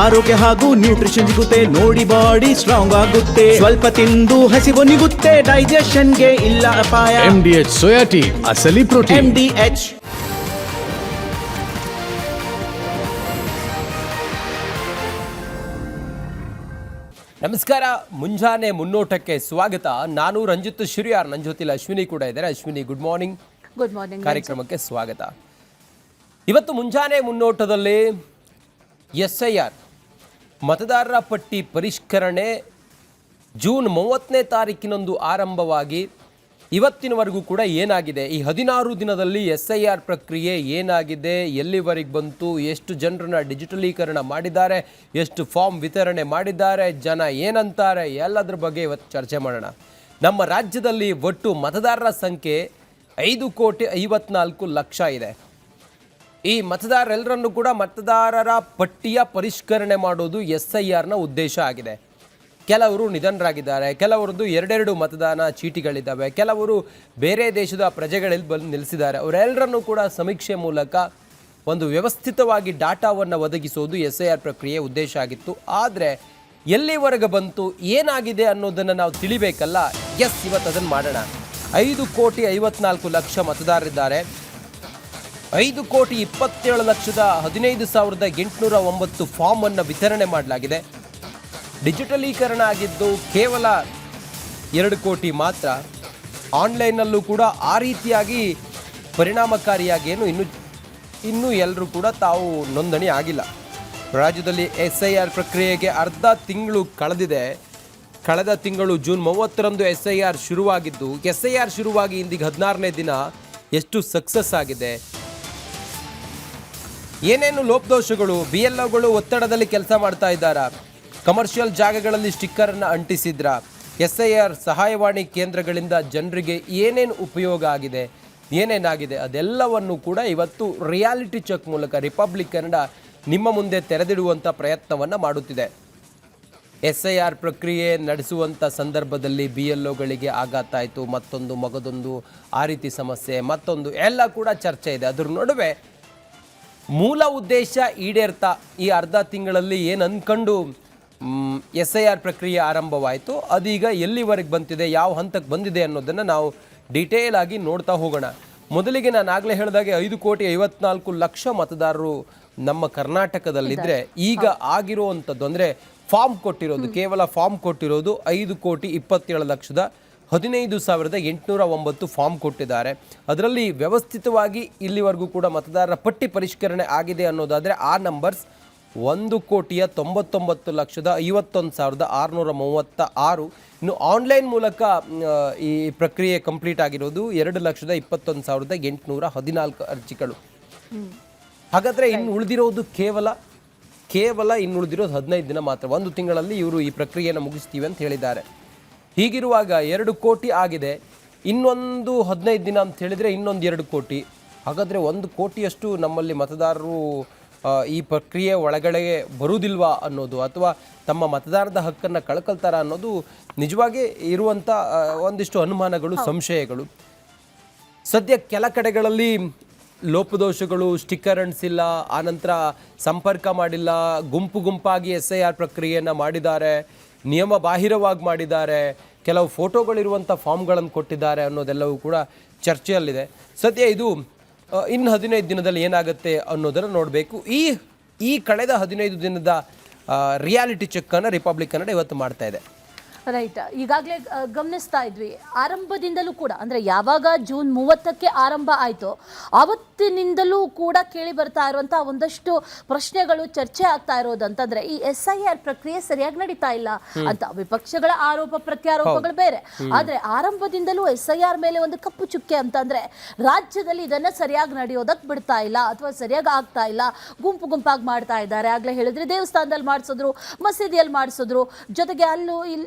ಆರೋಗ್ಯ ಹಾಗೂ ನ್ಯೂಟ್ರಿಷನ್ ಸಿಗುತ್ತೆ ನೋಡಿ, ಬಾಡಿ ಸ್ಟ್ರಾಂಗ್ ಆಗುತ್ತೆ. ಸ್ವಲ್ಪ ತಿಂದು ಹಸಿವು ನಿಗುತ್ತೆ, ಡೈಜೆಷನ್ಗೆ ಇಲ್ಲ ಅಪಾಯ. MDH ಸೋಯಾ ಟೀ, ಅಸಲಿ ಪ್ರೋಟೀನ್. MDH. ನಮಸ್ಕಾರ, ಮುಂಜಾನೆ ಮುನ್ನೋಟಕ್ಕೆ ಸ್ವಾಗತ. ನಾನು ರಂಜಿತ್ ಶಿರಿಯಾರ್, ನನ್ನ ಜೊತೆಲಿ ಅಶ್ವಿನಿ ಕೂಡ ಇದ್ದಾರೆ. Ashwini, good morning. Good morning. ಕಾರ್ಯಕ್ರಮಕ್ಕೆ ಸ್ವಾಗತ. ಇವತ್ತು ಮುಂಜಾನೆ ಮುನ್ನೋಟದಲ್ಲಿ SIR ಮತದಾರರ ಪಟ್ಟಿ ಪರಿಷ್ಕರಣೆ ಜೂನ್ 30ನೇ ತಾರೀಕಿನಂದು ಆರಂಭವಾಗಿ ಇವತ್ತಿನವರೆಗೂ ಕೂಡ ಏನಾಗಿದೆ, ಈ 16 ದಿನದಲ್ಲಿ SIR ಪ್ರಕ್ರಿಯೆ ಏನಾಗಿದೆ, ಎಲ್ಲಿವರೆಗೆ ಬಂತು, ಎಷ್ಟು ಜನರನ್ನ ಡಿಜಿಟಲೀಕರಣ ಮಾಡಿದ್ದಾರೆ, ಎಷ್ಟು ಫಾರ್ಮ್ ವಿತರಣೆ ಮಾಡಿದ್ದಾರೆ, ಜನ ಏನಂತಾರೆ, ಎಲ್ಲದ್ರ ಬಗ್ಗೆ ಇವತ್ತು ಚರ್ಚೆ ಮಾಡೋಣ. ನಮ್ಮ ರಾಜ್ಯದಲ್ಲಿ ಒಟ್ಟು ಮತದಾರರ ಸಂಖ್ಯೆ 5,54,00,000 ಇದೆ. ಈ ಮತದಾರರೆಲ್ಲರನ್ನು ಕೂಡ ಮತದಾರರ ಪಟ್ಟಿಯ ಪರಿಷ್ಕರಣೆ ಮಾಡೋದು SIRನ ಉದ್ದೇಶ ಆಗಿದೆ. ಕೆಲವರು ನಿಧನರಾಗಿದ್ದಾರೆ, ಕೆಲವರದ್ದು 2 ಮತದಾನ ಚೀಟಿಗಳಿದ್ದಾವೆ, ಕೆಲವರು ಬೇರೆ ದೇಶದ ಪ್ರಜೆಗಳಲ್ಲಿ ಬಂದು ನಿಲ್ಲಿಸಿದ್ದಾರೆ. ಅವರೆಲ್ಲರನ್ನೂ ಕೂಡ ಸಮೀಕ್ಷೆ ಮೂಲಕ ಒಂದು ವ್ಯವಸ್ಥಿತವಾಗಿ ಡಾಟಾವನ್ನು ಒದಗಿಸೋದು SIR ಪ್ರಕ್ರಿಯೆ ಉದ್ದೇಶ ಆಗಿತ್ತು. ಆದರೆ ಎಲ್ಲಿವರೆಗೆ ಬಂತು, ಏನಾಗಿದೆ ಅನ್ನೋದನ್ನು ನಾವು ತಿಳಿಬೇಕಲ್ಲ. ಇವತ್ತು ಅದನ್ನು ಮಾಡೋಣ. 5,54,00,000 ಮತದಾರರಿದ್ದಾರೆ. 5,27,15,809 ಫಾರ್ಮನ್ನು ವಿತರಣೆ ಮಾಡಲಾಗಿದೆ. ಡಿಜಿಟಲೀಕರಣ ಆಗಿದ್ದು ಕೇವಲ 2 ಕೋಟಿ ಮಾತ್ರ. ಆನ್ಲೈನ್ನಲ್ಲೂ ಕೂಡ ಆ ರೀತಿಯಾಗಿ ಪರಿಣಾಮಕಾರಿಯಾಗಿ ಇನ್ನೂ ಎಲ್ಲರೂ ಕೂಡ ತಾವು ನೋಂದಣಿ ಆಗಿಲ್ಲ. ರಾಜ್ಯದಲ್ಲಿ SIR ಪ್ರಕ್ರಿಯೆಗೆ ಅರ್ಧ ತಿಂಗಳು ಕಳೆದಿದೆ. ಕಳೆದ ತಿಂಗಳು ಜೂನ್ 30ರಂದು SIR ಶುರುವಾಗಿದ್ದು, SIR ಶುರುವಾಗಿ ಇಂದಿಗೆ 16ನೇ ದಿನ. ಎಷ್ಟು ಸಕ್ಸಸ್ ಆಗಿದೆ, ಏನೇನು ಲೋಪದೋಷಗಳು, BLOಗಳು ಒತ್ತಡದಲ್ಲಿ ಕೆಲಸ ಮಾಡ್ತಾ ಇದ್ದಾರಾ, ಕಮರ್ಷಿಯಲ್ ಜಾಗಗಳಲ್ಲಿ ಸ್ಟಿಕ್ಕರನ್ನು ಅಂಟಿಸಿದ್ರ, SIR ಸಹಾಯವಾಣಿ ಕೇಂದ್ರಗಳಿಂದ ಜನರಿಗೆ ಏನೇನು ಉಪಯೋಗ ಆಗಿದೆ, ಏನೇನಾಗಿದೆ, ಅದೆಲ್ಲವನ್ನು ಕೂಡ ಇವತ್ತು ರಿಯಾಲಿಟಿ ಚೆಕ್ ಮೂಲಕ ರಿಪಬ್ಲಿಕ್ ಕನ್ನಡ ನಿಮ್ಮ ಮುಂದೆ ತೆರೆದಿಡುವಂಥ ಪ್ರಯತ್ನವನ್ನು ಮಾಡುತ್ತಿದೆ. SIR ಪ್ರಕ್ರಿಯೆ ನಡೆಸುವಂಥ ಸಂದರ್ಭದಲ್ಲಿ BLOಗಳಿಗೆ ಆಘಾತ ಆಯಿತು, ಮತ್ತೊಂದು ಮಗದೊಂದು ಆ ರೀತಿ ಸಮಸ್ಯೆ, ಮತ್ತೊಂದು ಎಲ್ಲ ಕೂಡ ಚರ್ಚೆ ಇದೆ. ಅದ್ರ ನಡುವೆ ಮೂಲ ಉದ್ದೇಶ ಈಡೇರ್ತಾ ಈ ಅರ್ಧ ತಿಂಗಳಲ್ಲಿ ಏನು ಅಂದ್ಕೊಂಡು SIR ಪ್ರಕ್ರಿಯೆ ಆರಂಭವಾಯಿತು, ಅದೀಗ ಎಲ್ಲಿವರೆಗೆ ಬಂದಿದೆ, ಯಾವ ಹಂತಕ್ಕೆ ಬಂದಿದೆ ಅನ್ನೋದನ್ನು ನಾವು ಡಿಟೇಲ್ ಆಗಿ ನೋಡ್ತಾ ಹೋಗೋಣ. ಮೊದಲಿಗೆ ನಾನು ಆಗಲೇ ಹೇಳಿದಾಗೆ 5,54,00,000 ಮತದಾರರು ನಮ್ಮ ಕರ್ನಾಟಕದಲ್ಲಿದ್ದರೆ, ಈಗ ಆಗಿರುವಂಥದ್ದು ಅಂದರೆ ಫಾರ್ಮ್ ಕೊಟ್ಟಿರೋದು, ಕೇವಲ ಫಾರ್ಮ್ ಕೊಟ್ಟಿರೋದು 5,27,15,809 ಫಾರ್ಮ್ ಕೊಟ್ಟಿದ್ದಾರೆ. ಅದರಲ್ಲಿ ವ್ಯವಸ್ಥಿತವಾಗಿ ಇಲ್ಲಿವರೆಗೂ ಕೂಡ ಮತದಾರರ ಪಟ್ಟಿ ಪರಿಷ್ಕರಣೆ ಆಗಿದೆ ಅನ್ನೋದಾದರೆ ಆ ನಂಬರ್ಸ್ 1,99,51,636. ಇನ್ನು ಆನ್ಲೈನ್ ಮೂಲಕ ಈ ಪ್ರಕ್ರಿಯೆ ಕಂಪ್ಲೀಟ್ ಆಗಿರೋದು 2,21,814 ಅರ್ಜಿಗಳು. ಹಾಗಾದರೆ ಇನ್ನು ಉಳಿದಿರೋದು ಕೇವಲ 15 ದಿನ ಮಾತ್ರ. 1 ತಿಂಗಳಲ್ಲಿ ಇವರು ಈ ಪ್ರಕ್ರಿಯೆಯನ್ನು ಮುಗಿಸ್ತೀವಿ ಅಂತ ಹೇಳಿದ್ದಾರೆ. ಹೀಗಿರುವಾಗ 2 ಕೋಟಿ ಆಗಿದೆ, ಇನ್ನೊಂದು 15 ದಿನ ಅಂತ ಹೇಳಿದರೆ ಇನ್ನೊಂದು 2 ಕೋಟಿ. ಹಾಗಾದರೆ 1 ಕೋಟಿಯಷ್ಟು ನಮ್ಮಲ್ಲಿ ಮತದಾರರು ಈ ಪ್ರಕ್ರಿಯೆ ಒಳಗಡೆ ಬರುವುದಿಲ್ವಾ ಅನ್ನೋದು, ಅಥವಾ ತಮ್ಮ ಮತದಾರದ ಹಕ್ಕನ್ನು ಕಳ್ಕೊಳ್ತಾರ ಅನ್ನೋದು ನಿಜವಾಗಿ ಇರುವಂಥ ಒಂದಿಷ್ಟು ಅನುಮಾನಗಳು, ಸಂಶಯಗಳು. ಸದ್ಯ ಕೆಲ ಕಡೆಗಳಲ್ಲಿ ಲೋಪದೋಷಗಳು, ಸ್ಟಿಕ್ಕರ್ ಅಂಟಿಸಿಲ್ಲ, ಆನಂತರ ಸಂಪರ್ಕ ಮಾಡಿಲ್ಲ, ಗುಂಪಾಗಿ SIR ಪ್ರಕ್ರಿಯೆಯನ್ನು ಮಾಡಿದ್ದಾರೆ, ನಿಯಮ ಬಾಹಿರವಾಗಿ ಮಾಡಿದ್ದಾರೆ, ಕೆಲವು ಫೋಟೋಗಳಿರುವಂಥ ಫಾರ್ಮ್ಗಳನ್ನು ಕೊಟ್ಟಿದ್ದಾರೆ ಅನ್ನೋದೆಲ್ಲವೂ ಕೂಡ ಚರ್ಚೆಯಲ್ಲಿದೆ. ಸದ್ಯ ಇದು ಇನ್ನು 15 ದಿನದಲ್ಲಿ ಏನಾಗುತ್ತೆ ಅನ್ನೋದನ್ನು ನೋಡಬೇಕು. ಈ ಕಳೆದ 15 ದಿನದ ರಿಯಾಲಿಟಿ ಚೆಕ್ಕನ್ನು ರಿಪಬ್ಲಿಕ್ ಕನ್ನಡ ಇವತ್ತು ಮಾಡ್ತಾ ಇದೆ. ರೈಟ್. ಈಗಾಗಲೇ ಗಮನಿಸ್ತಾ ಇದ್ವಿ, ಆರಂಭದಿಂದಲೂ ಕೂಡ ಅಂದರೆ ಯಾವಾಗ ಜೂನ್ 30ಕ್ಕೆ ಆರಂಭ ಆಯಿತು ಆವತ್ತಿನಿಂದಲೂ ಕೂಡ ಕೇಳಿ ಬರ್ತಾ ಇರುವಂಥ ಒಂದಷ್ಟು ಪ್ರಶ್ನೆಗಳು, ಚರ್ಚೆ ಆಗ್ತಾ ಇರೋದಂತಂದ್ರೆ ಈ SIR ಪ್ರಕ್ರಿಯೆ ಸರಿಯಾಗಿ ನಡೀತಾ ಇಲ್ಲ ಅಂತ. ವಿಪಕ್ಷಗಳ ಆರೋಪ ಪ್ರತ್ಯಾರೋಪಗಳು ಬೇರೆ, ಆದರೆ ಆರಂಭದಿಂದಲೂ SIR ಮೇಲೆ ಒಂದು ಕಪ್ಪು ಚುಕ್ಕೆ ಅಂತಂದ್ರೆ ರಾಜ್ಯದಲ್ಲಿ ಇದನ್ನ ಸರಿಯಾಗಿ ನಡೆಯೋದಕ್ಕೆ ಬಿಡ್ತಾ ಇಲ್ಲ, ಅಥವಾ ಸರಿಯಾಗಿ ಆಗ್ತಾ ಇಲ್ಲ, ಗುಂಪಾಗಿ ಮಾಡ್ತಾ ಇದ್ದಾರೆ. ಆಗ್ಲೇ ಹೇಳಿದ್ರೆ ದೇವಸ್ಥಾನದಲ್ಲಿ ಮಾಡಿಸಿದ್ರು, ಮಸೀದಿಯಲ್ಲಿ ಮಾಡಿಸಿದ್ರು, ಜೊತೆಗೆ ಅಲ್ಲೂ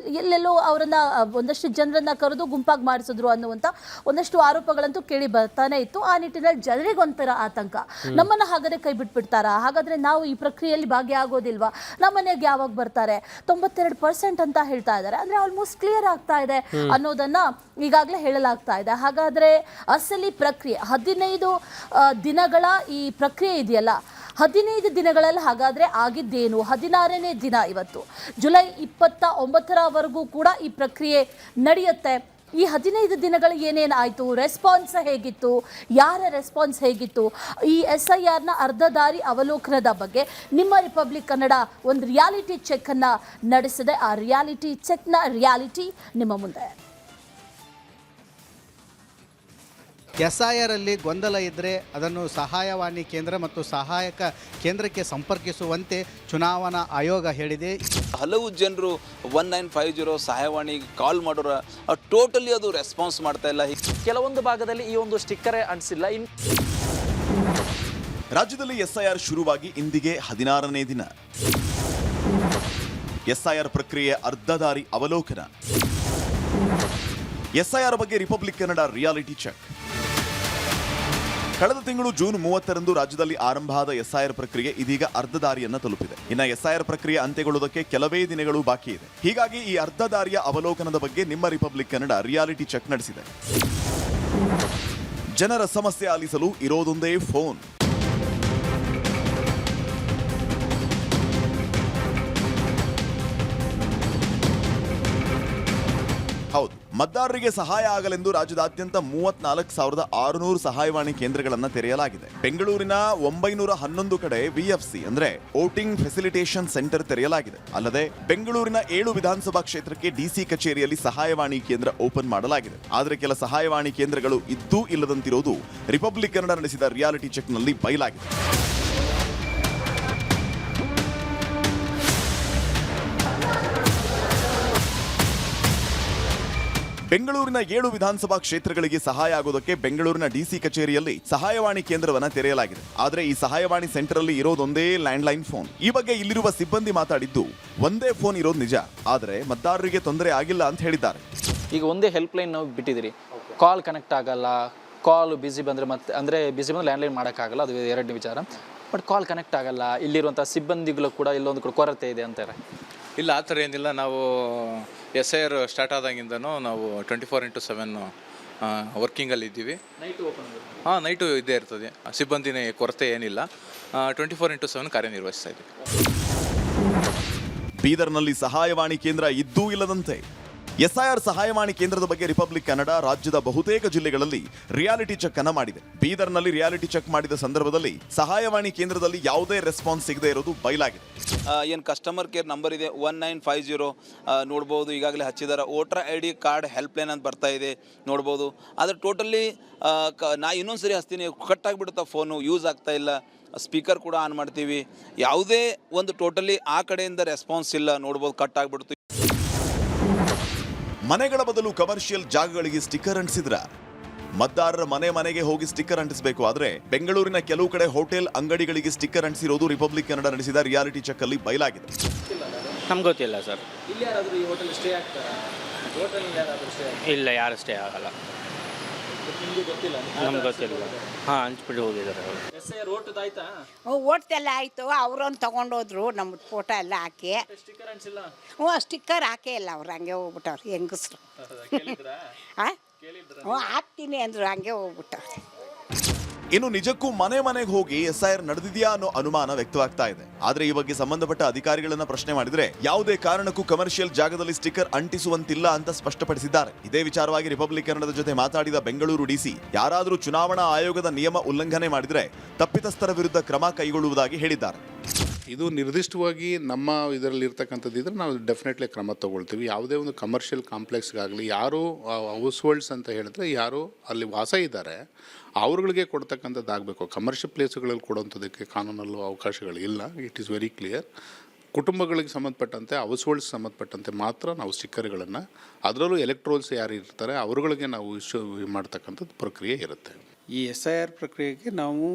ಎಲ್ಲೆಲ್ಲೋ ಅವರನ್ನ ಒಂದಷ್ಟು ಜನರನ್ನ ಕರೆದು ಗುಂಪಾಗಿ ಮಾಡಿಸಿದ್ರು ಅನ್ನುವಂಥ ಒಂದಷ್ಟು ಆರೋಪಗಳಂತೂ ಕೇಳಿ ಬರ್ತಾನೆ ಇತ್ತು. ಆ ನಿಟ್ಟಿನಲ್ಲಿ ಜನರಿಗೆ ನಮಗೊಂಥರ ಆತಂಕ. ನಮ್ಮನ್ನ ಹಾಗಾದ್ರೆ ಕೈ ಬಿಟ್ಬಿಡ್ತಾರಾ, ಹಾಗಾದ್ರೆ ನಾವು ಈ ಪ್ರಕ್ರಿಯೆಯಲ್ಲಿ ಭಾಗಿಯಾಗೋದಿಲ್ವಾ, ನಮ್ಮ ಮನೆಗೆ ಯಾವಾಗ ಬರ್ತಾರೆ, 92% ಅಂತ ಹೇಳ್ತಾ ಇದ್ದಾರೆ. ಅಂದ್ರೆ ಆಲ್ಮೋಸ್ಟ್ ಕ್ಲಿಯರ್ ಆಗ್ತಾ ಇದೆ ಅನ್ನೋದನ್ನ ಈಗಾಗಲೇ ಹೇಳಲಾಗ್ತಾ ಇದೆ. ಹಾಗಾದ್ರೆ ಅಸಲಿ ಪ್ರಕ್ರಿಯೆ 15 ದಿನಗಳ ಈ ಪ್ರಕ್ರಿಯೆ ಇದೆಯಲ್ಲ, 15 ದಿನಗಳಲ್ಲಿ ಹಾಗಾದ್ರೆ ಆಗಿದ್ದೇನು? 16ನೇ ದಿನ ಇವತ್ತು, ಜುಲೈ 29ರವರೆಗೂ ಕೂಡ ಈ ಪ್ರಕ್ರಿಯೆ ನಡೆಯುತ್ತೆ. ಈ 15 ದಿನಗಳು ಏನೇನಾಯಿತು, ರೆಸ್ಪಾನ್ಸ್ ಹೇಗಿತ್ತು, ಯಾರ ರೆಸ್ಪಾನ್ಸ್ ಹೇಗಿತ್ತು, ಈ SIRನ ಅರ್ಧ ದಾರಿ ಅವಲೋಕನದ ಬಗ್ಗೆ ನಿಮ್ಮ ರಿಪಬ್ಲಿಕ್ ಕನ್ನಡ ಒಂದು ರಿಯಾಲಿಟಿ ಚೆಕ್ಕನ್ನು ನಡೆಸಿದೆ. ಆ ರಿಯಾಲಿಟಿ ಚೆಕ್ನ ರಿಯಾಲಿಟಿ ನಿಮ್ಮ ಮುಂದೆ. SIR ಅಲ್ಲಿ ಗೊಂದಲ ಇದ್ದರೆ ಅದನ್ನು ಸಹಾಯವಾಣಿ ಕೇಂದ್ರ ಮತ್ತು ಸಹಾಯಕ ಕೇಂದ್ರಕ್ಕೆ ಸಂಪರ್ಕಿಸುವಂತೆ ಚುನಾವಣಾ ಆಯೋಗ ಹೇಳಿದೆ. ಹಲವು ಜನರು 1950 ಸಹಾಯವಾಣಿಗೆ ಕಾಲ್ ಮಾಡೋರ ಟೋಟಲಿ ಅದು ರೆಸ್ಪಾನ್ಸ್ ಮಾಡ್ತಾ ಇಲ್ಲ. ಕೆಲವೊಂದು ಭಾಗದಲ್ಲಿ ಈ ಒಂದು ಸ್ಟಿಕ್ಕರೇ ಅಂಟಿಸಿಲ್ಲ. ರಾಜ್ಯದಲ್ಲಿ SIR ಶುರುವಾಗಿ ಇಂದಿಗೆ 16ನೇ ದಿನ. SIR ಪ್ರಕ್ರಿಯೆ ಅರ್ಧ ದಾರಿ ಅವಲೋಕನ. SIR ಬಗ್ಗೆ ರಿಪಬ್ಲಿಕ್ ಕನ್ನಡ ರಿಯಾಲಿಟಿ ಚೆಕ್. ಕಳೆದ ತಿಂಗಳು ಜೂನ್ 30ರಂದು ರಾಜ್ಯದಲ್ಲಿ ಆರಂಭ ಆದ SIR ಪ್ರಕ್ರಿಯೆ ಇದೀಗ ಅರ್ಧ ದಾರಿಯನ್ನ ತಲುಪಿದೆ. ಇನ್ನು SIR ಪ್ರಕ್ರಿಯೆ ಅಂತ್ಯಗೊಳ್ಳುವುದಕ್ಕೆ ಕೆಲವೇ ದಿನಗಳು ಬಾಕಿ ಇದೆ. ಹೀಗಾಗಿ ಈ ಅರ್ಧ ದಾರಿಯ ಅವಲೋಕನದ ಬಗ್ಗೆ ನಿಮ್ಮ ರಿಪಬ್ಲಿಕ್ ಕನ್ನಡ ರಿಯಾಲಿಟಿ ಚೆಕ್ ನಡೆಸಿದೆ. ಜನರ ಸಮಸ್ಯೆ ಆಲಿಸಲು ಇರೋದೊಂದೇ ಫೋನ್. ಹೌದು, ಮತದಾರರಿಗೆ ಸಹಾಯ ಆಗಲೆಂದು ರಾಜ್ಯದಾದ್ಯಂತ 34,600 ಸಹಾಯವಾಣಿ ಕೇಂದ್ರಗಳನ್ನು ತೆರೆಯಲಾಗಿದೆ. ಬೆಂಗಳೂರಿನ 911 ಕಡೆ VFC ಅಂದ್ರೆ ವೋಟಿಂಗ್ ಫೆಸಿಲಿಟೇಷನ್ ಸೆಂಟರ್ ತೆರೆಯಲಾಗಿದೆ. ಅಲ್ಲದೆ ಬೆಂಗಳೂರಿನ 7 ವಿಧಾನಸಭಾ ಕ್ಷೇತ್ರಕ್ಕೆ DC ಕಚೇರಿಯಲ್ಲಿ ಸಹಾಯವಾಣಿ ಕೇಂದ್ರ ಓಪನ್ ಮಾಡಲಾಗಿದೆ. ಆದರೆ ಕೆಲ ಸಹಾಯವಾಣಿ ಕೇಂದ್ರಗಳು ಇದ್ದೂ ಇಲ್ಲದಂತಿರೋದು ರಿಪಬ್ಲಿಕ್ ಕನ್ನಡ ನಡೆಸಿದ ರಿಯಾಲಿಟಿ ಚೆಕ್ನಲ್ಲಿ ಬಯಲಾಗಿದೆ. ಬೆಂಗಳೂರಿನ 7 ವಿಧಾನಸಭಾ ಕ್ಷೇತ್ರಗಳಿಗೆ ಸಹಾಯ ಆಗೋದಕ್ಕೆ ಬೆಂಗಳೂರಿನ DC ಕಚೇರಿಯಲ್ಲಿ ಸಹಾಯವಾಣಿ ಕೇಂದ್ರವನ್ನ ತೆರೆಯಲಾಗಿದೆ. ಆದರೆ ಈ ಸಹಾಯವಾಣಿ ಸೆಂಟರ್ ಅಲ್ಲಿ ಇರೋದೊಂದೇ ಲ್ಯಾಂಡ್ಲೈನ್ ಫೋನ್. ಈ ಬಗ್ಗೆ ಇಲ್ಲಿರುವ ಸಿಬ್ಬಂದಿ ಮಾತಾಡಿದ್ದು ಒಂದೇ ಫೋನ್ ಇರೋದು ನಿಜ, ಆದರೆ ಮತದಾರರಿಗೆ ತೊಂದರೆ ಆಗಿಲ್ಲ ಅಂತ ಹೇಳಿದ್ದಾರೆ. ಈಗ ಒಂದೇ ಹೆಲ್ಪ್ ಲೈನ್ ನಾವು ಬಿಟ್ಟಿದ್ದೀರಿ, ಕಾಲ್ ಕನೆಕ್ಟ್ ಆಗಲ್ಲ, ಕಾಲ್ ಬಿಸಿ ಬಂದರೆ ಮತ್ತೆ ಅಂದರೆ ಬಿಸಿ ಬಂದರೆ ಲ್ಯಾಂಡ್ಲೈನ್ ಮಾಡೋಕ್ಕಾಗಲ್ಲ, ಅದು ಎರಡನೇ ವಿಚಾರ. ಬಟ್ ಕಾಲ್ ಕನೆಕ್ಟ್ ಆಗಲ್ಲ, ಇಲ್ಲಿರುವಂಥ ಸಿಬ್ಬಂದಿಗಳು ಕೂಡ ಇಲ್ಲೊಂದು ಕೊರತೆ ಇದೆ ಅಂತಾರೆ. ಇಲ್ಲ, ಆ ಥರ ಏನಿಲ್ಲ. ನಾವು SIR ಸ್ಟಾರ್ಟ್ ಆದಾಗಿಂದನೂ ನಾವು 24/7 ವರ್ಕಿಂಗಲ್ಲಿ ಇದ್ದೀವಿ. ನೈಟು ಇದ್ದೇ ಇರ್ತದೆ. ಸಿಬ್ಬಂದಿನೇ ಕೊರತೆ ಏನಿಲ್ಲ. 24/7 ಕಾರ್ಯನಿರ್ವಹಿಸ್ತಾ ಇದ್ದೀವಿ. ಬೀದರ್ನಲ್ಲಿ ಸಹಾಯವಾಣಿ ಕೇಂದ್ರ ಇದ್ದೂ ಇಲ್ಲದಂತೆ. SIR ಸಹಾಯವಾಣಿ ಕೇಂದ್ರದ ಬಗ್ಗೆ ರಿಪಬ್ಲಿಕ್ ಕನ್ನಡ ರಾಜ್ಯದ ಬಹುತೇಕ ಜಿಲ್ಲೆಗಳಲ್ಲಿ ರಿಯಾಲಿಟಿ ಚೆಕ್ ಅನ್ನ ಮಾಡಿದೆ. ಬೀದರ್ನಲ್ಲಿ ರಿಯಾಲಿಟಿ ಚೆಕ್ ಮಾಡಿದ ಸಂದರ್ಭದಲ್ಲಿ ಸಹಾಯವಾಣಿ ಕೇಂದ್ರದಲ್ಲಿ ಯಾವುದೇ ರೆಸ್ಪಾನ್ಸ್ ಸಿಗದೆ ಇರೋದು ಬಯಲಾಗಿದೆ. ಏನು ಕಸ್ಟಮರ್ ಕೇರ್ ನಂಬರ್ ಇದೆ 1950 ನೋಡ್ಬೋದು. ಈಗಾಗಲೇ ಹಚ್ಚಿದಾರೆ. Voter ID card helpline ಅಂತ ಬರ್ತಾ ಇದೆ ನೋಡ್ಬೋದು. ಆದರೆ ಟೋಟಲಿ ನಾ ಇನ್ನೊಂದ್ಸರಿ ಹಚ್ತೀನಿ, ಕಟ್ ಆಗಿಬಿಡುತ್ತಾ ಫೋನು, ಯೂಸ್ ಆಗ್ತಾ ಇಲ್ಲ. ಸ್ಪೀಕರ್ ಕೂಡ ಆನ್ ಮಾಡ್ತೀವಿ, ಯಾವುದೇ ಒಂದು ಟೋಟಲಿ ಆ ಕಡೆಯಿಂದ ರೆಸ್ಪಾನ್ಸ್ ಇಲ್ಲ ನೋಡ್ಬೋದು, ಕಟ್ ಆಗಿಬಿಡ್ತು. ಮನೆಗಳ ಬದಲು ಕಮರ್ಷಿಯಲ್ ಜಾಗಗಳಿಗೆ ಸ್ಟಿಕ್ಕರ್ ಅಂಟಿಸಿದ್ರ. ಮತದಾರರ ಮನೆಗೆ ಹೋಗಿ ಸ್ಟಿಕ್ಕರ್ ಅಂಟಿಸಬೇಕು. ಆದ್ರೆ ಬೆಂಗಳೂರಿನ ಕೆಲವು ಕಡೆ ಹೋಟೆಲ್ ಅಂಗಡಿಗಳಿಗೆ ಸ್ಟಿಕ್ಕರ್ ಅಂಟಿಸಿರೋದು ರಿಪಬ್ಲಿಕ್ ಕನ್ನಡ ನಡೆಸಿದ ರಿಯಾಲಿಟಿ ಚೆಕ್ ಅಲ್ಲಿ ಬಯಲಾಗಿದೆ. ನಮ್ಗೆ ಗೊತ್ತಿಲ್ಲ ಸರ್. ಇಲ್ಲಿ ಯಾರಾದರೂ ಈ ಹೋಟೆಲ್ ಸ್ಟೇ ಆಗ್ತಾರಾ? ಹೋಟೆಲ್ ಯಾರಾದರೂ ಸ್ಟೇ ಇಲ್ಲ, ಯಾರು ಸ್ಟೇ ಆಗಲ್ಲ. ನಿಮಗೆ ಗೊತ್ತಿಲ್ಲ? ನಮ್ಗೆ ಗೊತ್ತಿಲ್ಲ. ಹಂಚ್ಬಿಟ್ಟು ಹೋಗಿದ್ದಾರೆ ಅವರು. SIR ಓಟದಾಯ್ತಾ? ಓಟ್ದೆಲ್ಲ ಆಯಿತು. ಅವ್ರೊಂದು ತೊಗೊಂಡೋದ್ರು ನಮ್ಮದು ಫೋಟೋ ಎಲ್ಲ ಹಾಕಿ. ಸ್ಟಿಕ್ಕರ್ ಅಂಟಿಸಿಲ್ಲ? ಸ್ಟಿಕ್ಕರ್ ಹಾಕೇ ಇಲ್ಲ, ಅವ್ರು ಹಂಗೆ ಹೋಗ್ಬಿಟ್ಟವ್ರು ಹೆಂಗಸ್ರು. ಹಾಕ್ತೀನಿ ಅಂದರು, ಹಂಗೆ ಹೋಗ್ಬಿಟ್ಟವ್ರು. ಇನ್ನು ನಿಜಕ್ಕೂ ಮನೆಗೆ ಹೋಗಿ SIR ನಡೆದಿದೆಯಾ ಅನ್ನೋ ಅನುಮಾನ ವ್ಯಕ್ತವಾಗ್ತಾ ಇದೆ. ಆದ್ರೆ ಈ ಬಗ್ಗೆ ಸಂಬಂಧಪಟ್ಟ ಅಧಿಕಾರಿಗಳನ್ನ ಪ್ರಶ್ನೆ ಮಾಡಿದ್ರೆ ಯಾವುದೇ ಕಾರಣಕ್ಕೂ ಕಮರ್ಷಿಯಲ್ ಜಾಗದಲ್ಲಿ ಸ್ಟಿಕ್ಕರ್ ಅಂಟಿಸುವಂತಿಲ್ಲ ಅಂತ ಸ್ಪಷ್ಟಪಡಿಸಿದ್ದಾರೆ. ಇದೇ ವಿಚಾರವಾಗಿ ರಿಪಬ್ಲಿಕ್ ಕನ್ನಡದ ಜೊತೆ ಮಾತಾಡಿದ ಬೆಂಗಳೂರು DC, ಯಾರಾದರೂ ಚುನಾವಣಾ ಆಯೋಗದ ನಿಯಮ ಉಲ್ಲಂಘನೆ ಮಾಡಿದ್ರೆ ತಪ್ಪಿತಸ್ಥರ ವಿರುದ್ಧ ಕ್ರಮ ಕೈಗೊಳ್ಳುವುದಾಗಿ ಹೇಳಿದ್ದಾರೆ. ಇದು ನಿರ್ದಿಷ್ಟವಾಗಿ ನಮ್ಮ ಇದರಲ್ಲಿ ಇರ್ತಕ್ಕಂಥದ್ದು ಇದ್ರೆ ನಾವು ಡೆಫಿನೆಟ್ಲಿ ಕ್ರಮ ತಗೊಳ್ತೀವಿ. ಯಾವುದೇ ಒಂದು ಕಮರ್ಷಿಯಲ್ ಕಾಂಪ್ಲೆಕ್ಸ್ಗಾಗಲಿ, ಯಾರು ಹೌಸ್ ಹೋಲ್ಡ್ಸ್ ಅಂತ ಹೇಳಿದ್ರೆ ಯಾರು ಅಲ್ಲಿ ವಾಸ ಇದ್ದಾರೆ ಅವ್ರುಗಳಿಗೆ ಕೊಡ್ತಕ್ಕಂಥದ್ದಾಗಬೇಕು. ಕಮರ್ಷಿಯಲ್ ಪ್ಲೇಸ್ಗಳಲ್ಲಿ ಕೊಡುವಂಥದ್ದಕ್ಕೆ ಕಾನೂನಲ್ಲೂ ಅವಕಾಶಗಳಿಲ್ಲ. It is very clear. ಕುಟುಂಬಗಳಿಗೆ ಸಂಬಂಧಪಟ್ಟಂತೆ, ಹೌಸ್ ಹೋಲ್ಡ್ಸ್ ಸಂಬಂಧಪಟ್ಟಂತೆ ಮಾತ್ರ ನಾವು ಸ್ಟಿಕ್ಕರ್ಗಳನ್ನು, ಅದರಲ್ಲೂ ಎಲೆಕ್ಟ್ರೋಲ್ಸ್ ಯಾರು ಇರ್ತಾರೆ ಅವ್ರುಗಳಿಗೆ ನಾವು ಇಶ್ಯೂ ಮಾಡ್ತಕ್ಕಂಥದ್ದು ಪ್ರಕ್ರಿಯೆ ಇರುತ್ತೆ. ಈ SIR ಪ್ರಕ್ರಿಯೆಗೆ ನಾವು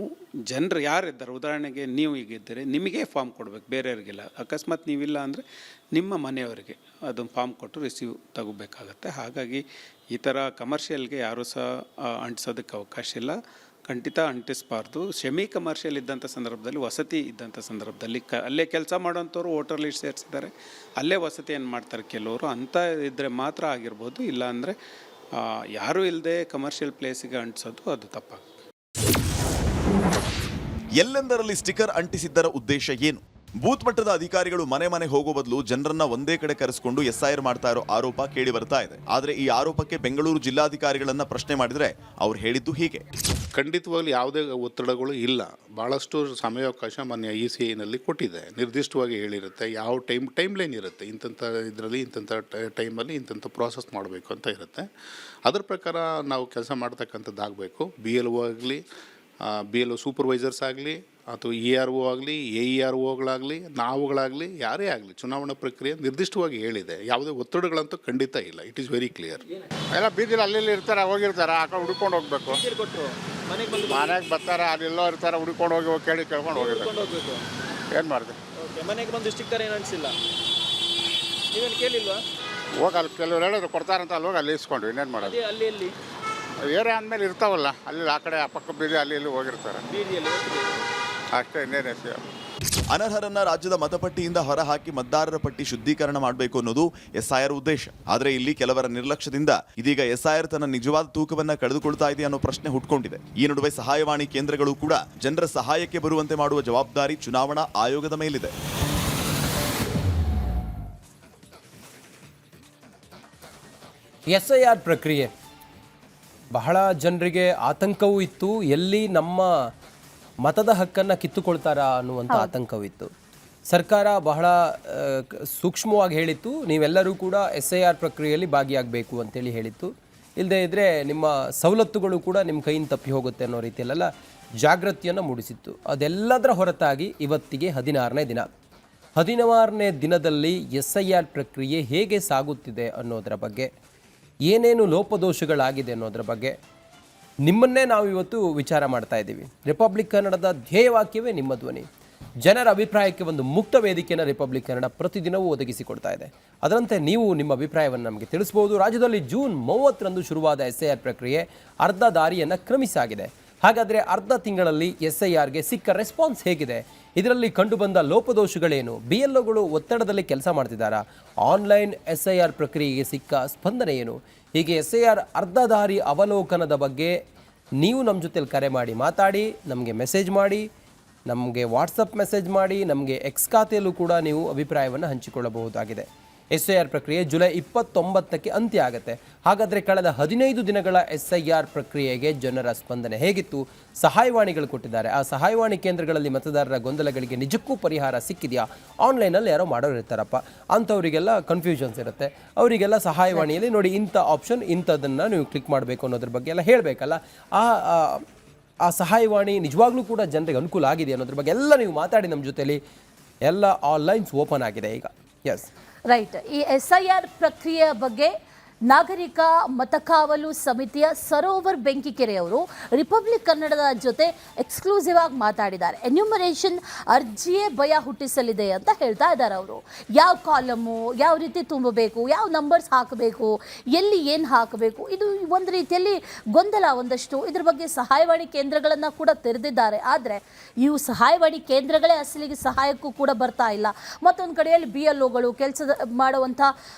ಜನರು ಯಾರಿದ್ದಾರೆ, ಉದಾಹರಣೆಗೆ ನೀವು ಈಗಿದ್ದರೆ ನಿಮಗೆ ಫಾರ್ಮ್ ಕೊಡಬೇಕು, ಬೇರೆಯವ್ರಿಗಿಲ್ಲ. ಅಕಸ್ಮಾತ್ ನೀವಿಲ್ಲ ಅಂದರೆ ನಿಮ್ಮ ಮನೆಯವರಿಗೆ ಅದೊಂದು ಫಾರ್ಮ್ ಕೊಟ್ಟು ರಿಸೀವ್ ತಗೋಬೇಕಾಗತ್ತೆ. ಹಾಗಾಗಿ ಈ ಥರ ಕಮರ್ಷಿಯಲ್ಗೆ ಯಾರೂ ಸಹ ಅಂಟಿಸೋದಕ್ಕೆ ಅವಕಾಶ ಇಲ್ಲ. ಖಂಡಿತ ಅಂಟಿಸಬಾರ್ದು. ಸೆಮಿ ಕಮರ್ಷಿಯಲ್ ಇದ್ದಂಥ ಸಂದರ್ಭದಲ್ಲಿ, ವಸತಿ ಇದ್ದಂಥ ಸಂದರ್ಭದಲ್ಲಿ ಅಲ್ಲೇ ಕೆಲಸ ಮಾಡೋವಂಥವ್ರು ವೋಟರ್ ಲಿಸ್ಟ್ ಸೇರಿಸಿದ್ದಾರೆ, ಅಲ್ಲೇ ವಸತಿಯನ್ನು ಮಾಡ್ತಾರೆ ಕೆಲವರು. ಅಂಥ ಇದ್ದರೆ ಮಾತ್ರ ಆಗಿರ್ಬೋದು. ಇಲ್ಲ ಅಂದರೆ ಯಾರೂ ಇಲ್ಲದೆ ಕಮರ್ಷಿಯಲ್ ಪ್ಲೇಸಿಗೆ ಅಂಟಿಸೋದು ಅದು ತಪ್ಪಾಗುತ್ತೆ. ಎಲ್ಲೆಂದರಲ್ಲಿ ಸ್ಟಿಕ್ಕರ್ ಅಂಟಿಸಿದ್ದರ ಉದ್ದೇಶ ಏನು? ಬೂತ್ ಮಟ್ಟದ ಅಧಿಕಾರಿಗಳು ಮನೆ ಮನೆ ಹೋಗೋ ಬದಲು ಜನರನ್ನ ಒಂದೇ ಕಡೆ ಕರೆಸಿಕೊಂಡು SIR ಮಾಡ್ತಾ ಇರೋ ಆರೋಪ ಕೇಳಿ ಬರ್ತಾ ಇದೆ. ಆದರೆ ಈ ಆರೋಪಕ್ಕೆ ಬೆಂಗಳೂರು ಜಿಲ್ಲಾಧಿಕಾರಿಗಳನ್ನ ಪ್ರಶ್ನೆ ಮಾಡಿದ್ರೆ ಅವ್ರು ಹೇಳಿದ್ದು ಹೀಗೆ: ಖಂಡಿತವಾಗ್ಲೂ ಯಾವುದೇ ಒತ್ತಡಗಳು ಇಲ್ಲ. ಭಾಳಷ್ಟು ಸಮಯಾವಕಾಶ ಮಾನ್ಯ ECIನಲ್ಲಿ ಕೊಟ್ಟಿದೆ, ನಿರ್ದಿಷ್ಟವಾಗಿ ಹೇಳಿರುತ್ತೆ. ಯಾವ ಟೈಮ್ ಲೈನ್ ಇರುತ್ತೆ, ಇಂಥ ಇದರಲ್ಲಿ ಇಂಥ ಟೈಮಲ್ಲಿ ಇಂಥ ಪ್ರಾಸೆಸ್ ಮಾಡಬೇಕು ಅಂತ ಇರುತ್ತೆ. ಅದರ ಪ್ರಕಾರ ನಾವು ಕೆಲಸ ಮಾಡ್ತಕ್ಕಂಥದ್ದಾಗಬೇಕು. BLO ಆಗಲಿ, BLO ಸೂಪರ್ವೈಸರ್ಸ್ ಆಗಲಿ, ಅಥವಾ ERO ಆಗಲಿ, AEROಗಳಾಗಲಿ, ನಾವುಗಳಾಗಲಿ, ಯಾರೇ ಆಗಲಿ, ಚುನಾವಣಾ ಪ್ರಕ್ರಿಯೆ ನಿರ್ದಿಷ್ಟವಾಗಿ ಹೇಳಿದೆ. ಯಾವುದೇ ಒತ್ತಡಗಳಂತೂ ಖಂಡಿತ ಇಲ್ಲ. It is very clear. ಎಲ್ಲ ಬೀದಿಲಿ ಅಲ್ಲಿ ಇರ್ತಾರೆ, ಹೋಗಿರ್ತಾರೆ, ಆ ಕಡೆ ಹುಡ್ಕೊಂಡು ಹೋಗ್ಬೇಕು. ಮನೆಗೆ ಬರ್ತಾರೆ, ಅಲ್ಲೆಲ್ಲೋ ಇರ್ತಾರೆ, ಹುಡ್ಕೊಂಡು ಹೋಗಿ ಕೇಳ್ಕೊಂಡು ಹೋಗಿರ್ಬೇಕು. ಏನು ಮಾಡಿದೆ? ಮನೆಗೆ ಬಂದು ಸ್ಟಿಕ್ಕರ್ ಏನು ಅನಿಸಿಲ್ಲ, ನೀವೇನು ಕೇಳಿಲ್ವಾ? ಹೋಗಿ ಅಲ್ಲಿ ಕೆಲವ್ರು ಹೇಳಿದ್ರು ಕೊಡ್ತಾರಂತ, ಅಲ್ಲಿ ಹೋಗಿ ಅಲ್ಲಿ ಇಸ್ಕೊಂಡು ಇನ್ನೇನು ಮಾಡೋದು? ಅಲ್ಲಿ ಏರಿಯಾ ಅಂದಮೇಲೆ ಇರ್ತಾವಲ್ಲ, ಅಲ್ಲಿ ಆ ಕಡೆ ಪಕ್ಕ ಬೀದಿ ಅಲ್ಲಿ ಇಲ್ಲಿ ಹೋಗಿರ್ತಾರೆ ಅಷ್ಟೇ, ಇನ್ನೇನು ಹೆಸರು. ಅನರ್ಹರನ್ನ ರಾಜ್ಯದ ಮತಪಟ್ಟಿಯಿಂದ ಹೊರಹಾಕಿ ಮತದಾರರ ಪಟ್ಟಿ ಶುದ್ಧೀಕರಣ ಮಾಡಬೇಕು ಅನ್ನೋದು SIR ಉದ್ದೇಶ. ಆದರೆ ಇಲ್ಲಿ ಕೆಲವರ ನಿರ್ಲಕ್ಷ್ಯದಿಂದ ಇದೀಗ SIR ತನ್ನ ನಿಜವಾದ ತೂಕವನ್ನ ಕಳೆದುಕೊಳ್ತಾ ಇದೆ ಅನ್ನೋ ಪ್ರಶ್ನೆ ಹುಟ್ಕೊಂಡಿದೆ. ಈ ನಡುವೆ ಸಹಾಯವಾಣಿ ಕೇಂದ್ರಗಳು ಕೂಡ ಜನರ ಸಹಾಯಕ್ಕೆ ಬರುವಂತೆ ಮಾಡುವ ಜವಾಬ್ದಾರಿ ಚುನಾವಣಾ ಆಯೋಗದ ಮೇಲಿದೆ. SIR ಪ್ರಕ್ರಿಯೆ ಬಹಳ ಜನರಿಗೆ ಆತಂಕವೂ ಇತ್ತು. ಎಲ್ಲಿ ನಮ್ಮ ಮತದ ಹಕ್ಕನ್ನು ಕಿತ್ತುಕೊಳ್ತಾರಾ ಅನ್ನುವಂಥ ಆತಂಕವೂ ಇತ್ತು. ಸರ್ಕಾರ ಬಹಳ ಸೂಕ್ಷ್ಮವಾಗಿ ಹೇಳಿತ್ತು, ನೀವೆಲ್ಲರೂ ಕೂಡ SIR ಪ್ರಕ್ರಿಯೆಯಲ್ಲಿ ಭಾಗಿಯಾಗಬೇಕು ಅಂತೇಳಿ ಹೇಳಿತ್ತು. ಇಲ್ಲದೇ ಇದ್ದರೆ ನಿಮ್ಮ ಸವಲತ್ತುಗಳು ಕೂಡ ನಿಮ್ಮ ಕೈಯಿಂದ ತಪ್ಪಿ ಹೋಗುತ್ತೆ ಅನ್ನೋ ರೀತಿಯಲ್ಲೆಲ್ಲ ಜಾಗೃತಿಯನ್ನು ಮೂಡಿಸಿತ್ತು. ಅದೆಲ್ಲದರ ಹೊರತಾಗಿ ಇವತ್ತಿಗೆ 16ನೇ ದಿನ. 16ನೇ ದಿನದಲ್ಲಿ SIR ಪ್ರಕ್ರಿಯೆ ಹೇಗೆ ಸಾಗುತ್ತಿದೆ ಅನ್ನೋದರ ಬಗ್ಗೆ, ಏನೇನು ಲೋಪದೋಷಗಳಾಗಿದೆ ಅನ್ನೋದ್ರ ಬಗ್ಗೆ ನಿಮ್ಮನ್ನೇ ನಾವು ಇವತ್ತು ವಿಚಾರ ಮಾಡ್ತಾ ಇದ್ದೀವಿ. ರಿಪಬ್ಲಿಕ್ ಕನ್ನಡದ ಧ್ಯೇಯವಾಕ್ಯವೇ ನಿಮ್ಮ ಧ್ವನಿ. ಜನರ ಅಭಿಪ್ರಾಯಕ್ಕೆ ಒಂದು ಮುಕ್ತ ವೇದಿಕೆಯನ್ನು ರಿಪಬ್ಲಿಕ್ ಕನ್ನಡ ಪ್ರತಿದಿನವೂ ಒದಗಿಸಿಕೊಡ್ತಾ ಇದೆ. ಅದರಂತೆ ನೀವು ನಿಮ್ಮ ಅಭಿಪ್ರಾಯವನ್ನು ನಮಗೆ ತಿಳಿಸ್ಬೋದು. ರಾಜ್ಯದಲ್ಲಿ ಜೂನ್ 30ರಂದು ಶುರುವಾದ SIR ಪ್ರಕ್ರಿಯೆ ಅರ್ಧ ದಾರಿಯನ್ನು ಕ್ರಮಿಸಾಗಿದೆ. ಹಾಗಾದರೆ ಅರ್ಧ ತಿಂಗಳಲ್ಲಿ SIRಗೆ ಸಿಕ್ಕ ರೆಸ್ಪಾನ್ಸ್ ಹೇಗಿದೆ? ಇದರಲ್ಲಿ ಕಂಡುಬಂದ ಲೋಪದೋಷಗಳೇನು? BLOಗಳು ಒತ್ತಡದಲ್ಲಿ ಕೆಲಸ ಮಾಡ್ತಿದ್ದಾರಾ? ಆನ್ಲೈನ್ SIR ಪ್ರಕ್ರಿಯೆಗೆ ಸಿಕ್ಕ ಸ್ಪಂದನೆ ಏನು? ಹೀಗೆ SIR ಅರ್ಧ ದಾರಿ ಅವಲೋಕನದ ಬಗ್ಗೆ ನೀವು ನಮ್ಮ ಜೊತೆಲಿ ಕರೆ ಮಾಡಿ ಮಾತಾಡಿ, ನಮಗೆ ಮೆಸೇಜ್ ಮಾಡಿ, ನಮಗೆ ವಾಟ್ಸಪ್ ಮೆಸೇಜ್ ಮಾಡಿ, ನಮಗೆ X ಖಾತೆಯಲ್ಲೂ ಕೂಡ ನೀವು ಅಭಿಪ್ರಾಯವನ್ನು ಹಂಚಿಕೊಳ್ಳಬಹುದಾಗಿದೆ. SIR ಪ್ರಕ್ರಿಯೆ ಜುಲೈ 29ಕ್ಕೆ ಅಂತ್ಯ ಆಗುತ್ತೆ. ಹಾಗಾದರೆ ಕಳೆದ 15 ದಿನಗಳ SIR ಪ್ರಕ್ರಿಯೆಗೆ ಜನರ ಸ್ಪಂದನೆ ಹೇಗಿತ್ತು? ಸಹಾಯವಾಣಿಗಳು ಕೊಟ್ಟಿದ್ದಾರೆ. ಆ ಸಹಾಯವಾಣಿ ಕೇಂದ್ರಗಳಲ್ಲಿ ಮತದಾರರ ಗೊಂದಲಗಳಿಗೆ ನಿಜಕ್ಕೂ ಪರಿಹಾರ ಸಿಕ್ಕಿದೆಯಾ? ಆನ್ಲೈನಲ್ಲಿ ಯಾರೋ ಮಾಡೋರು ಇರ್ತಾರಪ್ಪ, ಅಂಥವರಿಗೆಲ್ಲ ಕನ್ಫ್ಯೂಷನ್ಸ್ ಇರುತ್ತೆ. ಅವರಿಗೆಲ್ಲ ಸಹಾಯವಾಣಿಯಲ್ಲಿ ನೋಡಿ ಇಂಥ ಆಪ್ಷನ್, ಇಂಥದ್ದನ್ನು ನೀವು ಕ್ಲಿಕ್ ಮಾಡಬೇಕು ಅನ್ನೋದ್ರ ಬಗ್ಗೆ ಎಲ್ಲ ಹೇಳಬೇಕಲ್ಲ. ಆ ಸಹಾಯವಾಣಿ ನಿಜವಾಗ್ಲೂ ಕೂಡ ಜನರಿಗೆ ಅನುಕೂಲ ಆಗಿದೆ ಅನ್ನೋದ್ರ ಬಗ್ಗೆ ಎಲ್ಲ ನೀವು ಮಾತಾಡಿ ನಮ್ಮ ಜೊತೆಲಿ. ಎಲ್ಲ ಆನ್ಲೈನ್ಸ್ ಓಪನ್ ಆಗಿದೆ ಈಗ. S right. ಈ SIR ಪ್ರಕ್ರಿಯೆಯ ಬಗ್ಗೆ ನಾಗರಿಕ ಮತಕಾವಲು ಸಮಿತಿಯ ಸರೋವರ್ ಬೆಂಕಿಕೆರೆಯವರು ರಿಪಬ್ಲಿಕ್ ಕನ್ನಡದ ಜೊತೆ ಎಕ್ಸ್ಕ್ಲೂಸಿವ್ ಆಗಿ ಮಾತಾಡಿದ್ದಾರೆ. ಎನ್ಯುಮರೇಷನ್ ಅರ್ಜಿಯೇ ಭಯ ಹುಟ್ಟಿಸಲಿದೆ ಅಂತ ಹೇಳ್ತಾ ಇದ್ದಾರೆ ಅವರು. ಯಾವ ಕಾಲಮು ಯಾವ ರೀತಿ ತುಂಬಬೇಕು, ಯಾವ ನಂಬರ್ಸ್ ಹಾಕಬೇಕು, ಎಲ್ಲಿ ಏನು ಹಾಕಬೇಕು, ಇದು ಒಂದು ರೀತಿಯಲ್ಲಿ ಗೊಂದಲ ಒಂದಷ್ಟು. ಇದ್ರ ಬಗ್ಗೆ ಸಹಾಯವಾಣಿ ಕೇಂದ್ರಗಳನ್ನು ಕೂಡ ತೆರೆದಿದ್ದಾರೆ. ಆದರೆ ಇವು ಸಹಾಯವಾಣಿ ಕೇಂದ್ರಗಳೇ ಅಸಲಿಗೆ ಸಹಾಯಕ್ಕೂ ಕೂಡ ಬರ್ತಾ ಇಲ್ಲ. ಮತ್ತೊಂದು ಕಡೆಯಲ್ಲಿ BLOಗಳು ಕೆಲಸ ಮಾಡುವಂಥ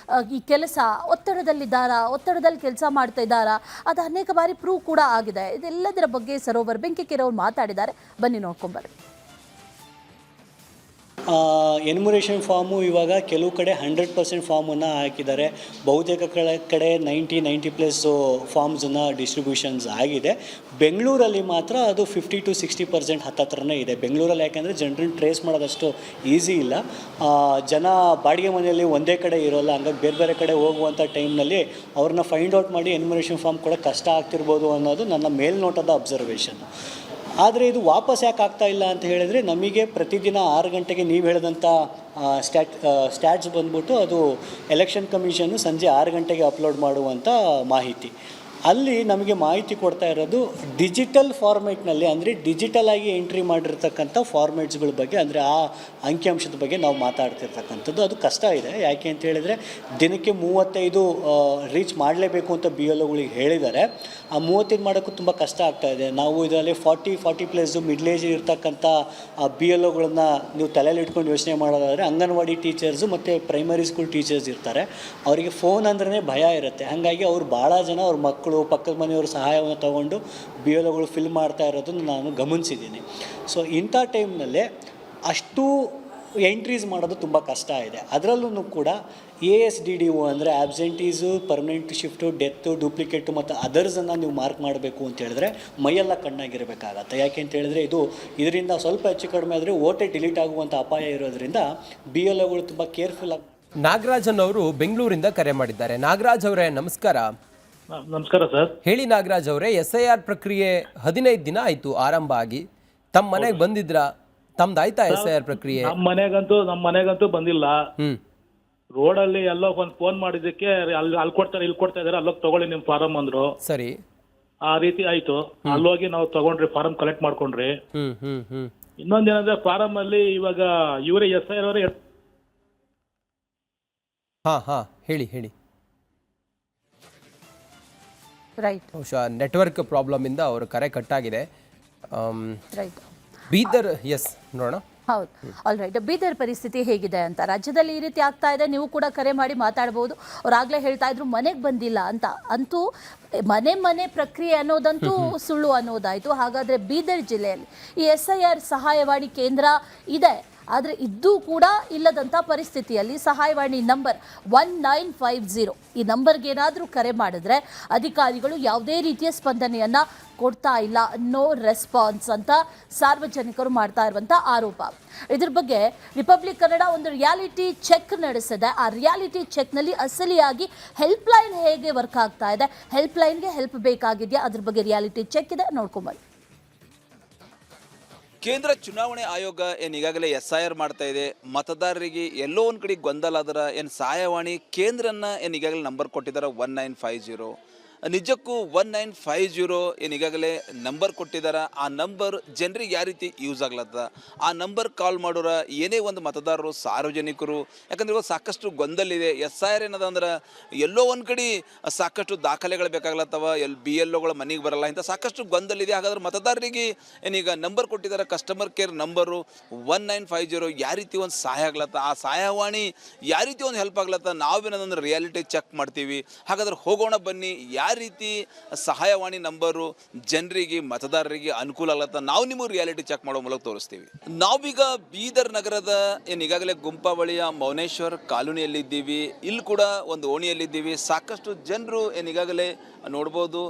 ಈ ಕೆಲಸ ಒತ್ತಡದಲ್ಲಿ ಕೆಲಸ ಮಾಡ್ತಾ ಇದ್ದಾರಾ, ಅದು ಅನೇಕ ಬಾರಿ ಪ್ರೂವ್ ಕೂಡ ಆಗಿದೆ. ಇದೆಲ್ಲದರ ಬಗ್ಗೆ ಸರೋವರ್ ಬೆಂಕಿಕೆರೆಯವರು ಮಾತಾಡಿದ್ದಾರೆ. ಬನ್ನಿ ನೋಡ್ಕೊಂಬರ್ರಿ. ಎನ್ಯುಮರೇಷನ್ ಫಾರ್ಮು ಇವಾಗ ಕೆಲವು ಕಡೆ 100% ಫಾರ್ಮನ್ನು ಹಾಕಿದ್ದಾರೆ. ಬಹುತೇಕ ಕಡೆ 90+ ಫಾರ್ಮ್ಸನ್ನು ಡಿಸ್ಟ್ರಿಬ್ಯೂಷನ್ಸ್ ಆಗಿದೆ. ಬೆಂಗಳೂರಲ್ಲಿ ಮಾತ್ರ ಅದು 50 to 60% ಹತ್ತತ್ರನೇ ಇದೆ. ಬೆಂಗಳೂರಲ್ಲಿ ಯಾಕೆಂದರೆ ಜನರನ್ನು ಟ್ರೇಸ್ ಮಾಡೋದಷ್ಟು ಈಸಿ ಇಲ್ಲ. ಜನ ಬಾಡಿಗೆ ಮನೆಯಲ್ಲಿ ಒಂದೇ ಕಡೆ ಇರೋಲ್ಲ. ಹಂಗಾಗಿ ಬೇರೆ ಬೇರೆ ಕಡೆ ಹೋಗುವಂಥ ಟೈಮ್ನಲ್ಲಿ ಅವ್ರನ್ನ ಫೈಂಡ್ ಔಟ್ ಮಾಡಿ ಎನ್ಯುಮರೇಷನ್ ಫಾರ್ಮ್ ಕೂಡ ಕಷ್ಟ ಆಗ್ತಿರ್ಬೋದು ಅನ್ನೋದು ನನ್ನ ಮೇಲ್ನೋಟದ ಅಬ್ಸರ್ವೇಷನ್. ಆದರೆ ಇದು ವಾಪಸ್ ಯಾಕೆ ಆಗ್ತಾ ಇಲ್ಲ ಅಂತ ಹೇಳಿದರೆ, ನಮಗೆ ಪ್ರತಿದಿನ 6 ಗಂಟೆಗೆ ನೀವು ಹೇಳಿದಂಥ ಸ್ಟ್ಯಾಟ್ಸ್ ಬಂದ್ಬಿಟ್ಟು ಅದು ಎಲೆಕ್ಷನ್ ಕಮಿಷನ್ನು ಸಂಜೆ 6 ಗಂಟೆಗೆ ಅಪ್ಲೋಡ್ ಮಾಡುವಂಥ ಮಾಹಿತಿ. ಅಲ್ಲಿ ನಮಗೆ ಮಾಹಿತಿ ಕೊಡ್ತಾ ಇರೋದು ಡಿಜಿಟಲ್ ಫಾರ್ಮೇಟ್ನಲ್ಲಿ, ಅಂದರೆ ಡಿಜಿಟಲ್ ಆಗಿ ಎಂಟ್ರಿ ಮಾಡಿರ್ತಕ್ಕಂಥ ಫಾರ್ಮೇಟ್ಸ್ಗಳ ಬಗ್ಗೆ, ಅಂದರೆ ಆ ಅಂಕಿಅಂಶದ ಬಗ್ಗೆ ನಾವು ಮಾತಾಡ್ತಿರ್ತಕ್ಕಂಥದ್ದು. ಅದು ಕಷ್ಟ ಇದೆ. ಯಾಕೆ ಅಂತ ಹೇಳಿದರೆ ದಿನಕ್ಕೆ 35 ರೀಚ್ ಮಾಡಲೇಬೇಕು ಅಂತ BLOಗಳಿಗೆ ಹೇಳಿದ್ದಾರೆ. ಆ 35 ಮಾಡೋಕ್ಕೂ ತುಂಬ ಕಷ್ಟ ಆಗ್ತಾ ಇದೆ. ನಾವು ಇದರಲ್ಲಿ 40+ ಮಿಡ್ಲ್ ಏಜ್ ಇರ್ತಕ್ಕಂಥ BLOಗಳನ್ನ ನೀವು ತಲೆಯಲ್ಲಿ ಇಟ್ಕೊಂಡು ಯೋಚನೆ ಮಾಡೋದಾದರೆ ಅಂಗನವಾಡಿ ಟೀಚರ್ಸು ಮತ್ತು ಪ್ರೈಮರಿ ಸ್ಕೂಲ್ ಟೀಚರ್ಸ್ ಇರ್ತಾರೆ. ಅವರಿಗೆ ಫೋನ್ ಅಂದ್ರೇ ಭಯ ಇರುತ್ತೆ. ಹಾಗಾಗಿ ಅವ್ರು ಭಾಳ ಜನ ಅವ್ರ ಮಕ್ಕಳು, ಪಕ್ಕದ ಮನೆಯವ್ರ ಸಹಾಯವನ್ನು ತಗೊಂಡು BLOಗಳು ಫಿಲ್ ಮಾಡ್ತಾ ಇರೋದನ್ನು ನಾನು ಗಮನಿಸಿದ್ದೀನಿ. ಸೊ ಇಂಥ ಟೈಮ್ನಲ್ಲೇ ಅಷ್ಟು ಎಂಟ್ರೀಸ್ ಮಾಡೋದು ತುಂಬ ಕಷ್ಟ ಇದೆ. ಅದರಲ್ಲೂ ಕೂಡ ASDDO ಅಂದರೆ ಆಬ್ಸೆಂಟೀಸು, ಪರ್ಮನೆಂಟ್ ಶಿಫ್ಟು, ಡೆತ್ತು, ಡೂಪ್ಲಿಕೇಟು ಮತ್ತು ಅದರ್ಸನ್ನು ನೀವು ಮಾರ್ಕ್ ಮಾಡಬೇಕು ಅಂತ ಹೇಳಿದ್ರೆ ಮೈಯೆಲ್ಲ ಕಣ್ಣಾಗಿರಬೇಕಾಗತ್ತೆ. ಯಾಕೆ ಅಂತ ಹೇಳಿದ್ರೆ ಇದರಿಂದ ಸ್ವಲ್ಪ ಹೆಚ್ಚು ಕಡಿಮೆ ಆದರೆ ಓಟೆ ಡಿಲೀಟ್ ಆಗುವಂಥ ಅಪಾಯ ಇರೋದ್ರಿಂದ BLOಗಳು ತುಂಬ ಕೇರ್ಫುಲ್ ಆಗಿ. ನಾಗರಾಜನ್ ಅವರು ಬೆಂಗಳೂರಿಂದ ಕರೆ ಮಾಡಿದ್ದಾರೆ. ನಾಗರಾಜ್ ಅವರೇ ನಮಸ್ಕಾರ. ನಮಸ್ಕಾರ ಸರ್. ಹೇಳಿ ನಾಗರಾಜ್ ಅವರೇ, SIR ಪ್ರಕ್ರಿಯೆ 15 ದಿನ ಆಯ್ತು ಆರಂಭ ಆಗಿ. ತಮ್ಮ ಮನೆಗೆ ಬಂದಿದ್ರಾ? ತಮ್ದಾಯ್ತಾ SIR ಪ್ರಕ್ರಿಯೆ? ನಮ್ಮ ಮನೆಗಂತೂ ಬಂದಿಲ್ಲ. ರೋಡಲ್ಲಿ ಎಲ್ಲೋ ಒಂದು ಫೋನ್ ಮಾಡಿದ್ದಕ್ಕೆ ಅಲ್ಲಿ ಕೊಡ್ತಾರೆ, ಇಲ್ಲಿ ಕೊಡ್ತಾ ಇದಾರೆ, ಅಲ್ಲೋಗಿ ತಗೊಳ್ಳಿ ನಿಮ್ಮ ಫಾರಂ ಅಂದ್ರು. ಸರಿ, ಆ ರೀತಿ ಆಯ್ತು. ಅಲ್ಲೋಗಿ ನಾವು ತಗೊಂಡ್ರಿ, ಫಾರಂ ಕಲೆಕ್ಟ್ ಮಾಡ್ಕೊಂಡ್ರಿ. ಇನ್ನೊಂದೇನಂದ್ರೆ ಫಾರಂ ಅಲ್ಲಿ ಇವಾಗ ಇವರೇ SIR ಅವರೇ. ಹೇಳಿ. ರೈಟ್, ಬಹುಶಃ ನೆಟ್ವರ್ಕ್ ಪ್ರಾಬ್ಲಮ್ ಇಂದ ಅವ್ರ ಕರೆ ಕಟ್ಟಾಗಿದೆ. ರೈಟ್. ಬೀದರ್, ಎಸ್ ನೋಡೋಣ. ಹೌದು, ಆಲ್ ರೈಟ್. ಬೀದರ್ ಪರಿಸ್ಥಿತಿ ಹೇಗಿದೆ ಅಂತ, ರಾಜ್ಯದಲ್ಲಿ ಈ ರೀತಿ ಆಗ್ತಾ ಇದೆ, ನೀವು ಕೂಡ ಕರೆ ಮಾಡಿ ಮಾತಾಡ್ಬೋದು. ಅವ್ರಾಗಲೇ ಹೇಳ್ತಾ ಇದ್ರು ಮನೆಗೆ ಬಂದಿಲ್ಲ ಅಂತ. ಅಂತೂ ಮನೆ ಪ್ರಕ್ರಿಯೆ ಅನ್ನೋದಂತೂ ಸುಳ್ಳು ಅನ್ನೋದಾಯಿತು. ಹಾಗಾದರೆ ಬೀದರ್ ಜಿಲ್ಲೆಯಲ್ಲಿ ಈ SIR ಸಹಾಯವಾಣಿ ಕೇಂದ್ರ ಇದೆ, ಆದರೆ ಇದ್ದೂ ಕೂಡ ಇಲ್ಲದಂಥ ಪರಿಸ್ಥಿತಿಯಲ್ಲಿ ಸಹಾಯವಾಣಿ ನಂಬರ್ 1950 ಈ ನಂಬರ್ಗೆ ಏನಾದರೂ ಕರೆ ಮಾಡಿದ್ರೆ ಅಧಿಕಾರಿಗಳು ಯಾವುದೇ ರೀತಿಯ ಸ್ಪಂದನೆಯನ್ನು ಕೊಡ್ತಾ ಇಲ್ಲ, ನೋ ರೆಸ್ಪಾನ್ಸ್ ಅಂತ ಸಾರ್ವಜನಿಕರು ಮಾಡ್ತಾ ಇರುವಂಥ ಆರೋಪ. ಇದ್ರ ಬಗ್ಗೆ ರಿಪಬ್ಲಿಕ್ ಕನ್ನಡ ಒಂದು ರಿಯಾಲಿಟಿ ಚೆಕ್ ನಡೆಸಿದೆ. ಆ ರಿಯಾಲಿಟಿ ಚೆಕ್ನಲ್ಲಿ ಅಸಲಿಯಾಗಿ ಹೆಲ್ಪ್ಲೈನ್ ಹೇಗೆ ವರ್ಕ್ ಆಗ್ತಾ ಇದೆ, ಹೆಲ್ಪ್ಲೈನ್ಗೆ ಹೆಲ್ಪ್ ಬೇಕಾಗಿದೆಯಾ, ಅದ್ರ ಬಗ್ಗೆ ರಿಯಾಲಿಟಿ ಚೆಕ್ ಇದೆ, ನೋಡ್ಕೊಂಬಲ್ಲಿ. ಕೇಂದ್ರ ಚುನಾವಣೆ ಆಯೋಗ ಈಗಾಗಲೇ SIR ಮಾಡ್ತಾ ಇದೆ. ಮತದಾರರಿಗೆ ಎಲ್ಲೋ ಒಂದು ಕಡೆ ಗೊಂದಲ ಆದ್ರೆ ಸಹಾಯವಾಣಿ ಕೇಂದ್ರನ ಈಗಾಗಲೇ ನಂಬರ್ ಕೊಟ್ಟಿದ್ದಾರೆ 1950. ನಿಜಕ್ಕೂ 1950 ಈಗಾಗಲೇ ನಂಬರ್ ಕೊಟ್ಟಿದ್ದಾರೆ. ಆ ನಂಬರ್ ಜನರಿಗೆ ಯಾವ ರೀತಿ ಯೂಸ್ ಆಗ್ಲತ್ತ, ಆ ನಂಬರ್ ಕಾಲ್ ಮಾಡೋರ ಏನೇ ಒಂದು ಮತದಾರರು, ಸಾರ್ವಜನಿಕರು, ಯಾಕಂದ್ರೆ ಇವತ್ತು ಸಾಕಷ್ಟು ಗೊಂದಲಿದೆ. SIR ಏನದ ಅಂದ್ರೆ ಎಲ್ಲೋ ಒಂದು ಕಡೆ ಸಾಕಷ್ಟು ದಾಖಲೆಗಳು ಬೇಕಾಗ್ಲತ್ತವ, BLOಗಳ ಮನೆಗೆ ಬರಲ್ಲ, ಇಂಥ ಸಾಕಷ್ಟು ಗೊಂದಲಿದೆ. ಹಾಗಾದ್ರೆ ಮತದಾರರಿಗೆ ಏನೀಗ ನಂಬರ್ ಕೊಟ್ಟಿದ್ದಾರೆ, ಕಸ್ಟಮರ್ ಕೇರ್ ನಂಬರು 1950, ಯಾವ ರೀತಿ ಒಂದು ಸಹಾಯ ಆಗ್ಲತ್ತ, ಆ ಸಹಾಯವಾಣಿ ಯಾವ ರೀತಿ ಒಂದು ಹೆಲ್ಪ್ ಆಗ್ಲತ್ತ, ನಾವೇನಂದ್ರೆ ರಿಯಾಲಿಟಿ ಚೆಕ್ ಮಾಡ್ತೀವಿ. ಹಾಗಾದ್ರೆ ಹೋಗೋಣ ಬನ್ನಿ, ಯಾವ ರೀತಿ ಸಹಾಯವಾಣಿ ನಂಬರು ಜನರಿಗೆ, ಮತದಾರರಿಗೆ ಅನುಕೂಲ ಆಗತ್ತ ನಾವು ನಿಮಗೆ ರಿಯಾಲಿಟಿ ಚೆಕ್ ಮಾಡೋ ಮೂಲಕ ತೋರಿಸ್ತೀವಿ. ನಾವೀಗ ಬೀದರ್ ನಗರದ ಈಗಾಗಲೇ ಗುಂಪಾವಳಿಯ ಮೌನೇಶ್ವರ್ ಕಾಲೋನಿಯಲ್ಲಿದ್ದೀವಿ. ಇಲ್ಲಿ ಕೂಡ ಒಂದು ಓಣಿಯಲ್ಲಿದ್ದೀವಿ. ಸಾಕಷ್ಟು ಜನರು ಈಗಾಗಲೇ ನೋಡ್ಬೋದು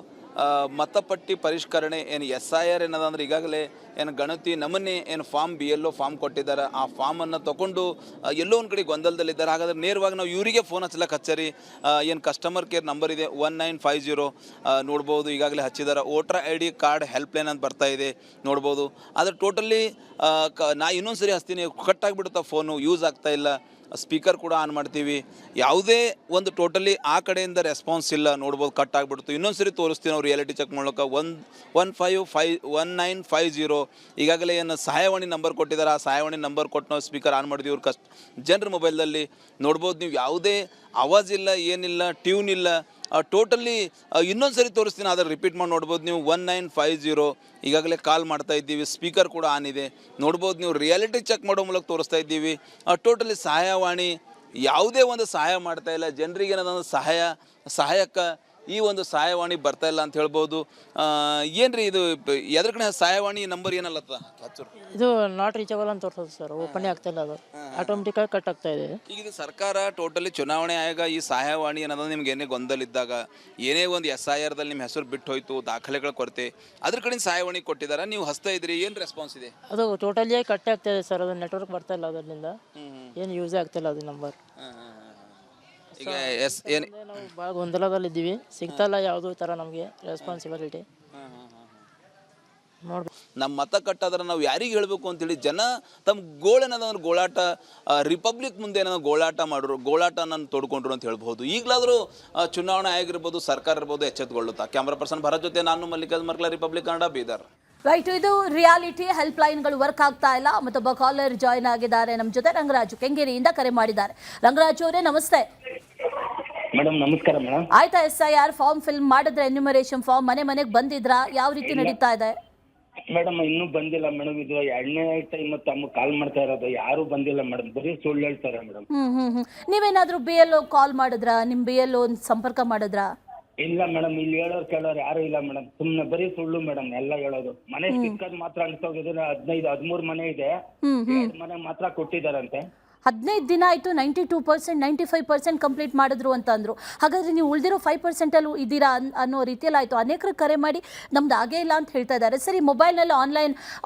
ಮತಪಟ್ಟಿ ಪರಿಷ್ಕರಣೆ SIR ಏನದಂದ್ರೆ ಈಗಾಗಲೇ ಗಣತಿ ನಮೂನೆ ಫಾರ್ಮ್ BLO ಫಾರ್ಮ್ ಕೊಟ್ಟಿದ್ದಾರೆ. ಆ ಫಾರ್ಮನ್ನು ತೊಗೊಂಡು ಎಲ್ಲೋ ಒಂದು ಕಡೆ ಗೊಂದಲದಲ್ಲಿದ್ದಾರೆ. ಹಾಗಾದ್ರೆ ನೇರವಾಗಿ ನಾವು ಇವರಿಗೆ ಫೋನ್ ಹಚ್ಚಲಕ್ಕೆ ಹಚ್ಚರಿ. ಕಸ್ಟಮರ್ ಕೇರ್ ನಂಬರ್ ಇದೆ 1950 ನೋಡ್ಬೋದು, ಈಗಾಗಲೇ ಹಚ್ಚಿದ್ದಾರೆ. ವೋಟರ್ ID ಕಾರ್ಡ್ ಹೆಲ್ಪ್ಲೈನ್ ಅಂತ ಬರ್ತಾ ಇದೆ ನೋಡ್ಬೋದು. ಆದರೆ ಟೋಟಲಿ ನಾ ಇನ್ನೊಂದು ಸರಿ ಹಚ್ತೀನಿ, ಕಟ್ಟಾಗಿಬಿಡುತ್ತಾ ಫೋನು, ಯೂಸ್ ಆಗ್ತಾ ಇಲ್ಲ. ಸ್ಪೀಕರ್ ಕೂಡ ಆನ್ ಮಾಡ್ತೀವಿ, ಯಾವುದೇ ಒಂದು ಟೋಟಲಿ ಆ ಕಡೆಯಿಂದ ರೆಸ್ಪಾನ್ಸ್ ಇಲ್ಲ ನೋಡ್ಬೋದು, ಕಟ್ ಆಗಿಬಿಡ್ತು. ಇನ್ನೊಂದು ಸರಿ ತೋರಿಸ್ತೀವಿ ನಾವು ರಿಯಾಲಿಟಿ ಚೆಕ್ ಮಾಡೋಕೆ. 1950 ಈಗಾಗಲೇ ಸಹಾಯವಾಣಿ ನಂಬರ್ ಕೊಟ್ಟಿದ್ದಾರೆ. ಆ ಸಹಾಯವಾಣಿ ನಂಬರ್ ಕೊಟ್ಟು ನಾವು ಸ್ಪೀಕರ್ ಆನ್ ಮಾಡಿದ್ವಿ. ಇವ್ರು ಜನರ ಮೊಬೈಲ್ದಲ್ಲಿ ನೋಡ್ಬೋದು ನೀವು, ಯಾವುದೇ ಆವಾಜ್ ಇಲ್ಲ, ಏನಿಲ್ಲ, ಟ್ಯೂನ್ ಇಲ್ಲ. ಟೋಟಲಿ ಇನ್ನೊಂದು ಸರಿ ತೋರಿಸ್ತೀನಿ, ಆದರೆ ರಿಪೀಟ್ ಮಾಡಿ ನೋಡ್ಬೋದು ನೀವು. 1950 ಈಗಾಗಲೇ ಕಾಲ್ ಮಾಡ್ತಾ ಇದ್ದೀವಿ, ಸ್ಪೀಕರ್ ಕೂಡ ಆನ್ ಇದೆ ನೋಡ್ಬೋದು ನೀವು. ರಿಯಾಲಿಟಿ ಚೆಕ್ ಮಾಡೋ ಮೂಲಕ ತೋರಿಸ್ತಾ ಇದ್ದೀವಿ. ಟೋಟಲಿ ಸಹಾಯವಾಣಿ ಯಾವುದೇ ಒಂದು ಸಹಾಯ ಮಾಡ್ತಾ ಇಲ್ಲ ಜನರಿಗೆ. ಏನದಂದ್ರೆ ಸಹಾಯಕ ಈ ಒಂದು ಸಹಾಯವಾಣಿ ಬರ್ತಾ ಇಲ್ಲ ಅಂತ ಹೇಳ್ಬೋದು. ಏನ್ರಿ ಇದು ಎದ್ರ ಕಡೆ ಸಹಾಯವಾಣಿ ನಂಬರ್ ಏನಲ್ಲತ್ತ ಇದು ನಾಟ್ ರೀಚಬಲ್ ಅಂತ ತೋರಿಸೋದು ಸರ್, ಓಪನ್ ಆಗ್ತಾ ಇಲ್ಲ, ಅದು ಆಟೋಮೆಟಿಕ್ ಆಗಿ ಕಟ್ ಆಗ್ತಾ ಇದೆ. ಈಗ ಇದು ಸರ್ಕಾರ ಟೋಟಲಿ ಚುನಾವಣೆ ಆಯೋಗ ಈ ಸಹಾಯವಾಣಿ ಅನ್ನೋದು ನಿಮ್ಗೆ ಏನೇ ಗೊಂದಲಿದ್ದಾಗ, ಏನೇ ಒಂದು SIR ದಲ್ಲಿ ನಿಮ್ಮ ಹೆಸರು ಬಿಟ್ಟು ಹೋಯ್ತು, ದಾಖಲೆಗಳ ಕೊರತೆ, ಅದ್ರ ಕಡೆ ಸಹಾಯವಾಣಿ ಕೊಟ್ಟಿದ್ದಾರೆ, ನೀವು ಹಸ್ತಾ ಇದ್ರಿ, ಏನು ರೆಸ್ಪಾನ್ಸ್ ಇದೆ? ಅದು ಟೋಟಲಿಯಾಗಿ ಕಟ್ ಆಗ್ತಾ ಇದೆ ಸರ್, ಅದು ನೆಟ್ವರ್ಕ್ ಬರ್ತಾ ಇಲ್ಲ, ಅದರಿಂದ ಏನು ಯೂಸ್ ಆಗ್ತಿಲ್ಲ ಅದು ನಂಬರ್. ಈಗ ನಾವು ಭಾಳ ಗೊಂದಲದಲ್ಲಿದ್ದೀವಿ, ಸಿಗ್ತಾ ಇಲ್ಲ ಯಾವುದೋ ಥರ ನಮಗೆ ರೆಸ್ಪಾನ್ಸಿಬಿಲಿಟಿ. ನಮ್ಮ ಮತ ಕಟ್ಟಾದ್ರೆ ನಾವು ಯಾರಿಗೆ ಹೇಳಬೇಕು ಅಂತೇಳಿ ಜನ ತಮ್ಮ ಗೋಳೇನದಂದ್ರೆ ಗೋಳಾಟ ರಿಪಬ್ಲಿಕ್ ಮುಂದೆ ಏನೋ ಗೋಳಾಟ ಮಾಡಿದ್ರು, ಗೋಳಾಟನ ತೊಡ್ಕೊಂಡ್ರು ಅಂತ ಹೇಳ್ಬೋದು. ಈಗಲಾದರೂ ಚುನಾವಣೆ ಆಗಿರ್ಬೋದು, ಸರ್ಕಾರ ಇರ್ಬೋದು ಎಚ್ಚೆತ್ತುಕೊಳ್ಳುತ್ತಾ. ಕ್ಯಾಮ್ರಾ ಪರ್ಸನ್ ಭರತ್ ಜೊತೆ ನಾನು ಮಲ್ಲಿಕಾರ್ಜುನ್ ಮರ್ಕಲ, ರಿಪಬ್ಲಿಕ್ ಕನ್ನಡ, ಬೀದರ್. ರೈಟ್, ಇದು ರಿಯಾಲಿಟಿ. ಹೆಲ್ಪ್ ಲೈನ್ಗಳು ವರ್ಕ್ ಆಗ್ತಾ ಇಲ್ಲ. ಮತ್ತೊಬ್ಬ ಕಾಲರ್ ಜಾಯ್ನ್ ಆಗಿದ್ದಾರೆ ನಮ್ಮ ಜೊತೆ. ರಂಗರಾಜು ಕೆಂಗೇರಿಯಿಂದ ಕರೆ ಮಾಡಿದ್ದಾರೆ. ರಂಗರಾಜು ಅವರೇ ನಮಸ್ತೆ. ಮೇಡಮ್ ನಮಸ್ಕಾರ ಮೇಡಮ್. ಆಯ್ತಾ SIR ಫಾರ್ಮ್ ಫಿಲ್ ಮಾಡಿದ್ರೆ ಎನ್ಯುಮರೇಷನ್ ಫಾರ್ಮ್ ಮನೆಗೆ ಬಂದಿದ್ರಾ? ಯಾವ ರೀತಿ ನಡೀತಾ ಇದೆ? ಮೇಡಮ್ ಇನ್ನೂ ಬಂದಿಲ್ಲ ಮೇಡಮ್. ಇದು 2ನೇ ಟೈಮ್ ತಮ್ಮ ಕಾಲ್ ಮಾಡ್ತಾ ಇರೋದು, ಯಾರು ಬಂದಿಲ್ಲ ಮೇಡಮ್. ಬರೀ ಸುಳ್ಳು ಹೇಳ್ತಾರೆ ಮೇಡಮ್. ನೀವೇನಾದ್ರೂ BLO ಕಾಲ್ ಮಾಡಿದ್ರಾ? ನಿಮ್ BLO ಸಂಪರ್ಕ ಮಾಡಿದ್ರಾ? ಇಲ್ಲ ಮೇಡಮ್, ಇಲ್ಲಿ ಹೇಳೋರು ಕೇಳೋರು ಯಾರು ಇಲ್ಲ ಮೇಡಮ್. ಸುಮ್ನೆ ಬರೀ ಸುಳ್ಳು ಮೇಡಮ್ ಎಲ್ಲ ಹೇಳೋದು. ಮನೆ ಸ್ಟಿಕ್ಕರ್ ಮಾತ್ರ ಅಂಟಿಸೋಗಿದ್ರೆ 15-13 ಮನೆ ಇದೆ, 2 ಮನೆ ಮಾತ್ರ ಕೊಟ್ಟಿದ್ದಾರಂತೆ. 15 ದಿನ ಆಯಿತು, 92%, 95% ಕಂಪ್ಲೀಟ್ ಮಾಡಿದ್ರು ಅಂತ ಅಂದರು. ಹಾಗಾದರೆ ನೀವು ಉಳಿದಿರೋ 5% ಇದ್ದೀರಾ ಅನ್ನೋ ರೀತಿಯಲ್ಲಿ ಆಯಿತು. ಅನೇಕರು ಕರೆ ಮಾಡಿ ನಮ್ದು ಆಗೇ ಇಲ್ಲ ಅಂತ ಹೇಳ್ತಾ ಇದ್ದಾರೆ. ಸರಿ, ಮೊಬೈಲ್ನಲ್ಲಿ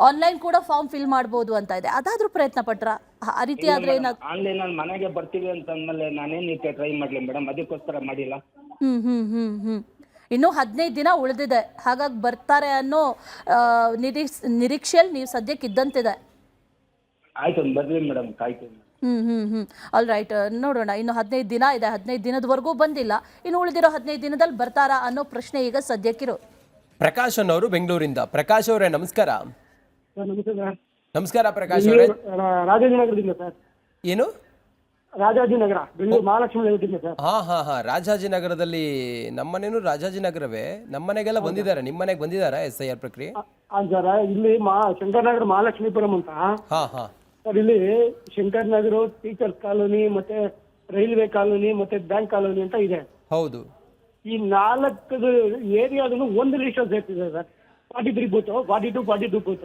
ಆನ್ಲೈನ್ ಕೂಡ ಫಾರ್ಮ್ ಫಿಲ್ ಮಾಡ್ಬೋದು ಅಂತ ಇದೆ. ಅದಾದರೂ ಪ್ರಯತ್ನ ಪಟ್ರಾ? ಆ ರೀತಿ ಆದರೆ ಆನ್ಲೈನಲ್ಲಿ ಮನೆಗೆ ಬರ್ತೀವಿ ಅಂತ ಅಂದಮೇಲೆ ನಾನೇನು ಟ್ರೈ ಮಾಡಲಿ ಮೇಡಮ್, ಅದಕ್ಕೋಸ್ಕರ ಮಾಡಿಲ್ಲ. ಇನ್ನೂ 15 ದಿನ ಉಳಿದಿದೆ, ಹಾಗಾಗಿ ಬರ್ತಾರೆ ಅನ್ನೋ ನಿರೀಕ್ಷೆಯಲ್ಲಿ ನೀವು ಸದ್ಯಕ್ಕೆ ಇದ್ದಂತಿದೆ. ಆಯ್ತು ಬರ್ಲಿ ಮೇಡಮ್, ಕಾಯ್ತೀನಿ. ಆಲ್ ರೈಟ್, ನೋಡೋಣ. ಇನ್ನು 15 ದಿನ ಇದೆ, 15 ದಿನದವರೆಗೂ ಬಂದಿಲ್ಲ. ಇನ್ನು ಉಳಿದಿರೋ 15 ದಿನದಲ್ಲಿ ಬರ್ತಾರಾ ಅನ್ನೋ ಪ್ರಶ್ನೆ ಈಗ ಸದ್ಯಕ್ಕಿರೋ. ಪ್ರಕಾಶ್ ಅನ್ನೋರು ಬೆಂಗಳೂರಿಂದ. ಪ್ರಕಾಶ್ ಅವರೇ ನಮಸ್ಕಾರ. ನಮಸ್ಕಾರ ಪ್ರಕಾಶ್ ಅವರೇ. ರಾಜಾಜಿನಗರದಿಂದ ಸರ್. ಏನು? ರಾಜಾಜಿನಗರ, ಬೆಂಗಳೂರು ಮಹಾಲಕ್ಷ್ಮಿ ಲೇಔಟಿಂದ ಸರ್. ಹಾ, ರಾಜಾಜಿನಗರದಲ್ಲಿ. ನಮ್ಮನೇನು ರಾಜಾಜಿನಗರವೇ. ನಮ್ಮನೆಗೆಲ್ಲ ಬಂದಿದ್ದಾರೆ. ನಿಮ್ಮ ಮನೆಗೆ ಬಂದಿದ್ದಾರಾ SIR ಪ್ರಕ್ರಿಯೆ? ಸರ್, ಇಲ್ಲಿ ಶಂಕರನಗರ ಮಹಾಲಕ್ಷ್ಮೀಪುರಂ ಅಂತ ಸರ್. ಇಲ್ಲಿ ಶಂಕರನಗರ, ಟೀಚರ್ಸ್ ಕಾಲೋನಿ, ಮತ್ತೆ ರೈಲ್ವೆ ಕಾಲೋನಿ, ಮತ್ತೆ ಬ್ಯಾಂಕ್ ಕಾಲೋನಿ ಅಂತ ಇದೆ. ಹೌದು. ಈ 4 ಏರಿಯಾದನ್ನು ಒಂದು ಲಿಸ್ಟ್ ಸೇರ್ತಿದೆ ಸರ್. 43 booth, 42 booth.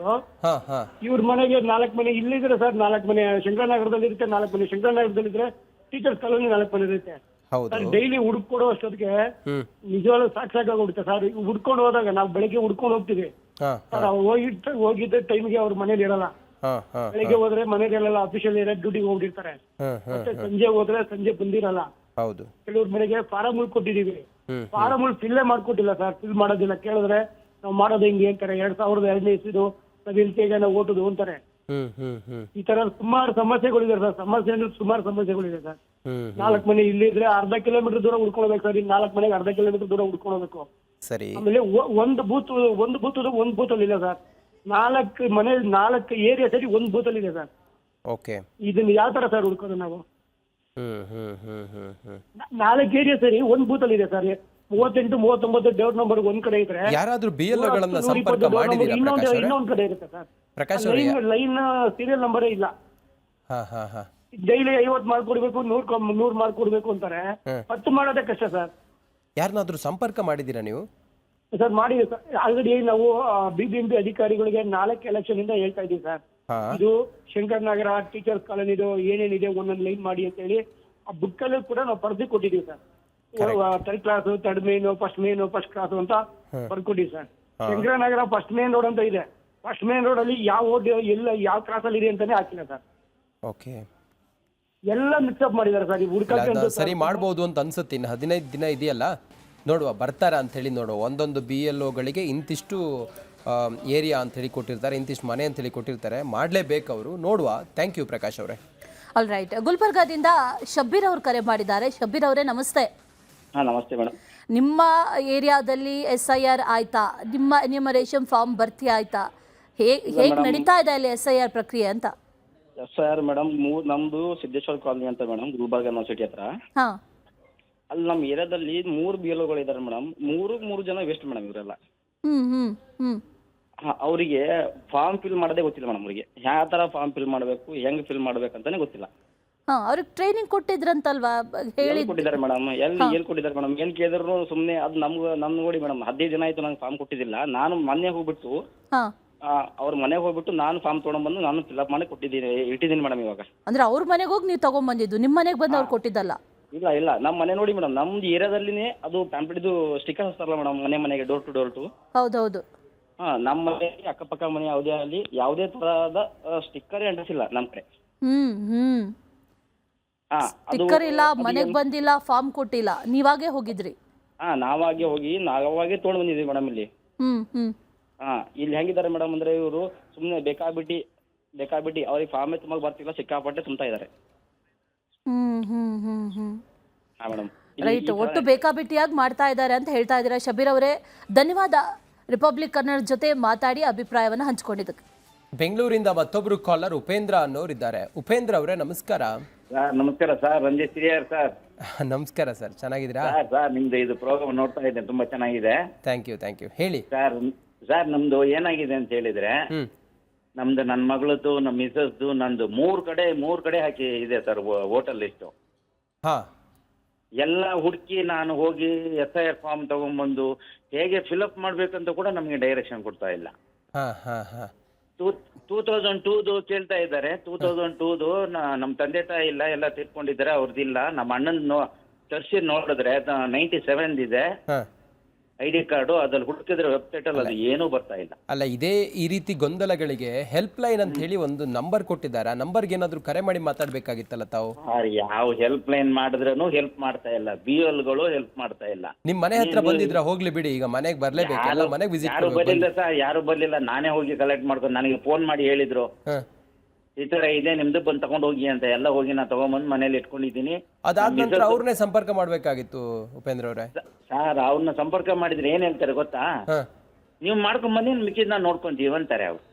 ಇವ್ರ ಮನೆಗೆ 4 ಮನೆ ಇಲ್ಲಿದ್ರೆ ಸರ್, 4 ಮನೆ ಶಂಕರನಗರದಲ್ಲಿ ಇರುತ್ತೆ, 4 ಮನೆ ಶಂಕರನಗರದಲ್ಲಿ ಇದ್ರೆ, ಟೀಚರ್ಸ್ ಕಾಲೋನಿ 4 ಮನೆ ಇರುತ್ತೆ ಸರ್. ಡೈಲಿ ಹುಡ್ಕೊಡೋ ಅಷ್ಟೊತ್ತಿಗೆ ನಿಜವಾಗ್ಲೂ ಸಾಕಾಗೋಗ್ಬಿಡುತ್ತೆ ಸರ್. ಹುಡ್ಕೊಂಡು ಹೋದಾಗ ನಾವು ಬೆಳಗ್ಗೆ ಹುಡ್ಕೊಂಡು ಹೋಗ್ತೀವಿ ಸರ್. ಹೋಗಿದ್ದ ಟೈಮ್ಗೆ ಅವ್ರ ಮನೇಲಿ ಇರಲ್ಲ. ಬೆಳಿಗ್ಗೆ ಹೋದ್ರೆ ಮನೇಲಿ ಇರಲ್ಲ, ಅಫಿಷಿಯಲ್ ಡ್ಯೂಟಿಗೆ ಹೋಗಿರ್ತಾರೆ. ಮತ್ತೆ ಸಂಜೆ ಹೋದ್ರೆ ಸಂಜೆ ಬಂದಿರಲ್ಲ. ಕೆಲವ್ರ ಮನೆಗೆ ಫಾರಂ ಕೊಟ್ಟಿದೀವಿ, ಫಾರಂ ಫಿಲ್ಲೇ ಮಾಡ್ಕೊಟ್ಟಿಲ್ಲ ಸರ್. ಫಿಲ್ ಮಾಡೋದಿಲ್ಲ. ಕೇಳಿದ್ರೆ ನಾವು ಮಾಡೋದು ಹಿಂಗೆ ಅಂತಾರೆ. 2002ನೇ ಇಸ್ವಿದು ನಾವ್ ಇಲ್ಲಿ ನಾವು ಓಟುದು ಅಂತಾರೆ. ಈ ತರ ಸುಮಾರು ಸಮಸ್ಯೆಗಳಿದೆ ಸರ್. ಸುಮಾರು ಸಮಸ್ಯೆಗಳಿದೆ ಸರ್. 4 ಮನೆ ಇಲ್ಲಿದ್ರೆ ಅರ್ಧ ಕಿಲೋಮೀಟರ್ ದೂರ ಹುಡ್ಕೊಳ್ಬೇಕು ಸರ್. ಇನ್ನು 4 ಮನೆಗೆ ಅರ್ಧ ಕಿಲೋಮೀಟರ್ ದೂರ ಹುಡ್ಕೊಳ್ಬೇಕು. ಸರಿ. ಆಮೇಲೆ ಒಂದು ಬೂತ್ ಅಲ್ಲಿ ಇಲ್ಲ ಸರ್. 4 ಮನೆ 4 ಏರಿಯಾ ಸರಿ ಒಂದು ಬೂತ್ ಅಲ್ಲಿ ಇದೆ ಸರ್. ಇದನ್ನ ಯಾವ ತರ ಸರ್ ಹುಡ್ಕೋದು ನಾವು? 4 ಏರಿಯಾ ಸರಿ ಒಂದು ಬೂತ್ ಅಲ್ಲಿ ಇದೆ ಸರ್. 38, 39 ಡೇಟ್ ನಂಬರ್ ಒಂದ್ ಕಡೆ ಇದ್ರೆ, ಯಾರಾದ್ರೂ BLOಗಳನ್ನ ಸಂಪರ್ಕ ಮಾಡಿದ್ದೀರಾ ಪ್ರಕಾಶ್ ಅವರೇ? ಇನ್ನೊಂದ್ ಕಡೆ ಇರುತ್ತೆ ಸರ್. ಪ್ರಕಾಶ್ ಅವರೇ, ಲೈನ್ ಸೀರಿಯಲ್ ನಂಬರೇ ಇಲ್ಲ. ಡೈಲಿ 50 ಮಾರ್ಕ್ ಕೊಡ್ಬೇಕು, 100 ಮಾರ್ಕ್ ಕೊಡ್ಬೇಕು ಅಂತಾರೆ. 10 ಮಾಡೋದೇ ಕಷ್ಟ ಸರ್. ಯಾರನ್ನಾದ್ರೂ ಸಂಪರ್ಕ ಮಾಡಿದ್ದೀರಾ ನೀವು? ಸರ್ ಮಾಡಿದ್ವಿ ಸರ್. ಆಲ್ರೆಡಿ ನಾವು BBMP ಅಧಿಕಾರಿಗಳಿಗೆ 4 ಎಲೆಕ್ಷನ್ ಇಂದ ಹೇಳ್ತಾ ಇದೀವಿ ಸರ್. ಇದು ಶಂಕರನಗರ ಟೀಚರ್ಸ್ ಕಾಲೋನಿದು ಏನೇನಿದೆ ಒಂದೊಂದು ಲೈನ್ ಮಾಡಿ ಅಂತ ಹೇಳಿ ಆ ಬುಕ್ ಅಲ್ಲಿ ಕೂಡ ನಾವು ಬರ್ದು ಕೊಟ್ಟಿದೀವಿ sir. 3rd class, 3rd main, first class ಅಂತ ಬರ್ಕೊಟ್ಟಿವಿ sir. Shankarnagar first main road ಅಂತ ಇದೆ. ಫಸ್ಟ್ ಮೇನ್ ರೋಡ್ ಅಲ್ಲಿ ಯಾವ ಎಲ್ಲ ಯಾವ ಕ್ರಾಸ್ ಅಲ್ಲಿ ಇದೆ ಅಂತಾನೆ ಹಾಕಿಲ್ಲ ಸರ್. ಎಲ್ಲ ಮಿಕ್ಸಪ್ ಮಾಡಿದ್ದಾರೆ ಸರ್. ಈ ಹುಡುಕಕ್ಕೆ ಸರಿ ಮಾಡ್ಬೋದು ಅಂತ ಅನ್ಸುತ್ತೆ. ಇನ್ನು 15 ದಿನ ಇದೆಯಲ್ಲ, ನೋಡುವ ಬರ್ತಾರಾ ಅಂತ ಹೇಳಿ ನೋಡುವ. ಒಂದೊಂದು BLOಗಳಿಗೆ ಇಂತಿಷ್ಟು ಏರಿಯಾ ಅಂತ ಹೇಳಿ ಕೊಟ್ಟಿರ್ತಾರೆ, ಇಂತಿಷ್ಟು ಮನೆ ಅಂತ ಹೇಳಿ ಕೊಟ್ಟಿರ್ತಾರೆ. ಮಾಡಲೇಬೇಕು ಅವರು. ನೋಡುವ. ಥ್ಯಾಂಕ್ ಯು ಪ್ರಕಾಶ್ ಅವರೇ. ಆಲ್ ರೈಟ್, ಗುಲ್ಬರ್ಗಾದಿಂದ ಶಬ್ಬೀರ್ ಅವರು ಕರೆ ಮಾಡಿದ್ದಾರೆ. ಶಬ್ಬೀರ್ ಅವರೇ ನಮಸ್ತೆ. ನಮಸ್ತೆ ಮೇಡಮ್. ನಿಮ್ಮ ಏರಿಯಾದಲ್ಲಿ SIR ಆಯ್ತಾ? ನಿಮ್ಮ ಎನ್ಯುಮರೇಷನ್ ಫಾರ್ಮ್ ಭರ್ತಿ ಆಯ್ತಾ? ಹೇಗೆ ನಡೀತಾ ಇದೆ ಅಲ್ಲಿ SIR ಪ್ರಕ್ರಿಯೆ ಅಂತ? SIR ಮೇಡಮ್ ನಮ್ದು ಸಿದ್ದೇಶ್ವರ ಕಾಲನಿ ಅಂತ ಮೇಡಮ್, ಗುಲ್ಬರ್ಗ ಯೂನಿವರ್ಸಿಟಿ ಹತ್ರ. ಅಲ್ಲಿ ನಮ್ಮ ಏರಿಯಾದಲ್ಲಿ 3 BLOಗಳು ಇದಾರೆ ಮೇಡಮ್. 3 ಜನ ವೇಸ್ಟ್ ಮೇಡಮ್ ಇವರೆಲ್ಲ. ಅವರಿಗೆ ಫಾರ್ಮ್ ಫಿಲ್ ಮಾಡೋದೇ ಗೊತ್ತಿಲ್ಲ ಮೇಡಮ್. ಅವರಿಗೆ ಯಾವ ತರ ಫಾರ್ಮ್ ಫಿಲ್ ಮಾಡಬೇಕು, ಹೆಂಗ್ ಫಿಲ್ ಮಾಡ್ಬೇಕಂತಾನೆ ಗೊತ್ತಿಲ್ಲ. ಅವ್ರಿಗೆ ಟ್ರೈನಿಂಗ್ ಕೊಟ್ಟಿದ್ರಂತಲ್ವಾ? ಕೊಟ್ಟಿದ್ದಾರೆ ಮೇಡಮ್. ಎಲ್ಲಿ ಕೊಟ್ಟಿದ್ದಾರೆ ಮೇಡಮ್? ಏನ್ ಕೇಳಿದ್ರು ಸುಮ್ನೆ ಅದು ನಮ್ಗೆ ನೋಡಿ ಮೇಡಮ್. 15 ದಿನ ಆಯ್ತು ನಂಗೆ ಫಾರ್ಮ್ ಕೊಟ್ಟಿದ್ದಿಲ್ಲ. ನಾನು ಮೊನ್ನೆ ಹೋಗ್ಬಿಟ್ಟು ಅವ್ರ ಮನೆಗೆ ಹೋಗ್ಬಿಟ್ಟು ನಾನು ಫಾರ್ಮ್ ತೊಗೊಂಡ್ಬಂದು ನಾನು ಫಿಲ್ಅಪ್ ಮಾಡಿ ಇಟ್ಟಿದ್ದೀನಿ ಮೇಡಮ್. ಇವಾಗ ಅಂದ್ರೆ ಅವ್ರ ಮನೆಗೆ ಹೋಗಿ ನೀವು ತಗೊಂಡ್ಬಂದಿದ್ದು, ನಿಮ್ಮ ಮನೆಗೆ ಬಂದು ಅವ್ರು ಕೊಟ್ಟಿದ್ದಲ್ಲ? ಇಲ್ಲ, ನಮ್ಮ ಮನೆ ನೋಡಿ ಮೇಡಮ್. ನಮ್ದು ಏರಿಯಾದಲ್ಲಿನೇ ಅದು ಪ್ಯಾಂಪ್ಲೆಟ್ ಸ್ಟಿಕ್ಕರ್ ಹಚ್ತಾರಲ್ಲ ಮೇಡಮ್, ಮನೆಗೆ ಡೋರ್ ಟು ಡೋರ್. ಹೌದೌದು. ನಮ್ಮ ಮನೆ ಅಕ್ಕಪಕ್ಕ ಮನೆ ಯಾವುದೇ ಅಲ್ಲಿ ಯಾವುದೇ ತರಹದ ಸ್ಟಿಕ್ಕರ್ ಅಂಟಿಸಿಲ್ಲ ನಮ್ಮ ಕಡೆ. ಸ್ಟಿಕ್ಕರ್ ಇಲ್ಲ, ಮನೆಗೆ ಬಂದಿಲ್ಲ, ಫಾರ್ಮ್ ಕೊಟ್ಟಿಲ್ಲ, ನೀವಾಗೆ ಹೋಗಿದ್ರಿ? ನಾವಾಗೆ ಹೋಗಿ ನಾವಾಗೆ ತೊಗೊಂಡು ಬಂದಿದ್ವಿ ಮೇಡಮ್ ಇಲ್ಲಿ. ಇಲ್ಲಿ ಹೆಂಗಿದ್ದಾರೆ ಮೇಡಮ್ ಅಂದ್ರೆ ಇವರು ಸುಮ್ಮನೆ ಬೇಕಾಬಿಟ್ಟಿ ಅವ್ರಿಗೆ ಫಾರ್ಮೇ ತುಂಬಾ ಬರ್ತಿಲ್ಲ, ಸಿಕ್ಕಾಪಟ್ಟೆ ತುಂಬ್ತಾ ಇದ್ದಾರೆ. ಹಾ ಮೇಡಮ್, ರೈಟ್, ಒಟ್ಟು ಬೇಕಾಬಿಟ್ಟಿಯಾಗಿ ಮಾಡ್ತಾ ಇದ್ದಾರೆ ಅಂತ ಹೇಳ್ತಾ ಇದ್ದೀರಾ. ಶಬೀರ್ ಅವರೇ, ಧನ್ಯವಾದ ರಿಪಬ್ಲಿಕ್ ಕನ್ನಡ ಜೊತೆ ಮಾತಾಡಿ ಅಭಿಪ್ರಾಯವನ್ನು ಹಂಚಿಕೊಂಡಿದ್ದಕ್ಕೆ. ಬೆಂಗಳೂರಿಂದ ಮತ್ತೊಬ್ರು ಕಾಲರ್ ಉಪೇಂದ್ರ ಅನ್ನೋರಿದ್ದಾರೆ. ಉಪೇಂದ್ರ ಅವರೇ ನಮಸ್ಕಾರ. ನಮಸ್ಕಾರ ಸರ್, ರಂಜಿತ್ ಸಿರಿಯರ್ ಸರ್. ನಮಸ್ಕಾರ ಸರ್, ಚೆನ್ನಾಗಿದ್ದೀರಾ? ಸರ್ ನಿಮ್ದು ಇದು ಪ್ರೋಗ್ರಾಮ್ ನೋಡ್ತಾ ಇದ್ದೇನೆ, ತುಂಬಾ ಚೆನ್ನಾಗಿದೆ. Thank you. ಹೇಳಿ ಸರ್. ನಮ್ದು ಏನಾಗಿದೆ ಅಂತ ಹೇಳಿದ್ರೆ, ನಮ್ದು ನನ್ನ ಮಗಳದ್ದು, ನಮ್ಮ ಮಿಸಸ್ದು, ನಂದು ಮೂರ್ ಕಡೆ ಹಾಕಿ ಇದೆ ಸರ್ ವೋಟರ್ ಲಿಸ್ಟು. ಎಲ್ಲ ಹುಡುಕಿ ನಾನು ಹೋಗಿ SIR ಫಾರ್ಮ್ ತಗೊಂಡ್ಬಂದು ಹೇಗೆ ಫಿಲ್ಅಪ್ ಮಾಡ್ಬೇಕಂತ ಕೂಡ ನಮಗೆ ಡೈರೆಕ್ಷನ್ ಕೊಡ್ತಾ ಇಲ್ಲ. 2002 ಕೇಳ್ತಾ ಇದ್ದಾರೆ. 2002 ನಮ್ಮ ತಂದೆ ತಾಯಿ ಇಲ್ಲ, ಎಲ್ಲ ತಿರ್ಕೊಂಡಿದ್ದಾರೆ, ಅವ್ರದ್ದಿಲ್ಲ. ನಮ್ಮ ಅಣ್ಣನ ತರ್ಸಿ ನೋಡಿದ್ರೆ 97 ಇದೆ ID ಕಾರ್ಡು. ಅದ್ರಲ್ಲಿ ಹುಡುಕಿದ್ರೆ ವೆಬ್ಸೈಟ್ ಅಲ್ಲಿ ಅದು ಏನೂ ಬರ್ತಾ ಇಲ್ಲ. ಅಲ್ಲ, ಈ ರೀತಿ ಗೊಂದಲಗಳಿಗೆ ಹೆಲ್ಪ್ ಲೈನ್ ಅಂತ ಹೇಳಿ ಒಂದು ನಂಬರ್ ಕೊಟ್ಟಿದ್ದಾರೆ. ಆ ನಂಬರ್ಗೆ ಏನಾದ್ರು ಕರೆ ಮಾಡಿ ಮಾತಾಡ್ಬೇಕಾಗಿತ್ತಲ್ಲ ತಾವು? ಯಾವ ಹೆಲ್ಪ್ ಲೈನ್ ಮಾಡಿದ್ರೂ ಹೆಲ್ಪ್ ಮಾಡ್ತಾ ಇಲ್ಲ, BLಗಳು ಹೆಲ್ಪ್ ಮಾಡ್ತಾ ಇಲ್ಲ. ನಿಮ್ ಮನೆ ಹತ್ರ ಬಂದಿದ್ರ? ಹೋಗ್ಲಿ ಬಿಡಿ, ಈಗ ಮನೆಗೆ ಬರ್ಲೇಬೇಕು, ಮನೆಗೆ ವಿಸಿಟ್. ಯಾರು ಬರ್ಲಿಲ್ಲ ಸರ್, ಯಾರು ಬರ್ಲಿಲ್ಲ. ನಾನೇ ಹೋಗಿ ಕಲೆಕ್ಟ್ ಮಾಡ್ಕೊಂಡು, ನನಗೆ ಫೋನ್ ಮಾಡಿ ಹೇಳಿದ್ರು ಈ ತರ ಇದೆ ನಿಮ್ದು, ಬಂದು ತಗೊಂಡು ಹೋಗಿ ಅಂತ. ಎಲ್ಲ ಹೋಗಿ ನಾ ತಗೊಂಡ್ಬಂದು ಮನೇಲಿ ಇಟ್ಕೊಂಡಿದ್ದೀನಿ. ಅದಾದ ನಂತರ ಅವ್ರನ್ನೇ ಸಂಪರ್ಕ ಮಾಡ್ಬೇಕಾಗಿತ್ತು ಉಪೇಂದ್ರ ಅವರೇ. ಸರ್ ಅವ್ರನ್ನ ಸಂಪರ್ಕ ಮಾಡಿದ್ರೆ ಏನ್ ಹೇಳ್ತಾರೆ ಗೊತ್ತಾ, ನೀವು ಮಾಡ್ಕೊಂಡ್ ಬನ್ನಿ, ಮಿಕ್ಕಿದ್ ನಾನು ನೋಡ್ಕೊಂತೀವಿ ಅಂತಾರೆ ಅವ್ರು.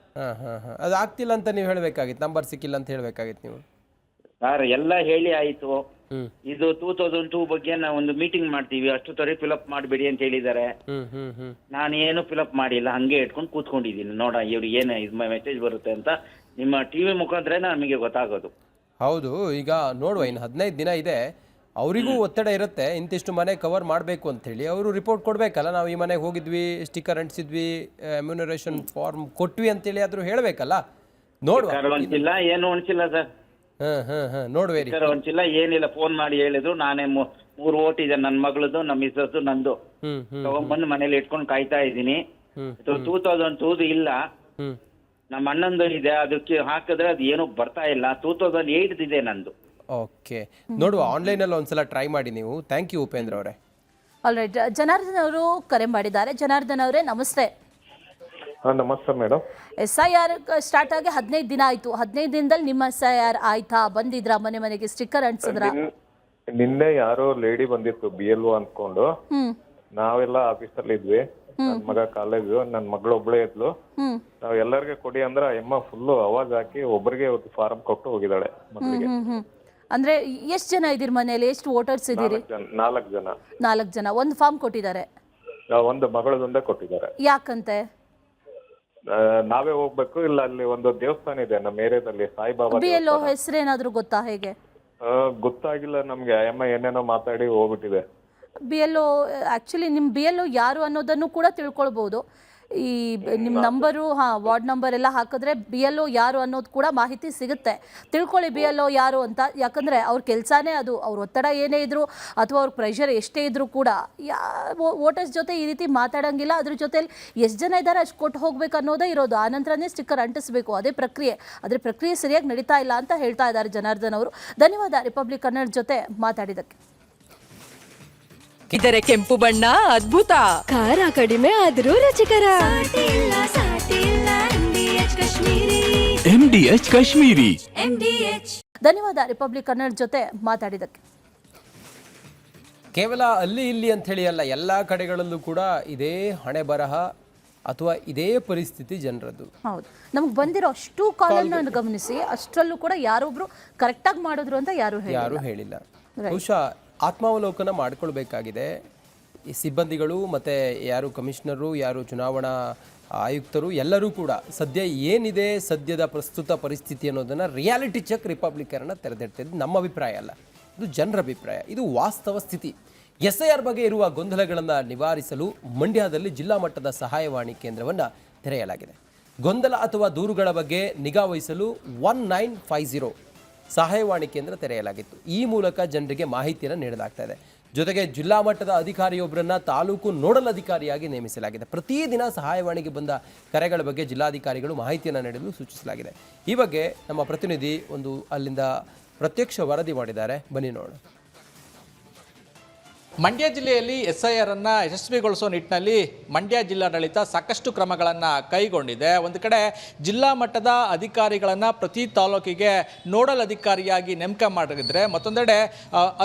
ಅದು ಆಗ್ತಿಲ್ಲ ಅಂತ ನೀವು ಹೇಳ್ಬೇಕಾಗಿತ್ತು, ನಂಬರ್ ಸಿಕ್ಕಿಲ್ಲ ಅಂತ ಹೇಳ್ಬೇಕಾಗಿತ್ತು ನೀವು. ಸರ್ ಎಲ್ಲ ಹೇಳಿ ಆಯ್ತು. ಇದು 2002 ಬಗ್ಗೆ ನಾವು ಒಂದು ಮೀಟಿಂಗ್ ಮಾಡ್ತೀವಿ, ಅಷ್ಟೊತ್ತವರೆಗೆ ಫಿಲ್ಅಪ್ ಮಾಡಬೇಡಿ ಅಂತ ಹೇಳಿದ್ದಾರೆ. ನಾನು ಏನು ಫಿಲ್ಅಪ್ ಮಾಡಿಲ್ಲ, ಹಂಗೆ ಇಟ್ಕೊಂಡು ಕೂತ್ಕೊಂಡಿದ್ದೀನಿ. ನೋಡ ಇವ್ರಿಗೆ ಏನು ಇದು ಮೆಸೇಜ್ ಬರುತ್ತೆ ಅಂತ ನಿಮ್ಮ TV ಮುಖಾಂತರ ನಮಗೆ ಗೊತ್ತಾಗೋದು. ಹೌದು, ಈಗ ನೋಡುವ, ಇನ್ನು 15 ದಿನ ಇದೆ. ಅವರಿಗೂ ಒತ್ತಡ ಇರುತ್ತೆ, ಇಂತಿಷ್ಟು ಮನೆ ಕವರ್ ಮಾಡಬೇಕು ಅಂತ ಹೇಳಿ. ಅವರು ರಿಪೋರ್ಟ್ ಕೊಡ್ಬೇಕಲ್ಲ, ನಾವು ಈ ಮನೆಗೆ ಹೋಗಿದ್ವಿ, ಸ್ಟಿಕ್ಕರ್ ಅಂಟಿಸಿದ್ವಿ, ಎಮ್ಯುನರೇಷನ್ ಫಾರ್ಮ್ ಕೊಟ್ವಿ ಅಂತೇಳಿ ಆದ್ರೂ ಹೇಳ್ಬೇಕಲ್ಲ. ನೋಡುವ, ಹೊಂಚಿಲ್ಲ, ಏನು ಹೊಂಚಿಲ್ಲ ಸರ್. ನೋಡ್ವೇರಿ ಹೊಂಚಿಲ್ಲ, ಏನಿಲ್ಲ. ಫೋನ್ ಮಾಡಿ ಹೇಳಿದ್ರು, ನಾನೇ 3 ಓಟ್ ಇದೆ, ನನ್ನ ಮಗಳದು, ನಮ್ಮ ಮಿಸಸ್ ನಂದು, ತಗೊಂಡ್ಬಂದು ಮನೇಲಿ ಇಟ್ಕೊಂಡು ಕಾಯ್ತಾ ಇದ್ದೀನಿ. 2002 ಇಲ್ಲ, ನಮ್ಮ ಅಣ್ಣಂದು ಇದೆ, ಅದಕ್ಕೆ ಹಾಕಿದ್ರೆ ಅದು ಏನೂ ಬರ್ತಾ ಇಲ್ಲ. 2008 ಇದೆ ನಂದು. ಓಕೆ, ನೋಡುವ, ಆನ್ಲೈನ್ ಅಲ್ಲಿ ಒಂದ್ಸಲ ಟ್ರೈ ಮಾಡಿ ನೀವು. ಥ್ಯಾಂಕ್ ಯು ಉಪೇಂದ್ರ ಅವರೇ. ಆಲ್ರೈಟ್, ಜನಾರ್ದನ್ ಅವರು ಕರೆ ಮಾಡಿದ್ದಾರೆ. ಜನಾರ್ದನ್ ಅವರೇ ನಮಸ್ತೆ. ನಮಸ್ತೆ ಮೇಡಮ್. SIR ಸ್ಟಾರ್ಟ್ ಆಗಿ 15 ದಿನ ಆಯ್ತು. 15 ದಿನದಲ್ಲಿ ನಿಮ್ಮ SIR ಆಯ್ತಾ? ಬಂದಿದ್ರಾ ಮನೆಗೆ ಸ್ಟಿಕ್ಕರ್ ಅಂಟಿಸಿದ್ರಾ? ನಿನ್ನೆ ಯಾರೋ ಲೇಡಿ ಬಂದಿತ್ತು BLO ಅನ್ಕೊಂಡು, ನಾವೆಲ್ಲ ಆಫೀಸಲ್ಲಿ ಇದ್ವಿ. ನನ್ ಮಗ ಕಾಲೇಜು, ನನ್ ಮಗಳು ಒಬ್ಳೆ ಇದ್ಲು. ನಾವ್ ಎಲ್ಲರಿಗೆ ಕೊಡಿ ಅಂದ್ರೆ ಅಮ್ಮ ಫುಲ್ ಅವಾಜ್ ಹಾಕಿ ಒಬ್ಬರಿಗೆ ಫಾರಂ ಕೊಟ್ಟು ಹೋಗಿದ್ದಾಳೆ ಮಗಳಿಗೆ. ಅಂದ್ರೆ ಎಷ್ಟು ಜನ ಇದೀರಿ ಮನೇಲಿ? ಎಷ್ಟು ವೋಟರ್ಸ್ ಇದೀರಿ? 4 ಜನ. ಒಂದು ಫಾರ್ಮ್ ಕೊಟ್ಟಿದ್ದಾರೆ? ಒಂದು ಮಗಳದೊಂದೇ ಕೊಟ್ಟಿದ್ದಾರೆ. ಯಾಕಂತೆ? ನಾವೇ ಹೋಗ್ಬೇಕು. ಇಲ್ಲ, ಅಲ್ಲಿ ಒಂದು ದೇವಸ್ಥಾನ ಇದೆ ನಮ್ಮ ಏರಿಯಾದಲ್ಲಿ, ಸಾಯಿಬಾಬಾ. BLO ಹೆಸರೇನಾದ್ರೂ ಗೊತ್ತಾ? ಹೇಗೆ ಗೊತ್ತಾಗಿಲ್ಲ ನಮ್ಗೆ. ಅಮ್ಮ ಏನೇನೋ ಮಾತಾಡಿ ಹೋಗ್ಬಿಟ್ಟಿದೆ. BLO ಆಕ್ಚುಲಿ ನಿಮ್ಮ BLO ಯಾರು ಅನ್ನೋದನ್ನು ಕೂಡ ತಿಳ್ಕೊಳ್ಬಹುದು. ಈ ನಿಮ್ಮ ನಂಬರು, ವಾರ್ಡ್ ನಂಬರ್ ಎಲ್ಲ ಹಾಕಿದ್ರೆ BLO ಯಾರು ಅನ್ನೋದು ಕೂಡ ಮಾಹಿತಿ ಸಿಗುತ್ತೆ. ತಿಳ್ಕೊಳ್ಳಿ BLO ಯಾರು ಅಂತ. ಯಾಕಂದರೆ ಅವ್ರ ಕೆಲಸನೇ ಅದು. ಅವ್ರ ಒತ್ತಡ ಏನೇ ಇದ್ರು ಅಥವಾ ಅವ್ರ ಪ್ರೆಷರ್ ಎಷ್ಟೇ ಇದ್ರೂ ಕೂಡ ವೋಟರ್ಸ್ ಜೊತೆ ಈ ರೀತಿ ಮಾತಾಡೋಂಗಿಲ್ಲ. ಅದ್ರ ಜೊತೆಲಿ ಎಷ್ಟು ಜನ ಇದ್ದಾರೆ ಅಷ್ಟು ಕೊಟ್ಟು ಹೋಗ್ಬೇಕು ಅನ್ನೋದೇ ಇರೋದು. ಆನಂತರನೇ ಸ್ಟಿಕ್ಕರ್ ಅಂಟಿಸ್ಬೇಕು, ಅದೇ ಪ್ರಕ್ರಿಯೆ. ಆದರೆ ಪ್ರಕ್ರಿಯೆ ಸರಿಯಾಗಿ ನಡೀತಾ ಇಲ್ಲ ಅಂತ ಹೇಳ್ತಾ ಇದ್ದಾರೆ ಜನಾರ್ದನ್ ಅವರು. ಧನ್ಯವಾದ ರಿಪಬ್ಲಿಕ್ ಕನ್ನಡ ಜೊತೆ ಮಾತಾಡಿದ್ದಕ್ಕೆ. ಇದರ ಕೆಂಪು ಬಣ್ಣ ಅದ್ಭುತ, ಖಾರ ಕಡಿಮೆ ಆದರೂ ರುಚಿಕರ. MDH ಕಾಶ್ಮೀರಿ. ಧನ್ಯವಾದ ರಿಪಬ್ಲಿಕ್ ಕನ್ನಡ ಜೊತೆ ಮಾತಾಡಿದ್ದಕ್ಕೆ. ಕೇವಲ ಅಲ್ಲಿ ಇಲ್ಲಿ ಅಂತ ಹೇಳಿ ಅಲ್ಲ, ಎಲ್ಲ ಕಡೆಗಳಲ್ಲೂ ಕೂಡ ಇದೇ ಹಣೆ ಬರಹ ಅಥವಾ ಇದೇ ಪರಿಸ್ಥಿತಿ ಜನರದ್ದು. ಹೌದು, ನಮ್ಗೆ ಬಂದಿರೋ ಅಷ್ಟು ಕಾಲನ್ನು ಗಮನಿಸಿ, ಅಷ್ಟರಲ್ಲೂ ಕೂಡ ಯಾರೊಬ್ರು ಕರೆಕ್ಟಾಗಿ ಮಾಡಿದ್ರು ಅಂತ ಯಾರು ಹೇಳಿಲ್ಲ. ಬಹುಶಃ ಆತ್ಮಾವಲೋಕನ ಮಾಡಿಕೊಳ್ಬೇಕಾಗಿದೆ ಈ ಸಿಬ್ಬಂದಿಗಳು, ಮತ್ತು ಯಾರು ಕಮಿಷನರು, ಯಾರು ಚುನಾವಣಾ ಆಯುಕ್ತರು, ಎಲ್ಲರೂ ಕೂಡ ಸದ್ಯ ಏನಿದೆ ಸದ್ಯದ ಪ್ರಸ್ತುತ ಪರಿಸ್ಥಿತಿ ಅನ್ನೋದನ್ನು ರಿಯಾಲಿಟಿ ಚೆಕ್ ರಿಪಬ್ಲಿಕರನ್ನ ತೆರೆದಿಡ್ತಿದ್ದು ನಮ್ಮ ಅಭಿಪ್ರಾಯ ಅಲ್ಲ, ಇದು ಜನರ ಅಭಿಪ್ರಾಯ, ಇದು ವಾಸ್ತವ ಸ್ಥಿತಿ. SIR ಬಗ್ಗೆ ಇರುವ ಗೊಂದಲಗಳನ್ನು ನಿವಾರಿಸಲು ಮಂಡ್ಯದಲ್ಲಿ ಜಿಲ್ಲಾ ಮಟ್ಟದ ಸಹಾಯವಾಣಿ ಕೇಂದ್ರವನ್ನು ತೆರೆಯಲಾಗಿದೆ. ಗೊಂದಲ ಅಥವಾ ದೂರುಗಳ ಬಗ್ಗೆ ನಿಗಾ ವಹಿಸಲು 1950 ಸಹಾಯವಾಣಿ ಕೇಂದ್ರ ತೆರೆಯಲಾಗಿತ್ತು. ಈ ಮೂಲಕ ಜನರಿಗೆ ಮಾಹಿತಿಯನ್ನು ನೀಡಲಾಗ್ತಾ ಇದೆ. ಜೊತೆಗೆ ಜಿಲ್ಲಾ ಮಟ್ಟದ ಅಧಿಕಾರಿಯೊಬ್ಬರನ್ನ ತಾಲೂಕು ನೋಡಲ್ ಅಧಿಕಾರಿಯಾಗಿ ನೇಮಿಸಲಾಗಿದೆ. ಪ್ರತಿದಿನ ಸಹಾಯವಾಣಿಗೆ ಬಂದ ಕರೆಗಳ ಬಗ್ಗೆ ಜಿಲ್ಲಾಧಿಕಾರಿಗಳು ಮಾಹಿತಿಯನ್ನು ನೀಡಲು ಸೂಚಿಸಲಾಗಿದೆ. ಈ ಬಗ್ಗೆ ನಮ್ಮ ಪ್ರತಿನಿಧಿ ಒಂದು ಅಲ್ಲಿಂದ ಪ್ರತ್ಯಕ್ಷ ವರದಿ ಮಾಡಿದ್ದಾರೆ, ಬನ್ನಿ ನೋಡೋಣ. ಮಂಡ್ಯ ಜಿಲ್ಲೆಯಲ್ಲಿ SIR ಅನ್ನು ಯಶಸ್ವಿಗೊಳಿಸುವ ನಿಟ್ಟಿನಲ್ಲಿ ಮಂಡ್ಯ ಜಿಲ್ಲಾಡಳಿತ ಸಾಕಷ್ಟು ಕ್ರಮಗಳನ್ನು ಕೈಗೊಂಡಿದೆ. ಒಂದು ಕಡೆ ಜಿಲ್ಲಾ ಮಟ್ಟದ ಅಧಿಕಾರಿಗಳನ್ನು ಪ್ರತಿ ತಾಲೂಕಿಗೆ ನೋಡಲ್ ಅಧಿಕಾರಿಯಾಗಿ ನೇಮಕ ಮಾಡಿದ್ರೆ, ಮತ್ತೊಂದೆಡೆ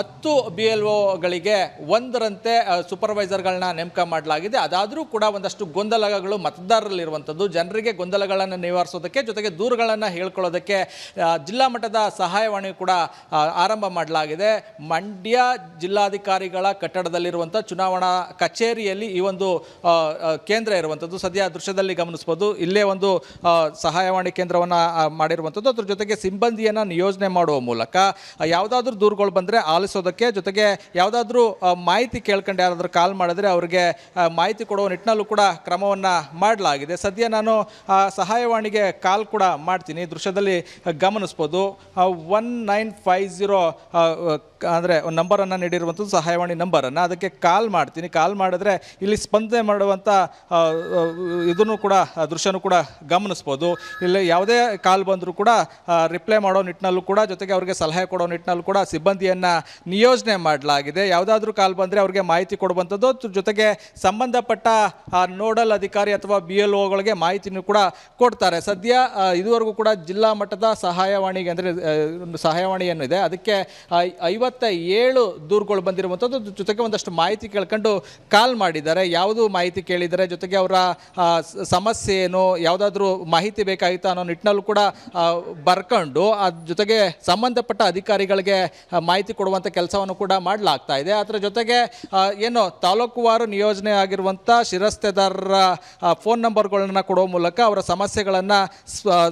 10 BLOಗಳಿಗೆ ಒಂದರಂತೆ ಸೂಪರ್ವೈಸರ್ಗಳನ್ನ ನೇಮಕ ಮಾಡಲಾಗಿದೆ. ಅದಾದರೂ ಕೂಡ ಒಂದಷ್ಟು ಗೊಂದಲಗಳು ಮತದಾರರಲ್ಲಿರುವಂಥದ್ದು, ಜನರಿಗೆ ಗೊಂದಲಗಳನ್ನು ನಿವಾರಿಸೋದಕ್ಕೆ ಜೊತೆಗೆ ದೂರುಗಳನ್ನು ಹೇಳ್ಕೊಳ್ಳೋದಕ್ಕೆ ಜಿಲ್ಲಾ ಮಟ್ಟದ ಸಹಾಯವಾಣಿ ಕೂಡ ಆರಂಭ ಮಾಡಲಾಗಿದೆ. ಮಂಡ್ಯ ಜಿಲ್ಲಾಧಿಕಾರಿಗಳ ಕಟ್ಟಡದಲ್ಲಿರುವಂಥ ಚುನಾವಣಾ ಕಚೇರಿಯಲ್ಲಿ ಈ ಒಂದು ಕೇಂದ್ರ ಇರುವಂಥದ್ದು. ಸದ್ಯ ದೃಶ್ಯದಲ್ಲಿ ಗಮನಿಸ್ಬೋದು, ಇಲ್ಲೇ ಒಂದು ಸಹಾಯವಾಣಿ ಕೇಂದ್ರವನ್ನು ಮಾಡಿರುವಂಥದ್ದು. ಅದ್ರ ಜೊತೆಗೆ ಸಿಬ್ಬಂದಿಯನ್ನು ನಿಯೋಜನೆ ಮಾಡುವ ಮೂಲಕ ಯಾವುದಾದ್ರೂ ದೂರುಗಳು ಬಂದರೆ ಆಲಿಸೋದಕ್ಕೆ, ಜೊತೆಗೆ ಯಾವುದಾದ್ರೂ ಮಾಹಿತಿ ಕೇಳ್ಕೊಂಡು ಯಾರಾದರೂ ಕಾಲ್ ಮಾಡಿದ್ರೆ ಅವರಿಗೆ ಮಾಹಿತಿ ಕೊಡುವ ನಿಟ್ಟಿನಲ್ಲೂ ಕೂಡ ಕ್ರಮವನ್ನು ಮಾಡಲಾಗಿದೆ. ಸದ್ಯ ನಾನು ಸಹಾಯವಾಣಿಗೆ ಕಾಲ್ ಕೂಡ ಮಾಡ್ತೀನಿ, ದೃಶ್ಯದಲ್ಲಿ ಗಮನಿಸ್ಬೋದು. 1950 ಅಂದರೆ ಒಂದು ನಂಬರನ್ನು ನೀಡಿರುವಂಥದ್ದು, ಸಹಾಯವಾಣಿ ನಂಬರನ್ನು. ಅದಕ್ಕೆ ಕಾಲ್ ಮಾಡ್ತೀನಿ. ಕಾಲ್ ಮಾಡಿದ್ರೆ ಇಲ್ಲಿ ಸ್ಪಂದನೆ ಮಾಡುವಂಥ ಇದನ್ನು ಕೂಡ ದೃಶ್ಯನೂ ಕೂಡ ಗಮನಿಸ್ಬೋದು. ಇಲ್ಲಿ ಯಾವುದೇ ಕಾಲ್ ಬಂದರೂ ಕೂಡ ರಿಪ್ಲೈ ಮಾಡೋ ನಿಟ್ಟಿನಲ್ಲೂ ಕೂಡ, ಜೊತೆಗೆ ಅವರಿಗೆ ಸಲಹೆ ಕೊಡೋ ನಿಟ್ಟಿನಲ್ಲೂ ಕೂಡ ಸಿಬ್ಬಂದಿಯನ್ನು ನಿಯೋಜನೆ ಮಾಡಲಾಗಿದೆ. ಯಾವುದಾದ್ರೂ ಕಾಲ್ ಬಂದರೆ ಅವರಿಗೆ ಮಾಹಿತಿ ಕೊಡುವಂಥದ್ದು, ಜೊತೆಗೆ ಸಂಬಂಧಪಟ್ಟ ನೋಡಲ್ ಅಧಿಕಾರಿ ಅಥವಾ BLOಗಳಿಗೆ ಮಾಹಿತಿನೂ ಕೂಡ ಕೊಡ್ತಾರೆ. ಸದ್ಯ ಇದುವರೆಗೂ ಕೂಡ ಜಿಲ್ಲಾ ಮಟ್ಟದ ಸಹಾಯವಾಣಿಗೆ ಅಂದರೆ ಸಹಾಯವಾಣಿ ಏನಿದೆ ಅದಕ್ಕೆ 57 ದೂರುಗಳು ಬಂದಿರುವಂಥದ್ದು. ಜೊತೆಗೆ ಒಂದಷ್ಟು ಮಾಹಿತಿ ಕೇಳ್ಕೊಂಡು ಕಾಲ್ ಮಾಡಿದ್ದಾರೆ. ಯಾವುದು ಮಾಹಿತಿ ಕೇಳಿದ್ದಾರೆ, ಜೊತೆಗೆ ಅವರ ಸಮಸ್ಯೆ ಏನು, ಯಾವುದಾದ್ರೂ ಮಾಹಿತಿ ಬೇಕಾಗಿತ್ತು ಅನ್ನೋ ನಿಟ್ಟಿನಲ್ಲೂ ಕೂಡ ಬರ್ಕೊಂಡು ಜೊತೆಗೆ ಸಂಬಂಧಪಟ್ಟ ಅಧಿಕಾರಿಗಳಿಗೆ ಮಾಹಿತಿ ಕೊಡುವಂಥ ಕೆಲಸವನ್ನು ಕೂಡ ಮಾಡಲಾಗ್ತಾ ಇದೆ. ಅದರ ಜೊತೆಗೆ ಏನು ತಾಲೂಕುವಾರು ನಿಯೋಜನೆ ಆಗಿರುವಂಥ ಶಿರಸ್ತೆದಾರರ ಫೋನ್ ನಂಬರ್ಗಳನ್ನು ಕೊಡುವ ಮೂಲಕ ಅವರ ಸಮಸ್ಯೆಗಳನ್ನು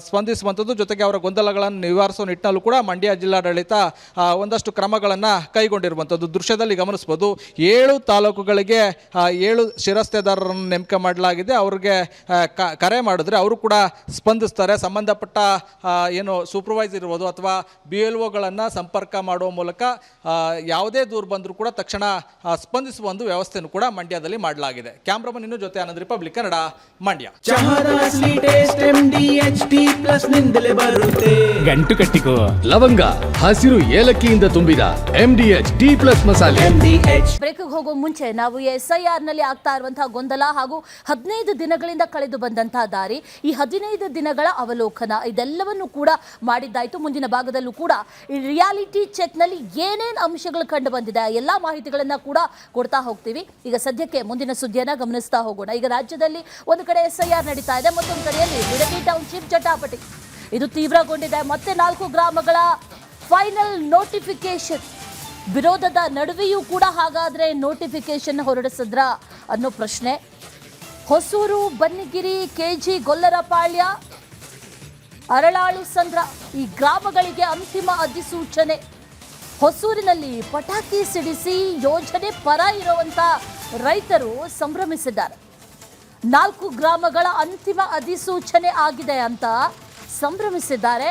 ಸ್ಪಂದಿಸುವಂಥದ್ದು, ಜೊತೆಗೆ ಅವರ ಗೊಂದಲಗಳನ್ನು ನಿವಾರಿಸುವ ನಿಟ್ಟಿನಲ್ಲೂ ಕೂಡ ಮಂಡ್ಯ ಜಿಲ್ಲಾಡಳಿತ ಒಂದಷ್ಟು ಕ್ರಮಗಳನ್ನು ಕೈಗೊಂಡಿರುವಂಥದ್ದು. ದೃಶ್ಯದಲ್ಲಿ ಗಮನಿಸ್ಬೋದು, 7 ತಾಲೂಕುಗಳಿಗೆ 7 ಶಿರಸ್ತೆದಾರರನ್ನು ನೇಮಕ ಮಾಡಲಾಗಿದೆ. ಅವ್ರಿಗೆ ಕರೆ ಮಾಡಿದ್ರೆ ಅವರು ಕೂಡ ಸ್ಪಂದಿಸ್ತಾರೆ. ಸಂಬಂಧಪಟ್ಟ ಏನು ಸೂಪರ್ವೈಸರ್ ಇರ್ಬೋದು ಅಥವಾ BLOಗಳನ್ನು ಸಂಪರ್ಕ ಮಾಡುವ ಮೂಲಕ ಯಾವುದೇ ದೂರು ಬಂದರೂ ಕೂಡ ತಕ್ಷಣ ಸ್ಪಂದಿಸುವ ಒಂದು ವ್ಯವಸ್ಥೆಯನ್ನು ಕೂಡ ಮಂಡ್ಯದಲ್ಲಿ ಮಾಡಲಾಗಿದೆ. ಕ್ಯಾಮ್ರಾಮನ್ ಇನ್ನು ಜೊತೆ ಆನಂದ್, ರಿಪಬ್ಲಿಕ್ ಕನ್ನಡ, ಮಂಡ್ಯ. ಗಂಟು ಕಟ್ಟಿಕೋ ಲವಂಗ, ಹಸಿರು ಏಲಕ್ಕಿಯಿಂದ ತುಂಬಿದ MDH+D+ ಮಸಾಲೆ. ಬ್ರೇಕಿಗೆ ಹೋಗೋ ಮುಂಚೆ ನಾವು SIR ನಲ್ಲಿ ಆಗ್ತಾ ಇರುವಂತಹ ಗೊಂದಲ ಹಾಗೂ 15 ದಿನಗಳಿಂದ ಕಳೆದು ಬಂದಂತಹ ದಾರಿ, ಈ 15 ದಿನಗಳ ಅವಲೋಕನ ಇದೆಲ್ಲವನ್ನು ಕೂಡ ಮಾಡಿದ್ದಾಯಿತು. ಮುಂದಿನ ಭಾಗದಲ್ಲೂ ಕೂಡ ಈ ರಿಯಾಲಿಟಿ ಚೆಕ್ ನಲ್ಲಿ ಏನೇನು ಅಂಶಗಳು ಕಂಡು ಬಂದಿದೆ ಎಲ್ಲ ಮಾಹಿತಿಗಳನ್ನ ಕೂಡ ಕೊಡ್ತಾ ಹೋಗ್ತೀವಿ. ಈಗ ಸದ್ಯಕ್ಕೆ ಮುಂದಿನ ಸುದ್ದಿಯನ್ನ ಗಮನಿಸ್ತಾ ಹೋಗೋಣ. ಈಗ ರಾಜ್ಯದಲ್ಲಿ ಒಂದು ಕಡೆ SIR ನಡೀತಾ ಇದೆ, ಮತ್ತೊಂದು ಕಡೆಯಲ್ಲಿ ಬಿಡದಿ ಟೌನ್ಶಿಪ್ ಜಟಾಪಟಿ ಇದು ತೀವ್ರಗೊಂಡಿದೆ. ಮತ್ತೆ 4 ಗ್ರಾಮಗಳ ಫೈನಲ್ ನೋಟಿಫಿಕೇಶನ್ ವಿರೋಧದ ನಡುವೆಯೂ ಕೂಡ ಹಾಗಾದರೆ ನೋಟಿಫಿಕೇಶನ್ ಹೊರಡಿಸಿದ್ರ ಅನ್ನೋ ಪ್ರಶ್ನೆ. ಹೊಸೂರು, ಬನ್ನಿಗಿರಿ, KG, ಗೊಲ್ಲರಪಾಳ್ಯ, ಅರಳಾಳು, ಸಂದ್ರ ಈ ಗ್ರಾಮಗಳಿಗೆ ಅಂತಿಮ ಅಧಿಸೂಚನೆ. ಹೊಸೂರಿನಲ್ಲಿ ಪಟಾಕಿ ಸಿಡಿಸಿ ಯೋಜನೆ ಪರ ಇರುವಂಥ ರೈತರು ಸಂಭ್ರಮಿಸಿದ್ದಾರೆ. 4 ಗ್ರಾಮಗಳ ಅಂತಿಮ ಅಧಿಸೂಚನೆ ಆಗಿದೆ ಅಂತ ಸಂಭ್ರಮಿಸಿದ್ದಾರೆ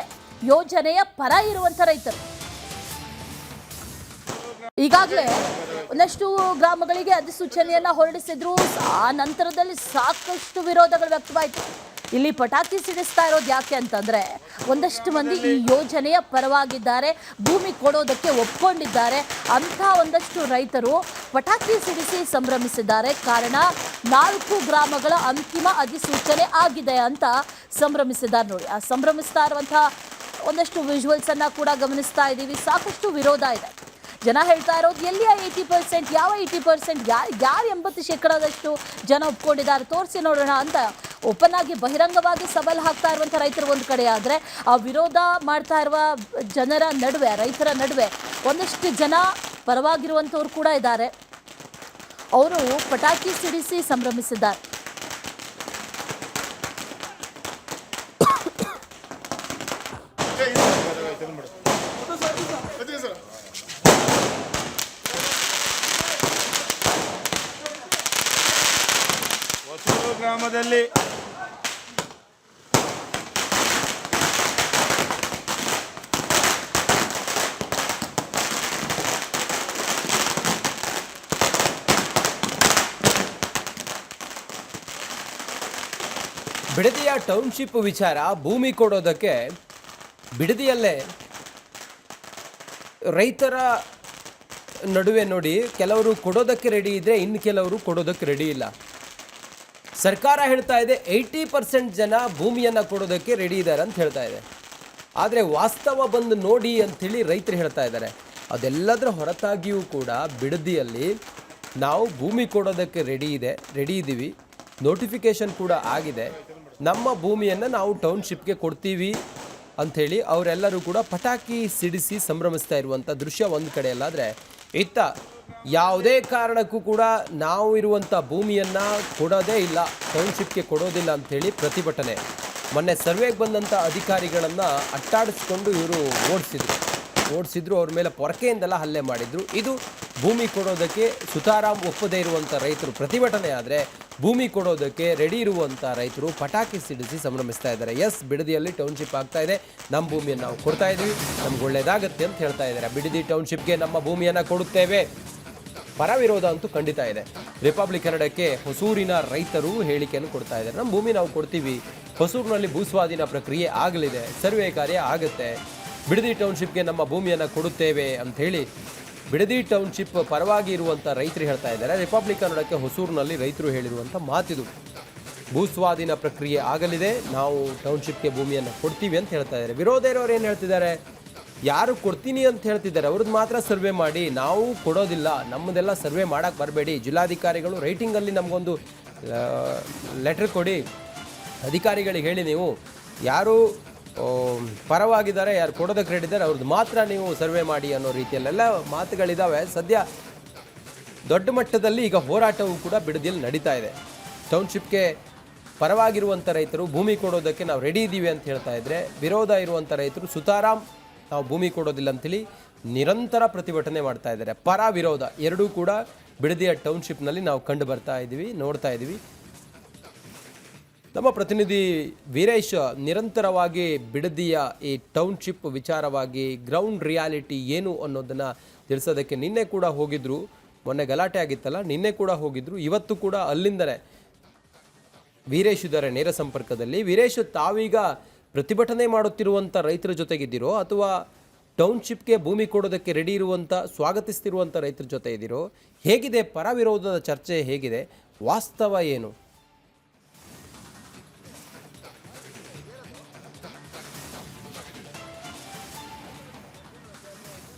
ಯೋಜನೆಯ ಪರ ಇರುವಂಥ ರೈತರು. ಈಗಾಗಲೇ ಒಂದಷ್ಟು ಗ್ರಾಮಗಳಿಗೆ ಅಧಿಸೂಚನೆಯನ್ನ ಹೊರಡಿಸಿದ್ರು. ಆ ನಂತರದಲ್ಲಿ ಸಾಕಷ್ಟು ವಿರೋಧಗಳು ವ್ಯಕ್ತವಾಯಿತು. ಇಲ್ಲಿ ಪಟಾಕಿ ಸಿಡಿಸ್ತಾ ಇರೋದು ಯಾಕೆ ಅಂತಂದ್ರೆ, ಒಂದಷ್ಟು ಮಂದಿ ಈ ಯೋಜನೆಯ ಪರವಾಗಿದ್ದಾರೆ, ಭೂಮಿ ಕೊಡೋದಕ್ಕೆ ಒಪ್ಕೊಂಡಿದ್ದಾರೆ ಅಂತ ಒಂದಷ್ಟು ರೈತರು ಪಟಾಕಿ ಸಿಡಿಸಿ ಸಂಭ್ರಮಿಸಿದ್ದಾರೆ. ಕಾರಣ 4 ಗ್ರಾಮಗಳ ಅಂತಿಮ ಅಧಿಸೂಚನೆ ಆಗಿದೆ ಅಂತ ಸಂಭ್ರಮಿಸಿದ್ದಾರೆ. ನೋಡಿ, ಆ ಸಂಭ್ರಮಿಸ್ತಾ ಇರುವಂತಹ ಒಂದಷ್ಟು ವಿಜುವಲ್ಸ್ ಅನ್ನ ಕೂಡ ಗಮನಿಸ್ತಾ ಇದ್ದೀವಿ. ಸಾಕಷ್ಟು ವಿರೋಧ ಇದೆ. ಜನ ಹೇಳ್ತಾ ಇರೋದು ಎಲ್ಲಿಯ 80%, ಯಾವ 80%, ಯಾರು 80% ಜನ ಒಪ್ಕೊಂಡಿದ್ದಾರೆ ತೋರಿಸಿ ನೋಡೋಣ ಅಂತ ಓಪನ್ ಆಗಿ ಬಹಿರಂಗವಾಗಿ ಸವಾಲು ಹಾಕ್ತಾ ಇರುವಂಥ ರೈತರು ಒಂದು ಕಡೆ ಆದರೆ, ಆ ವಿರೋಧ ಮಾಡ್ತಾ ಇರುವ ಜನರ ನಡುವೆ, ರೈತರ ನಡುವೆ ಒಂದಷ್ಟು ಜನ ಪರವಾಗಿರುವಂಥವ್ರು ಕೂಡ ಇದ್ದಾರೆ. ಅವರು ಪಟಾಕಿ ಸಿಡಿಸಿ ಸಂಭ್ರಮಿಸಿದ್ದಾರೆ. ಗ್ರಾಮದಲ್ಲಿ ಬಿಡದಿಯ ಟೌನ್ಶಿಪ್ ವಿಚಾರ, ಭೂಮಿ ಕೊಡೋದಕ್ಕೆ ಬಿಡದಿಯಲ್ಲೇ ರೈತರ ನಡುವೆ ನೋಡಿ, ಕೆಲವರು ಕೊಡೋದಕ್ಕೆ ರೆಡಿ ಇದ್ದರೆ ಇನ್ನು ಕೆಲವರು ಕೊಡೋದಕ್ಕೆ ರೆಡಿ ಇಲ್ಲ. ಸರ್ಕಾರ ಹೇಳ್ತಾ ಇದೆ 80% ಜನ ಭೂಮಿಯನ್ನು ಕೊಡೋದಕ್ಕೆ ರೆಡಿ ಇದ್ದಾರೆ ಅಂತ ಹೇಳ್ತಾ ಇದೆ. ಆದರೆ ವಾಸ್ತವ ಬಂದು ನೋಡಿ ಅಂಥೇಳಿ ರೈತರು ಹೇಳ್ತಾ ಇದ್ದಾರೆ. ಅದೆಲ್ಲದರ ಹೊರತಾಗಿಯೂ ಕೂಡ ಬಿಡದಿಯಲ್ಲಿ ನಾವು ಭೂಮಿ ಕೊಡೋದಕ್ಕೆ ರೆಡಿ ಇದ್ದೀವಿ, ನೋಟಿಫಿಕೇಷನ್ ಕೂಡ ಆಗಿದೆ, ನಮ್ಮ ಭೂಮಿಯನ್ನು ನಾವು ಟೌನ್ಶಿಪ್ಗೆ ಕೊಡ್ತೀವಿ ಅಂಥೇಳಿ ಅವರೆಲ್ಲರೂ ಕೂಡ ಪಟಾಕಿ ಸಿಡಿಸಿ ಸಂಭ್ರಮಿಸ್ತಾ ಇರುವಂಥ ದೃಶ್ಯ ಒಂದು ಕಡೆಯಲ್ಲಾದರೆ, ಇತ್ತ ಯಾವುದೇ ಕಾರಣಕ್ಕೂ ಕೂಡ ನಾವು ಇರುವಂಥ ಭೂಮಿಯನ್ನು ಕೊಡೋದೇ ಇಲ್ಲ, ಟೌನ್ಶಿಪ್ಗೆ ಕೊಡೋದಿಲ್ಲ ಅಂಥೇಳಿ ಪ್ರತಿಭಟನೆ. ಮೊನ್ನೆ ಸರ್ವೆಗೆ ಬಂದಂಥ ಅಧಿಕಾರಿಗಳನ್ನು ಅಟ್ಟಾಡಿಸ್ಕೊಂಡು ಇವರು ಓಡಿಸಿದ್ರು, ಅವ್ರ ಮೇಲೆ ಪೊರಕೆಯಿಂದೆಲ್ಲ ಹಲ್ಲೆ ಮಾಡಿದರು. ಇದು ಭೂಮಿ ಕೊಡೋದಕ್ಕೆ ಸುತಾರಾಮ್ ಒಪ್ಪದೇ ಇರುವಂಥ ರೈತರು ಪ್ರತಿಭಟನೆ ಆದರೆ, ಭೂಮಿ ಕೊಡೋದಕ್ಕೆ ರೆಡಿ ಇರುವಂಥ ರೈತರು ಪಟಾಕಿ ಸಿಡಿಸಿ ಸಂಭ್ರಮಿಸ್ತಾ ಇದ್ದಾರೆ. ಎಸ್, ಬಿಡದಿಯಲ್ಲಿ ಟೌನ್ಶಿಪ್ ಆಗ್ತಾ ಇದೆ, ನಮ್ಮ ಭೂಮಿಯನ್ನು ನಾವು ಕೊಡ್ತಾ ಇದ್ದೀವಿ, ನಮ್ಗೆ ಒಳ್ಳೇದಾಗತ್ತೆ ಅಂತ ಹೇಳ್ತಾ ಇದ್ದಾರೆ. ಬಿಡದಿ ಟೌನ್ಶಿಪ್ಗೆ ನಮ್ಮ ಭೂಮಿಯನ್ನು ಕೊಡುತ್ತೇವೆ, ಪರ ವಿರೋಧ ಅಂತೂ ಖಂಡಿತ ಇದೆ. ರಿಪಬ್ಲಿಕ್ ಕನ್ನಡಕ್ಕೆ ಹೊಸೂರಿನ ರೈತರು ಹೇಳಿಕೆಯನ್ನು ಕೊಡ್ತಾ ಇದ್ದಾರೆ. ನಮ್ಮ ಭೂಮಿ ನಾವು ಕೊಡ್ತೀವಿ, ಹೊಸೂರಿನಲ್ಲಿ ಭೂಸ್ವಾಧೀನ ಪ್ರಕ್ರಿಯೆ ಆಗಲಿದೆ, ಸರ್ವೆ ಕಾರ್ಯ ಆಗುತ್ತೆ, ಬಿಡದಿ ಟೌನ್ಶಿಪ್ಗೆ ನಮ್ಮ ಭೂಮಿಯನ್ನು ಕೊಡುತ್ತೇವೆ ಅಂಥೇಳಿ ಬಿಡದಿ ಟೌನ್ಶಿಪ್ ಪರವಾಗಿ ಇರುವಂಥ ರೈತರು ಹೇಳ್ತಾ ಇದ್ದಾರೆ. ರಿಪಬ್ಲಿಕ್ ಕನ್ನಡಕ್ಕೆ ಹೊಸೂರಿನಲ್ಲಿ ರೈತರು ಹೇಳಿರುವಂಥ ಮಾತಿದು. ಭೂಸ್ವಾಧೀನ ಪ್ರಕ್ರಿಯೆ ಆಗಲಿದೆ, ನಾವು ಟೌನ್ಶಿಪ್ಗೆ ಭೂಮಿಯನ್ನು ಕೊಡ್ತೀವಿ ಅಂತ ಹೇಳ್ತಾ ಇದ್ದಾರೆ. ವಿರೋಧ ಇರೋರು ಏನು ಹೇಳ್ತಿದ್ದಾರೆ, ಯಾರು ಕೊಡ್ತೀನಿ ಅಂತ ಹೇಳ್ತಿದ್ದಾರೆ ಅವ್ರದ್ದು ಮಾತ್ರ ಸರ್ವೆ ಮಾಡಿ, ನಾವು ಕೊಡೋದಿಲ್ಲ, ನಮ್ಮದೆಲ್ಲ ಸರ್ವೆ ಮಾಡೋಕ್ಕೆ ಬರಬೇಡಿ. ಜಿಲ್ಲಾಧಿಕಾರಿಗಳು ರೈಟಿಂಗಲ್ಲಿ ನಮಗೊಂದು ಲೆಟ್ರ್ ಕೊಡಿ, ಅಧಿಕಾರಿಗಳಿಗೆ ಹೇಳಿ ನೀವು ಯಾರು ಪರವಾಗಿದ್ದಾರೆ, ಯಾರು ಕೊಡೋದಕ್ಕೆ ರೆಡಿ ಇದ್ದಾರೆ ಅವ್ರದ್ದು ಮಾತ್ರ ನೀವು ಸರ್ವೆ ಮಾಡಿ ಅನ್ನೋ ರೀತಿಯಲ್ಲೆಲ್ಲ ಮಾತುಗಳಿದ್ದಾವೆ. ಸದ್ಯ ದೊಡ್ಡ ಮಟ್ಟದಲ್ಲಿ ಈಗ ಹೋರಾಟವೂ ಕೂಡ ಬಿಡದಿಯಲ್ಲಿ ನಡೀತಾ ಇದೆ. ಟೌನ್ಶಿಪ್ಗೆ ಪರವಾಗಿರುವಂಥ ರೈತರು ಭೂಮಿ ಕೊಡೋದಕ್ಕೆ ನಾವು ರೆಡಿ ಇದ್ದೀವಿ ಅಂತ ಹೇಳ್ತಾ ಇದ್ದರೆ, ವಿರೋಧ ಇರುವಂಥ ರೈತರು ಸುತಾರಾಮ್ ನಾವು ಭೂಮಿ ಕೊಡೋದಿಲ್ಲ ಅಂತೇಳಿ ನಿರಂತರ ಪ್ರತಿಭಟನೆ ಮಾಡ್ತಾ ಇದ್ದಾರೆ. ಪರ ವಿರೋಧ ಎರಡೂ ಕೂಡ ಬಿಡದಿಯ ಟೌನ್ಶಿಪ್ನಲ್ಲಿ ನಾವು ಕಂಡು ನೋಡ್ತಾ ಇದ್ದೀವಿ. ನಮ್ಮ ಪ್ರತಿನಿಧಿ ವೀರೇಶ್ ನಿರಂತರವಾಗಿ ಬಿಡದಿಯ ಈ ಟೌನ್ಶಿಪ್ ವಿಚಾರವಾಗಿ ಗ್ರೌಂಡ್ ರಿಯಾಲಿಟಿ ಏನು ಅನ್ನೋದನ್ನು ತಿಳಿಸೋದಕ್ಕೆ ನಿನ್ನೆ ಕೂಡ ಹೋಗಿದ್ರು. ಮೊನ್ನೆ ಗಲಾಟೆ ಆಗಿತ್ತಲ್ಲ, ನಿನ್ನೆ ಕೂಡ ಹೋಗಿದ್ರು, ಇವತ್ತು ಕೂಡ ಅಲ್ಲಿಂದಲೇ ವೀರೇಶ್ ಇದ್ದಾರೆ ನೇರ ಸಂಪರ್ಕದಲ್ಲಿ. ವೀರೇಶ್, ತಾವೀಗ ಪ್ರತಿಭಟನೆ ಮಾಡುತ್ತಿರುವಂಥ ರೈತರ ಜೊತೆಗಿದ್ದೀರೋ ಅಥವಾ ಟೌನ್ಶಿಪ್ಗೆ ಭೂಮಿ ಕೊಡೋದಕ್ಕೆ ರೆಡಿ ಇರುವಂಥ ಸ್ವಾಗತಿಸ್ತಿರುವಂಥ ರೈತರ ಜೊತೆ ಇದ್ದೀರೋ? ಹೇಗಿದೆ ಪರ ವಿರೋಧದ ಚರ್ಚೆ, ಹೇಗಿದೆ ವಾಸ್ತವ ಏನು?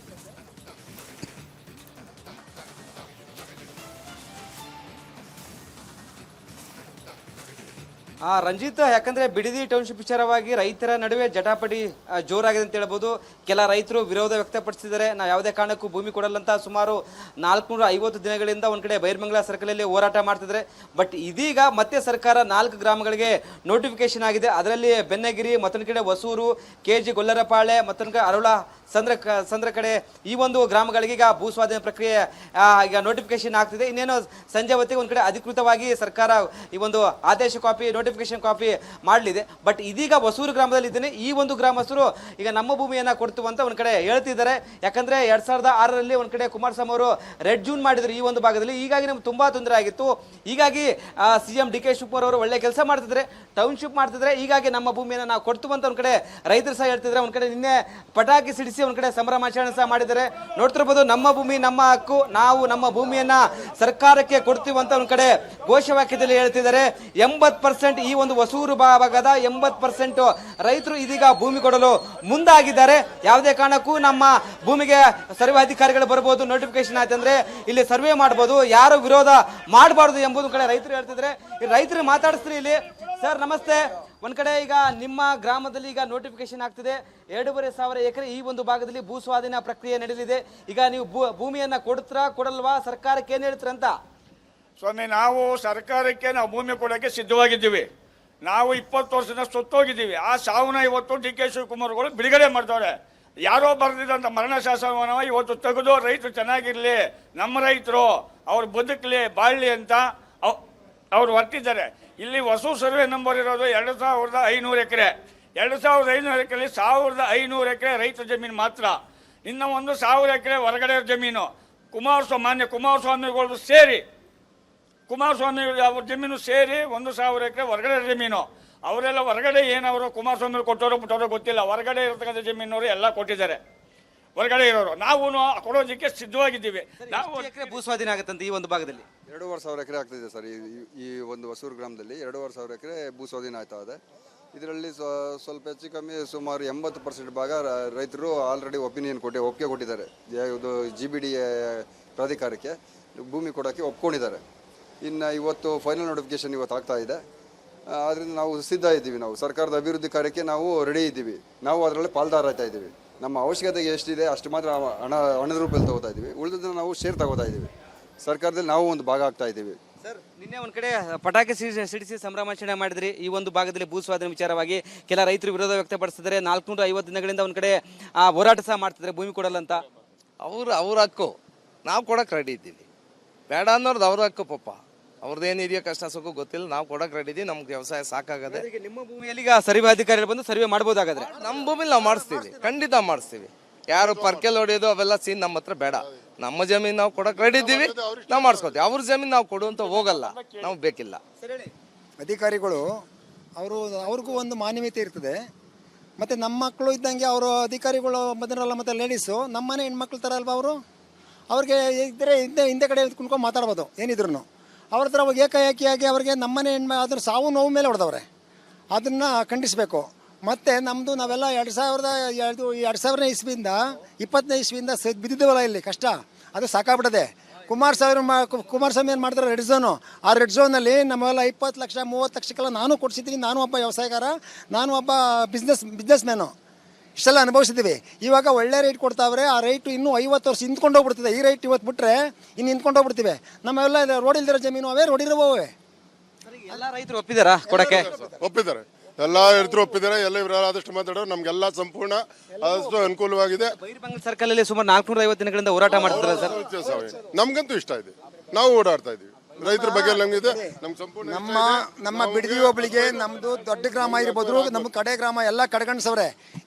ರಂಜಿತ್, ಯಾಕಂದ್ರೆ ಬಿಡದಿ ಟೌನ್ಶಿಪ್ ವಿಚಾರವಾಗಿ ರೈತರ ನಡುವೆ ಜಟಾಪಟಿ ಜೋರಾಗಿದೆ ಅಂತ ಹೇಳ್ಬೋದು. ಕೆಲ ರೈತರು ವಿರೋಧ ವ್ಯಕ್ತಪಡಿಸಿದ್ದಾರೆ. ನಾವು ಯಾವುದೇ ಕಾರಣಕ್ಕೂ ಭೂಮಿ ಕೊಡಲ್ಲ ಅಂತ ಸುಮಾರು 450 ದಿನಗಳಿಂದ ಒಂದ್ ಕಡೆ ಬೈರ್ಮಂಗಲ ಸರ್ಕಲಲ್ಲಿ ಹೋರಾಟ ಮಾಡ್ತಿದ್ದಾರೆ. ಬಟ್ ಇದೀಗ ಮತ್ತೆ ಸರ್ಕಾರ 4 ಗ್ರಾಮಗಳಿಗೆ ನೋಟಿಫಿಕೇಶನ್ ಆಗಿದೆ. ಅದರಲ್ಲಿ ಬೆನ್ನಗಿರಿ, ಮತ್ತೊಂದು ಕಡೆ ಹೊಸೂರು, KG ಗೊಲ್ಲರಪಾಳೆ, ಮತ್ತೊಂದು ಕಡೆ ಅರುಳ ಸಂದ್ರ ಕಡೆ ಈ ಒಂದು ಗ್ರಾಮಗಳಿಗೆ ಈಗ ಭೂಸ್ವಾಧೀನ ಪ್ರಕ್ರಿಯೆ ಈಗ ನೋಟಿಫಿಕೇಶನ್ ಆಗ್ತಿದೆ. ಇನ್ನೇನು ಸಂಜೆ ಹೊತ್ತಿಗೆ ಒಂದು ಕಡೆ ಅಧಿಕೃತವಾಗಿ ಸರ್ಕಾರ ಈ ಒಂದು ಆದೇಶ ಕಾಪಿ, ನೋಟಿಫಿಕೇಶನ್ ಕಾಪಿ ಮಾಡಲಿದೆ. ಬಟ್ ಇದೀಗ ಹೊಸೂರು ಗ್ರಾಮದಲ್ಲಿ ಇದ್ದೇನೆ. ಈ ಒಂದು ಗ್ರಾಮಸ್ಥರು ಈಗ ನಮ್ಮ ಭೂಮಿಯನ್ನು ಕೊಡ್ತು ಅಂತ ಒಂದು ಕಡೆ ಹೇಳ್ತಿದ್ದಾರೆ. ಯಾಕಂದ್ರೆ 2006ರಲ್ಲಿ ಒಂದು ಕಡೆ ಕುಮಾರಸ್ವಾಮಿ ಅವರು ರೆಡ್ ಜೂನ್ ಮಾಡಿದ್ರು ಈ ಒಂದು ಭಾಗದಲ್ಲಿ. ಹೀಗಾಗಿ ನಮ್ಗೆ ತುಂಬಾ ತೊಂದರೆ ಆಗಿತ್ತು. ಹೀಗಾಗಿ CM DK ಶಿವಕುಮಾರ್ ಅವರು ಒಳ್ಳೆ ಕೆಲಸ ಮಾಡ್ತಿದ್ರೆ, ಟೌನ್ಶಿಪ್ ಮಾಡ್ತಿದ್ರೆ, ಹೀಗಾಗಿ ನಮ್ಮ ಭೂಮಿಯನ್ನು ನಾವು ಕೊಡ್ತು ಅಂತ ಒಂದು ಕಡೆ ರೈತರು ಸಹ ಹೇಳ್ತಿದ್ರೆ. ಒಂದು ಕಡೆ ನಿನ್ನೆ ಪಟಾಕಿ ಸಿಡಿಸಿ ಒಂದು ಕಡೆ ಸಂಭ್ರಮಾಚರಣೆ ಸಹ ಮಾಡಿದ್ದಾರೆ. ನೋಡ್ತಿರ್ಬೋದು, ನಮ್ಮ ಭೂಮಿ ನಮ್ಮ ಹಕ್ಕು, ನಾವು ನಮ್ಮ ಭೂಮಿಯನ್ನ ಸರ್ಕಾರಕ್ಕೆ ಕೊಡ್ತೀವಿ ಅಂತ ಒಂದು ಕಡೆ ಘೋಷವಾಕ್ಯದಲ್ಲಿ ಹೇಳ್ತಿದ್ದಾರೆ. 80% ಈ ಒಂದು ಹೊಸೂರು ಭಾಗದ 80% ರೈತರು ಇದೀಗ ಭೂಮಿ ಕೊಡಲು ಮುಂದಾಗಿದ್ದಾರೆ. ಯಾವುದೇ ಕಾರಣಕ್ಕೂ ನಮ್ಮ ಭೂಮಿಗೆ ಸರ್ವೆ ಅಧಿಕಾರಿಗಳು ಬರ್ಬೋದು, ನೋಟಿಫಿಕೇಶನ್ ಆಯ್ತಂದ್ರೆ ಇಲ್ಲಿ ಸರ್ವೆ ಮಾಡ್ಬೋದು, ಯಾರು ವಿರೋಧ ಮಾಡಬಾರ್ದು ಎಂಬುದು ಕಡೆ ರೈತರು ಹೇಳ್ತಿದ್ರೆ. ರೈತರು ಮಾತಾಡಿಸ್ತೀರಿ ಇಲ್ಲಿ. ಸರ್ ನಮಸ್ತೆ. ಒಂದ್ ಕಡೆ ಈಗ ನಿಮ್ಮ ಗ್ರಾಮದಲ್ಲಿ ಈಗ ನೋಟಿಫಿಕೇಶನ್ ಆಗ್ತಿದೆ. 2,500 ಎಕರೆ ಈ ಒಂದು ಭಾಗದಲ್ಲಿ ಭೂ ಸ್ವಾಧೀನ ಪ್ರಕ್ರಿಯೆ ನಡೆಯಲಿದೆ. ಈಗ ನೀವು ಭೂಮಿಯನ್ನ ಕೊಡ್ತೀರಾ ಕೊಡಲ್ವಾ, ಸರ್ಕಾರಕ್ಕೆ ಏನ್ ಹೇಳ್ತೀರ ಅಂತ? ಸ್ವಾಮಿ, ನಾವು ಸರ್ಕಾರಕ್ಕೆ ನಾವು ಭೂಮಿ ಕೊಡೋಕ್ಕೆ ಸಿದ್ಧವಾಗಿದ್ದೀವಿ. ನಾವು 20 ವರ್ಷದ ಸುತ್ತೋಗಿದ್ದೀವಿ. ಆ ಸಾವನ್ನ ಇವತ್ತು DK ಶಿವಕುಮಾರ್ಗಳು ಬಿಡುಗಡೆ ಮಾಡ್ತವ್ರೆ. ಯಾರೋ ಬರೆದಿದ್ದಂಥ ಮರಣ ಶಾಸನವನ್ನು ಇವತ್ತು ತೆಗೆದು ರೈತರು ಚೆನ್ನಾಗಿರ್ಲಿ, ನಮ್ಮ ರೈತರು ಅವ್ರು ಬದುಕಲಿ ಬಾಳಲಿ ಅಂತ ಅವ್ರು ಹೊರಟಿದ್ದಾರೆ. ಇಲ್ಲಿ ಹೊಸ ಸರ್ವೆ ನಂಬರ್ ಇರೋದು 2,500 ಎಕರೆ. 2,500 ಎಕರೆಯಲ್ಲಿ 1,500 ಎಕರೆ ರೈತ ಜಮೀನು ಮಾತ್ರ. ಇನ್ನು 1,000 ಎಕರೆ ಹೊರಗಡೆ ಜಮೀನು. ಮಾನ್ಯ ಕುಮಾರಸ್ವಾಮಿಗಳು ಸೇರಿ, ಕುಮಾರಸ್ವಾಮಿ ಅವ್ರ ಜಮೀನು ಸೇರಿ 1,000 ಎಕರೆ ಹೊರಗಡೆ ಜಮೀನು. ಅವರೆಲ್ಲ ಹೊರಗಡೆ ಏನವರು ಕುಮಾರಸ್ವಾಮಿ ಕೊಟ್ಟವರು ಬಿಟ್ಟವರು ಗೊತ್ತಿಲ್ಲ. ಹೊರಗಡೆ ಇರತಕ್ಕಂಥ ಜಮೀನವರು ಎಲ್ಲ ಕೊಟ್ಟಿದ್ದಾರೆ. ಹೊರಗಡೆ ಇರೋರು. ನಾವು ಕೊಡೋದಕ್ಕೆ ಸಿದ್ಧವಾಗಿದ್ದೀವಿ. ನಾವು ಎಕರೆ ಭೂಸ್ವಾಧೀನ ಆಗುತ್ತಂತೆ ಈ ಒಂದು ಭಾಗದಲ್ಲಿ. 2,500 ಎಕರೆ ಆಗ್ತಿದೆ ಸರ್. ಈ ಒಂದು ಹೊಸೂರು ಗ್ರಾಮದಲ್ಲಿ 2,500 ಎಕರೆ ಭೂಸ್ವಾಧೀನ ಆಯ್ತಾ ಇದೆ. ಇದರಲ್ಲಿ ಸ್ವಲ್ಪ ಹೆಚ್ಚು ಕಮ್ಮಿ ಸುಮಾರು 80% ಭಾಗ ರೈತರು ಆಲ್ರೆಡಿ ಒಪ್ಪಿಗೆ ಕೊಟ್ಟಿದ್ದಾರೆ. ಇದು GBD ಪ್ರಾಧಿಕಾರಕ್ಕೆ ಭೂಮಿ ಕೊಡೋಕ್ಕೆ ಒಪ್ಕೊಂಡಿದ್ದಾರೆ. ಇನ್ನು ಇವತ್ತು ಫೈನಲ್ ನೋಟಿಫಿಕೇಶನ್ ಇವತ್ತು ಆಗ್ತಾ ಇದೆ. ಆದ್ದರಿಂದ ನಾವು ಸಿದ್ಧ ಇದ್ದೀವಿ. ನಾವು ಸರ್ಕಾರದ ಅಭಿವೃದ್ಧಿ ಕಾರ್ಯಕ್ಕೆ ನಾವು ರೆಡಿ ಇದ್ದೀವಿ. ನಾವು ಅದರಲ್ಲಿ ಪಾಲ್ದಾರ ಆಗ್ತಾ ಇದ್ದೀವಿ. ನಮ್ಮ ಅವಶ್ಯಕತೆಗೆ ಎಷ್ಟಿದೆ ಅಷ್ಟು ಮಾತ್ರ ಹಣದ ರೂಪದಲ್ಲಿ ತಗೋತಾ ಇದ್ದೀವಿ. ಉಳಿದನ್ನು ನಾವು ಶೇರ್ ತಗೋತಾ ಇದ್ದೀವಿ. ಸರ್ಕಾರದಲ್ಲಿ ನಾವು ಒಂದು ಭಾಗ ಆಗ್ತಾ ಇದ್ದೀವಿ. ಸರ್, ನಿನ್ನೆ ಒಂದು ಕಡೆ ಪಟಾಕಿ ಸಿಡಿಸಿ ಸಂಭ್ರಮಾಚರಣೆ ಮಾಡಿದ್ರಿ. ಈ ಒಂದು ಭಾಗದಲ್ಲಿ ಭೂಸ್ವಾಧೀನ ವಿಚಾರವಾಗಿ ಕೆಲ ರೈತರು ವಿರೋಧ ವ್ಯಕ್ತಪಡಿಸಿದ್ದಾರೆ. 450 ದಿನಗಳಿಂದ ಒಂದು ಕಡೆ ಹೋರಾಟ ಸಹ ಮಾಡ್ತಿದ್ದಾರೆ ಭೂಮಿ ಕೊಡಲ್ಲ ಅಂತ. ಅವ್ರ ಹಕ್ಕು, ನಾವು ಕೊಡಕ್ಕೆ ರೆಡಿ ಇದ್ದೀವಿ. ಬೇಡ ಅನ್ನೋರ್ದು ಅವ್ರ ಹಕ್ಕು ಪಾಪ. ಅವ್ರದ್ದೇನಿದೆಯೋ ಕಷ್ಟ ಸುಖ ಗೊತ್ತಿಲ್ಲ, ನಾವು ಕೊಡಕ್ಕೆ ರೆಡಿ ಇದ್ದೀವಿ. ನಮ್ಗೆ ವ್ಯವಸಾಯ ಸಾಕಾಗದೆ. ನಿಮ್ಮ ಭೂಮಿಯಲ್ಲಿ ಈಗ ಸರ್ವೆ ಅಧಿಕಾರಿಗಳು ಬಂದು ಸರ್ವೆ ಮಾಡ್ಬೋದಾಗಾದ್ರೆ ನಮ್ಮ ಭೂಮಿಲಿ ನಾವು ಮಾಡಿಸ್ತೀವಿ, ಖಂಡಿತ ಮಾಡಿಸ್ತೀವಿ. ಯಾರು ಪರ್ಕೆಲ್ ಹೊಡೆಯೋದು ಅವೆಲ್ಲ ಸೀನ್ ನಮ್ಮ ಹತ್ರ ಬೇಡ. ನಮ್ಮ ಜಮೀನು ನಾವು ಕೊಡಕ್ಕೆ ರೆಡಿ ಇದ್ದೀವಿ, ನಾವು ಮಾಡಿಸ್ಕೊತೀವಿ. ಅವ್ರ ಜಮೀನು ನಾವು ಕೊಡುವಂತ ಹೋಗಲ್ಲ, ನಾವು ಬೇಕಿಲ್ಲ. ಅಧಿಕಾರಿಗಳು ಅವ್ರಿಗೂ ಒಂದು ಮಾನವೀಯತೆ ಇರ್ತದೆ. ಮತ್ತು ನಮ್ಮ ಮಕ್ಕಳು ಇದ್ದಂಗೆ ಅವರು ಅಧಿಕಾರಿಗಳು ಬಂದಿರಲ್ಲ, ಮತ್ತು ಲೇಡೀಸು ನಮ್ಮನೆ ಹೆಣ್ಮಕ್ಳು ಥರ ಅಲ್ವಾ ಅವರು. ಅವ್ರಿಗೆ ಇದ್ದರೆ ಹಿಂದೆ ಕಡೆ ಕುಣ್ಕೊಂಡು ಮಾತಾಡ್ಬೋದು ಏನಿದ್ರು. ಅವ್ರ ಹತ್ರ ಏಕಾಏಕಿಯಾಗಿ ಅವ್ರಿಗೆ ನಮ್ಮನೆ ಅದ್ರ ಸಾವು ನೋವು ಮೇಲೆ ಹೊಡೆದವ್ರೆ. ಅದನ್ನು ಖಂಡಿಸಬೇಕು. ಮತ್ತು ನಮ್ಮದು ನಾವೆಲ್ಲ 2000 ಇಸ್ವಿಯಿಂದ 20ನೇ ಇಸ್ವಿಯಿಂದ ಬಿದ್ದಿದ್ದೇವಲ್ಲ ಇಲ್ಲಿ ಕಷ್ಟ, ಅದು ಸಾಕಾಗ್ಬಿಟ್ಟದೆ. ಕುಮಾರಸ್ವಾಮಿ ಏನು ಮಾಡ್ತಾರೆ ರೆಡ್ ಝೋನು. ಆ ರೆಡ್ ಝೋನಲ್ಲಿ ನಮ್ಮೆಲ್ಲ 20 ಲಕ್ಷ 30 ಲಕ್ಷಕ್ಕೆಲ್ಲ ನಾನು ಕೊಡಿಸಿದ್ದೀನಿ. ನಾನು ಒಬ್ಬ ವ್ಯವಸಾಯಗಾರ, ನಾನು ಒಬ್ಬ ಬಿಸ್ನೆಸ್ ಮ್ಯಾನು. ಇಷ್ಟೆಲ್ಲ ಅನುಭವಿಸಿದ್ದೀವಿ. ಇವಾಗ ಒಳ್ಳೆ ರೇಟ್ ಕೊಡ್ತಾವ್ರೆ. ಆ ರೇಟು ಇನ್ನೂ 50 ವರ್ಷ ನಿಂತ್ಕೊಂಡು ಹೋಗ್ಬಿಡ್ತದೆ. ಈ ರೇಟ್ ಇವತ್ತು ಬಿಟ್ಟರೆ ಇನ್ನು ನಿಂತ್ಕೊಂಡು ಹೋಗ್ಬಿಡ್ತೀವಿ. ನಮ್ಮೆಲ್ಲ ರೋಡ್ ಇಲ್ದಿರೋ ಜಮೀನು ಅವೇ, ರೋಡ್ ಇರುವವೇ. ಎಲ್ಲ ರೈತರು ಒಪ್ಪಿದಾರಾ ಕೊಡಕ್ಕೆ? ಒಪ್ಪಿದ್ದಾರೆ, ಎಲ್ಲ ರೈತರು ಒಪ್ಪಿದ್ದಾರೆ. ಎಲ್ಲ ಇವರು ಆದಷ್ಟು ಮಾತಾಡೋರು ನಮಗೆಲ್ಲ ಸಂಪೂರ್ಣ ಆದಷ್ಟು ಅನುಕೂಲವಾಗಿದೆ. ಬೈರ್ಬಂಗ್ಲ ಸರ್ಕಲ್ ಅಲ್ಲಿ ಸುಮಾರು 450 ದಿನಗಳಿಂದ ಹೋರಾಟ ಮಾಡ್ತಾರೆ ಸರ್. ನಮಗಂತೂ ಇಷ್ಟ ಇದೆ, ನಾವು ಓಡಾಡ್ತಾ ಇದ್ದೀವಿ. ರೈತರ ಬಗ್ಗೆ ನಮಗಿದೆ, ನಮ್ಗೆ ಸಂಪೂರ್ಣ ನಮ್ಮ ಬಿಡದಿ ಹೋಬಳಿಗೆ ನಮ್ಮದು ದೊಡ್ಡ ಗ್ರಾಮ ಇರ್ಬೋದು, ನಮ್ಮ ಕಡೆ ಗ್ರಾಮ ಎಲ್ಲ ಕಡೆಗಣಿಸವ್ರೆ.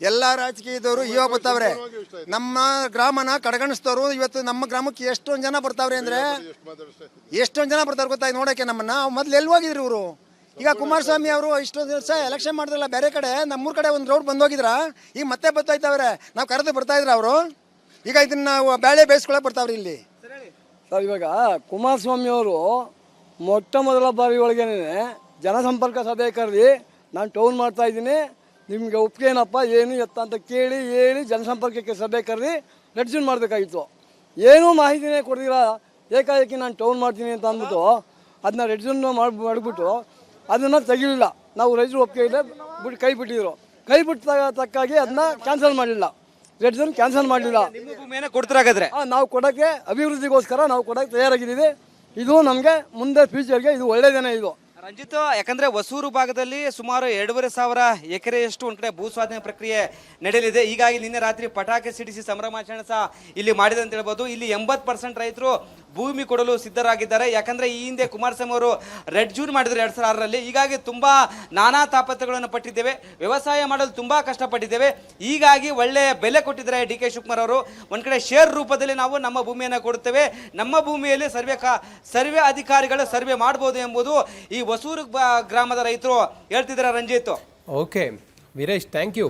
ಎಲ್ಲ ರಾಜಕೀಯದವರು ಇವಾಗ ಬರ್ತಾವ್ರೆ. ನಮ್ಮ ಗ್ರಾಮನ ಕಡೆಗಣಿಸ್ತವ್ರು. ಇವತ್ತು ನಮ್ಮ ಗ್ರಾಮಕ್ಕೆ ಎಷ್ಟೊಂದು ಜನ ಬರ್ತಾವ್ರೆ ಅಂದರೆ ಎಷ್ಟೊಂದು ಜನ ಬರ್ತಾರೆ ಗೊತ್ತಾಯ್ತು ನೋಡೋಕ್ಕೆ ನಮ್ಮನ್ನು. ಮೊದಲು ಎಲ್ಲಿ ಹೋಗಿದ್ರು ಇವರು? ಈಗ ಕುಮಾರಸ್ವಾಮಿ ಅವರು ಇಷ್ಟೊಂದು ದಿವಸ ಎಲೆಕ್ಷನ್ ಮಾಡಿದ್ರಲ್ಲ ಬೇರೆ ಕಡೆ, ನಮ್ಮೂರ ಕಡೆ ಒಂದು ರೌಂಡ್ ಬಂದೋಗಿದ್ರ. ಈಗ ಮತ್ತೆ ಬರ್ತಾಯ್ತವ್ರೆ. ನಾವು ಕರೆದು ಬರ್ತಾಯಿದ್ರು ಅವರು. ಈಗ ಇದನ್ನ ನಾವು ಬೇಳೆ ಬೇಯಿಸ್ಕೊಳಕ್ಕೆ ಬರ್ತಾವ್ರಿ ಇಲ್ಲಿ. ಸರ್, ಇವಾಗ ಕುಮಾರಸ್ವಾಮಿ ಅವರು ಮೊಟ್ಟ ಮೊದಲ ಬಾರಿ ಒಳಗೇನೆ ಜನಸಂಪರ್ಕ ಸಭೆ ಕರೆದಿ ನಾನು ಟೌನ್ ಮಾಡ್ತಾ ಇದ್ದೀನಿ, ನಿಮಗೆ ಒಪ್ಪಿಗೆ ಏನಪ್ಪ ಏನು ಎತ್ತ ಅಂತ ಹೇಳಿ ಜನಸಂಪರ್ಕಕ್ಕೆ ಸಭೆ ಕರೆದಿ ರೆಡ್ಯೂಸ್ ಮಾಡಬೇಕಾಗಿತ್ತು. ಏನೂ ಮಾಹಿತಿನೇ ಕೊಡ್ದಿರ ಏಕಾಏಕಿ ನಾನು ಟೌನ್ ಮಾಡ್ತೀನಿ ಅಂತ ಅಂದ್ಬಿಟ್ಟು ಅದನ್ನ ರೆಡ್ಯೂಸ್ ಮಾಡಿಬಿಟ್ಟು ಅದನ್ನು ತೆಗಿಲಿಲ್ಲ. ನಾವು ರೈತರು ಒಪ್ಪಿಗೆ ಇಲ್ಲ ಬಿಟ್ಟು ಕೈ ಬಿಟ್ಟು ತಕ್ಕಾಗಿ ಅದನ್ನ ಕ್ಯಾನ್ಸಲ್ ಮಾಡಲಿಲ್ಲ. ರೆಡ್ ಝೋನ್ ಕ್ಯಾನ್ಸಲ್ ಮಾಡಲಿಲ್ಲ. ಕೊಡ್ತಿರಾಗಾದ್ರೆ ನಾವು ಕೊಡೋಕ್ಕೆ ಅಭಿವೃದ್ಧಿಗೋಸ್ಕರ ನಾವು ಕೊಡೋಕ್ಕೆ ತಯಾರಾಗಿದ್ದೀವಿ. ಇದು ನಮಗೆ ಮುಂದೆ ಫ್ಯೂಚರ್ಗೆ ಇದು ಒಳ್ಳೆಯದೇನೆ. ಇದು ರಂಜಿತ್, ಯಾಕಂದ್ರೆ ಹೊಸೂರು ಭಾಗದಲ್ಲಿ ಸುಮಾರು 2,500 ಎಕರೆಯಷ್ಟು ಒಂದು ಕಡೆ ಭೂಸ್ವಾಧೀನ ಪ್ರಕ್ರಿಯೆ ನಡೆಯಲಿದೆ. ಹೀಗಾಗಿ ನಿನ್ನೆ ರಾತ್ರಿ ಪಟಾಕಿ ಸಿಡಿಸಿ ಸಂಭ್ರಮಾಚರಣೆ ಸಹ ಇಲ್ಲಿ ಮಾಡಿದೆ ಅಂತ ಹೇಳ್ಬೋದು. ಇಲ್ಲಿ 80% ರೈತರು ಭೂಮಿ ಕೊಡಲು ಸಿದ್ಧರಾಗಿದ್ದಾರೆ. ಯಾಕಂದ್ರೆ ಈ ಹಿಂದೆ ಕುಮಾರಸ್ವಾಮಿ ಅವರು ರೆಡ್ ಜೂನ್ ಮಾಡಿದ್ರು 2006ರಲ್ಲಿ. ಹೀಗಾಗಿ ತುಂಬಾ ನಾನಾ ತಾಪತ್ರಗಳನ್ನು ಪಟ್ಟಿದ್ದೇವೆ, ವ್ಯವಸಾಯ ಮಾಡಲು ತುಂಬಾ ಕಷ್ಟಪಟ್ಟಿದ್ದೇವೆ. ಹೀಗಾಗಿ ಒಳ್ಳೆ ಬೆಲೆ ಕೊಟ್ಟಿದ್ದಾರೆ DK ಶಿವಕುಮಾರ್ ಅವರು. ಒಂದ್ ಕಡೆ ಶೇರ್ ರೂಪದಲ್ಲಿ ನಾವು ನಮ್ಮ ಭೂಮಿಯನ್ನು ಕೊಡುತ್ತೇವೆ, ನಮ್ಮ ಭೂಮಿಯಲ್ಲಿ ಸರ್ವೆ ಅಧಿಕಾರಿಗಳು ಸರ್ವೆ ಮಾಡಬಹುದು ಎಂಬುದು ಈ ಹೊಸೂರು ಗ್ರಾಮದ ರೈತರು ಹೇಳ್ತಿದ್ದಾರೆ. Ranjith, okay Veeresh, thank you.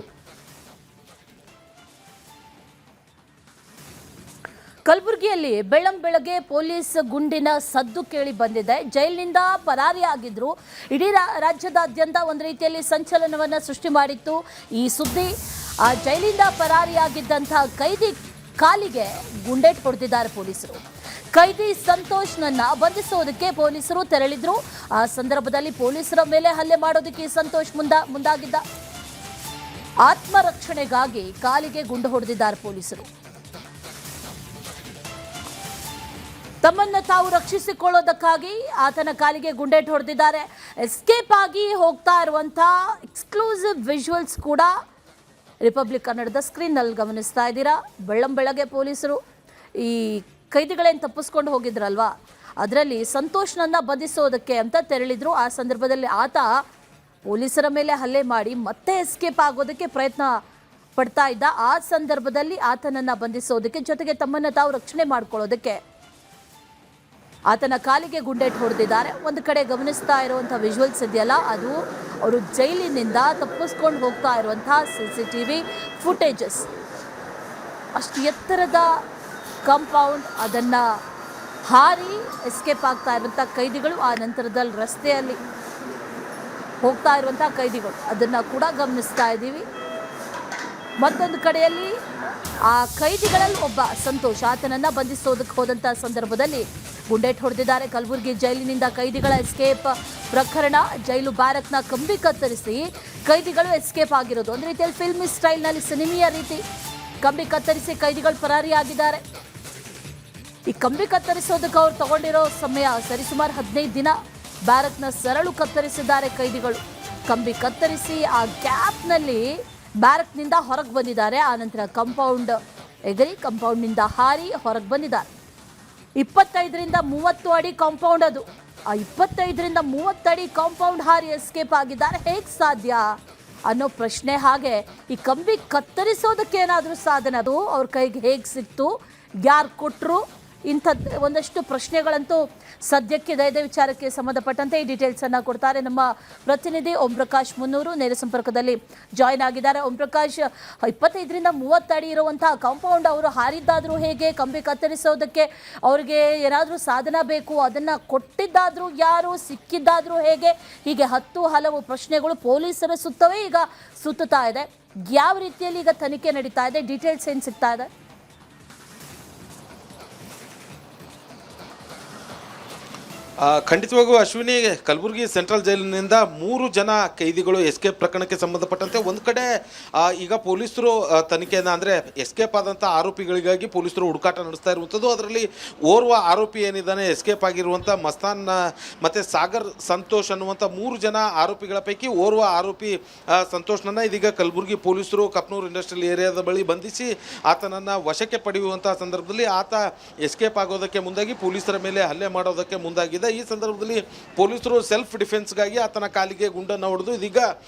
ಕಲಬುರಗಿಯಲ್ಲಿ ಬೆಳಗ್ಗೆ ಪೊಲೀಸ್ ಗುಂಡಿನ ಸದ್ದು ಕೇಳಿ ಬಂದಿದೆ. ಜೈಲಿನಿಂದ ಪರಾರಿಯಾಗಿದ್ರು. ಇಡೀ ರಾಜ್ಯದಾದ್ಯಂತ ಒಂದು ರೀತಿಯಲ್ಲಿ ಸಂಚಲನವನ್ನು ಸೃಷ್ಟಿ ಮಾಡಿತ್ತು ಈ ಸುದ್ದಿ. ಆ ಜೈಲಿಂದ ಪರಾರಿಯಾಗಿದ್ದಂಥ ಕೈದಿ ಕಾಲಿಗೆ ಗುಂಡೇಟ್ ಹೊಡೆದಿದ್ದಾರೆ ಪೊಲೀಸರು. ಕೈದಿ ಸಂತೋಷ್ನನ್ನ ಬಂಧಿಸೋದಕ್ಕೆ ಪೊಲೀಸರು ತೆರಳಿದ್ರು. ಆ ಸಂದರ್ಭದಲ್ಲಿ ಪೊಲೀಸರ ಮೇಲೆ ಹಲ್ಲೆ ಮಾಡೋದಕ್ಕೆ ಸಂತೋಷ್ ಮುಂದಾಗಿದ್ದ. ಆತ್ಮರಕ್ಷಣೆಗಾಗಿ ಕಾಲಿಗೆ ಗುಂಡು ಹೊಡೆದಿದ್ದಾರೆ ಪೊಲೀಸರು. ತಮ್ಮನ್ನು ತಾವು ರಕ್ಷಿಸಿಕೊಳ್ಳೋದಕ್ಕಾಗಿ ಆತನ ಕಾಲಿಗೆ ಗುಂಡೇಟು ಹೊಡೆದಿದ್ದಾರೆ. ಎಸ್ಕೇಪ್ ಆಗಿ ಹೋಗ್ತಾ ಇರುವಂತಹ ಎಕ್ಸ್ಕ್ಲೂಸಿವ್ ವಿಜುವಲ್ಸ್ ಕೂಡ ರಿಪಬ್ಲಿಕ್ ಕನ್ನಡದ ಸ್ಕ್ರೀನ್ನಲ್ಲಿ ಗಮನಿಸ್ತಾ ಇದ್ದೀರಾ. ಬೆಳಗ್ಗೆ ಪೊಲೀಸರು ಈ ಕೈದಿಗಳೇನು ತಪ್ಪಿಸ್ಕೊಂಡು ಹೋಗಿದ್ರಲ್ವಾ, ಅದರಲ್ಲಿ ಸಂತೋಷ್ನನ್ನ ಬಂಧಿಸೋದಕ್ಕೆ ಅಂತ ತೆರಳಿದ್ರು. ಆ ಸಂದರ್ಭದಲ್ಲಿ ಆತ ಪೊಲೀಸರ ಮೇಲೆ ಹಲ್ಲೆ ಮಾಡಿ ಮತ್ತೆ ಎಸ್ಕೇಪ್ ಆಗೋದಕ್ಕೆ ಪ್ರಯತ್ನ ಪಡ್ತಾ ಇದ್ದ. ಆ ಸಂದರ್ಭದಲ್ಲಿ ಆತನನ್ನು ಬಂಧಿಸೋದಕ್ಕೆ ಜೊತೆಗೆ ತಮ್ಮನ್ನು ತಾವು ರಕ್ಷಣೆ ಮಾಡ್ಕೊಳ್ಳೋದಕ್ಕೆ ಆತನ ಕಾಲಿಗೆ ಗುಂಡೇಟು ಹೊಡೆದಿದ್ದಾರೆ. ಒಂದು ಕಡೆ ಗಮನಿಸ್ತಾ ಇರುವಂಥ ವಿಜುವಲ್ಸ್ ಇದೆಯಲ್ಲ, ಅದು ಅವರು ಜೈಲಿನಿಂದ ತಪ್ಪಿಸ್ಕೊಂಡು ಹೋಗ್ತಾ ಇರುವಂಥ CCTV ಫುಟೇಜಸ್. ಅಷ್ಟು ಎತ್ತರದ ಕಾಂಪೌಂಡ್, ಅದನ್ನು ಹಾರಿ ಎಸ್ಕೇಪ್ ಆಗ್ತಾ ಇರುವಂಥ ಕೈದಿಗಳು, ಆ ನಂತರದಲ್ಲಿ ರಸ್ತೆಯಲ್ಲಿ ಹೋಗ್ತಾ ಇರುವಂಥ ಕೈದಿಗಳು, ಅದನ್ನು ಕೂಡ ಗಮನಿಸ್ತಾ ಇದ್ದೀವಿ. ಮತ್ತೊಂದು ಕಡೆಯಲ್ಲಿ ಆ ಕೈದಿಗಳಲ್ಲಿ ಒಬ್ಬ ಸಂತೋಷ್, ಆತನನ್ನು ಬಂಧಿಸೋದಕ್ಕೆ ಹೋದಂಥ ಸಂದರ್ಭದಲ್ಲಿ ಗುಂಡೇಟ್ ಹೊಡೆದಿದ್ದಾರೆ. ಕಲಬುರಗಿ ಜೈಲಿನಿಂದ ಕೈದಿಗಳ ಎಸ್ಕೇಪ್ ಪ್ರಕರಣ, ಜೈಲು ಬ್ಯಾರಕ್ನ ಕಂಬಿ ಕತ್ತರಿಸಿ ಕೈದಿಗಳು ಎಸ್ಕೇಪ್ ಆಗಿರೋದು. ಒಂದು ರೀತಿಯಲ್ಲಿ ಫಿಲ್ಮಿ ಸ್ಟೈಲ್ನಲ್ಲಿ, ಸಿನಿಮೀಯ ರೀತಿ ಕಂಬಿ ಕತ್ತರಿಸಿ ಕೈದಿಗಳು ಪರಾರಿಯಾಗಿದ್ದಾರೆ. ಈ ಕಂಬಿ ಕತ್ತರಿಸೋದಕ್ಕೆ ಅವ್ರು ತಗೊಂಡಿರೋ ಸಮಯ ಸರಿಸುಮಾರು 15 ದಿನ. ಬ್ಯಾರಕ್ನ ಸರಳು ಕತ್ತರಿಸಿದ್ದಾರೆ ಕೈದಿಗಳು. ಕಂಬಿ ಕತ್ತರಿಸಿ ಆ ಗ್ಯಾಪ್ನಲ್ಲಿ ಬ್ಯಾರಕ್ನಿಂದ ಹೊರಗೆ ಬಂದಿದ್ದಾರೆ. ಆನಂತರ ಕಾಂಪೌಂಡ್ ಎಗರಿ ಕಾಂಪೌಂಡ್ನಿಂದ ಹಾರಿ ಹೊರಗೆ ಬಂದಿದ್ದಾರೆ. 25ರಿಂದ 30 ಅಡಿ ಕಾಂಪೌಂಡ್ ಅದು. ಆ 25ರಿಂದ 30 ಅಡಿ ಕಾಂಪೌಂಡ್ ಹಾರಿ ಎಸ್ಕೇಪ್ ಆಗಿದ್ದಾರೆ. ಹೇಗೆ ಸಾಧ್ಯ ಅನ್ನೋ ಪ್ರಶ್ನೆ. ಹಾಗೆ ಈ ಕಂಬಿ ಕತ್ತರಿಸೋದಕ್ಕೆ ಏನಾದರೂ ಸಾಧನ, ಅದು ಅವ್ರ ಕೈಗೆ ಹೇಗೆ ಸಿಕ್ತು, ಯಾರು ಕೊಟ್ಟರು, ಇಂಥದ್ದು ಒಂದಷ್ಟು ಪ್ರಶ್ನೆಗಳಂತೂ ಸದ್ಯಕ್ಕಿದೆ. ಇದೇ ವಿಚಾರಕ್ಕೆ ಸಂಬಂಧಪಟ್ಟಂತೆ ಈ ಡೀಟೇಲ್ಸನ್ನು ಕೊಡ್ತಾರೆ ನಮ್ಮ ಪ್ರತಿನಿಧಿ ಓಂ ಪ್ರಕಾಶ್ ಮುನ್ನೂರು, ನೇರ ಸಂಪರ್ಕದಲ್ಲಿ ಜಾಯ್ನ್ ಆಗಿದ್ದಾರೆ. ಓಂ ಪ್ರಕಾಶ್, 25ರಿಂದ 30 ಅಡಿ ಇರುವಂತಹ ಕಾಂಪೌಂಡ್ ಅವರು ಹಾರಿದ್ದಾದರೂ ಹೇಗೆ, ಕಂಬಿ ಕತ್ತರಿಸೋದಕ್ಕೆ ಅವ್ರಿಗೆ ಏನಾದರೂ ಸಾಧನ ಬೇಕು, ಅದನ್ನು ಕೊಟ್ಟಿದ್ದಾದರೂ ಯಾರು, ಸಿಕ್ಕಿದ್ದಾದರೂ ಹೇಗೆ, ಹೀಗೆ ಹಲವು ಪ್ರಶ್ನೆಗಳು ಪೊಲೀಸರ ಸುತ್ತವೇ ಈಗ ಸುತ್ತುತ್ತಾ ಇದೆ. ಯಾವ ರೀತಿಯಲ್ಲಿ ಈಗ ತನಿಖೆ ನಡೀತಾ ಇದೆ, ಡೀಟೇಲ್ಸ್ ಏನು ಸಿಗ್ತಾ ಇದೆ? ಖಂಡಿತವಾಗೂ ಅಶ್ವಿನಿ, ಕಲಬುರಗಿ ಸೆಂಟ್ರಲ್ ಜೈಲಿನಿಂದ 3 ಜನ ಕೈದಿಗಳು ಎಸ್ಕೇಪ್ ಪ್ರಕರಣಕ್ಕೆ ಸಂಬಂಧಪಟ್ಟಂತೆ ಒಂದು ಕಡೆ ಈಗ ಪೊಲೀಸರು ತನಿಖೆಯನ್ನು, ಅಂದರೆ ಎಸ್ಕೇಪ್ ಆದಂಥ ಆರೋಪಿಗಳಿಗಾಗಿ ಪೊಲೀಸರು ಹುಡುಕಾಟ ನಡೆಸ್ತಾ ಇರುವಂಥದ್ದು. ಅದರಲ್ಲಿ ಓರ್ವ ಆರೋಪಿ ಏನಿದ್ದಾನೆ, ಎಸ್ಕೇಪ್ ಆಗಿರುವಂಥ ಮಸ್ತಾನ್ ಮತ್ತು ಸಾಗರ್ ಸಂತೋಷ್ ಅನ್ನುವಂಥ 3 ಜನ ಆರೋಪಿಗಳ ಪೈಕಿ ಓರ್ವ ಆರೋಪಿ ಸಂತೋಷ್ನನ್ನು ಇದೀಗ ಕಲಬುರಗಿ ಪೊಲೀಸರು ಕಪ್ನೂರು ಇಂಡಸ್ಟ್ರಿಯಲ್ ಏರಿಯಾದ ಬಳಿ ಬಂಧಿಸಿ ಆತನನ್ನು ವಶಕ್ಕೆ ಪಡೆಯುವಂಥ ಸಂದರ್ಭದಲ್ಲಿ ಆತ ಎಸ್ಕೇಪ್ ಆಗೋದಕ್ಕೆ ಮುಂದಾಗಿ ಪೊಲೀಸರ ಮೇಲೆ ಹಲ್ಲೆ ಮಾಡೋದಕ್ಕೆ ಮುಂದಾಗಿದೆ. ಈ ಸಂದರ್ಭದಲ್ಲಿ ಪೊಲೀಸರು ಸೆಲ್ಫ್ ಡಿಫೆನ್ಸ್ಗಾಗಿ ಆತನ ಕಾಲಿಗೆ ಗುಂಡನ್ನು ಹೊಡೆದು ಇದೀಗ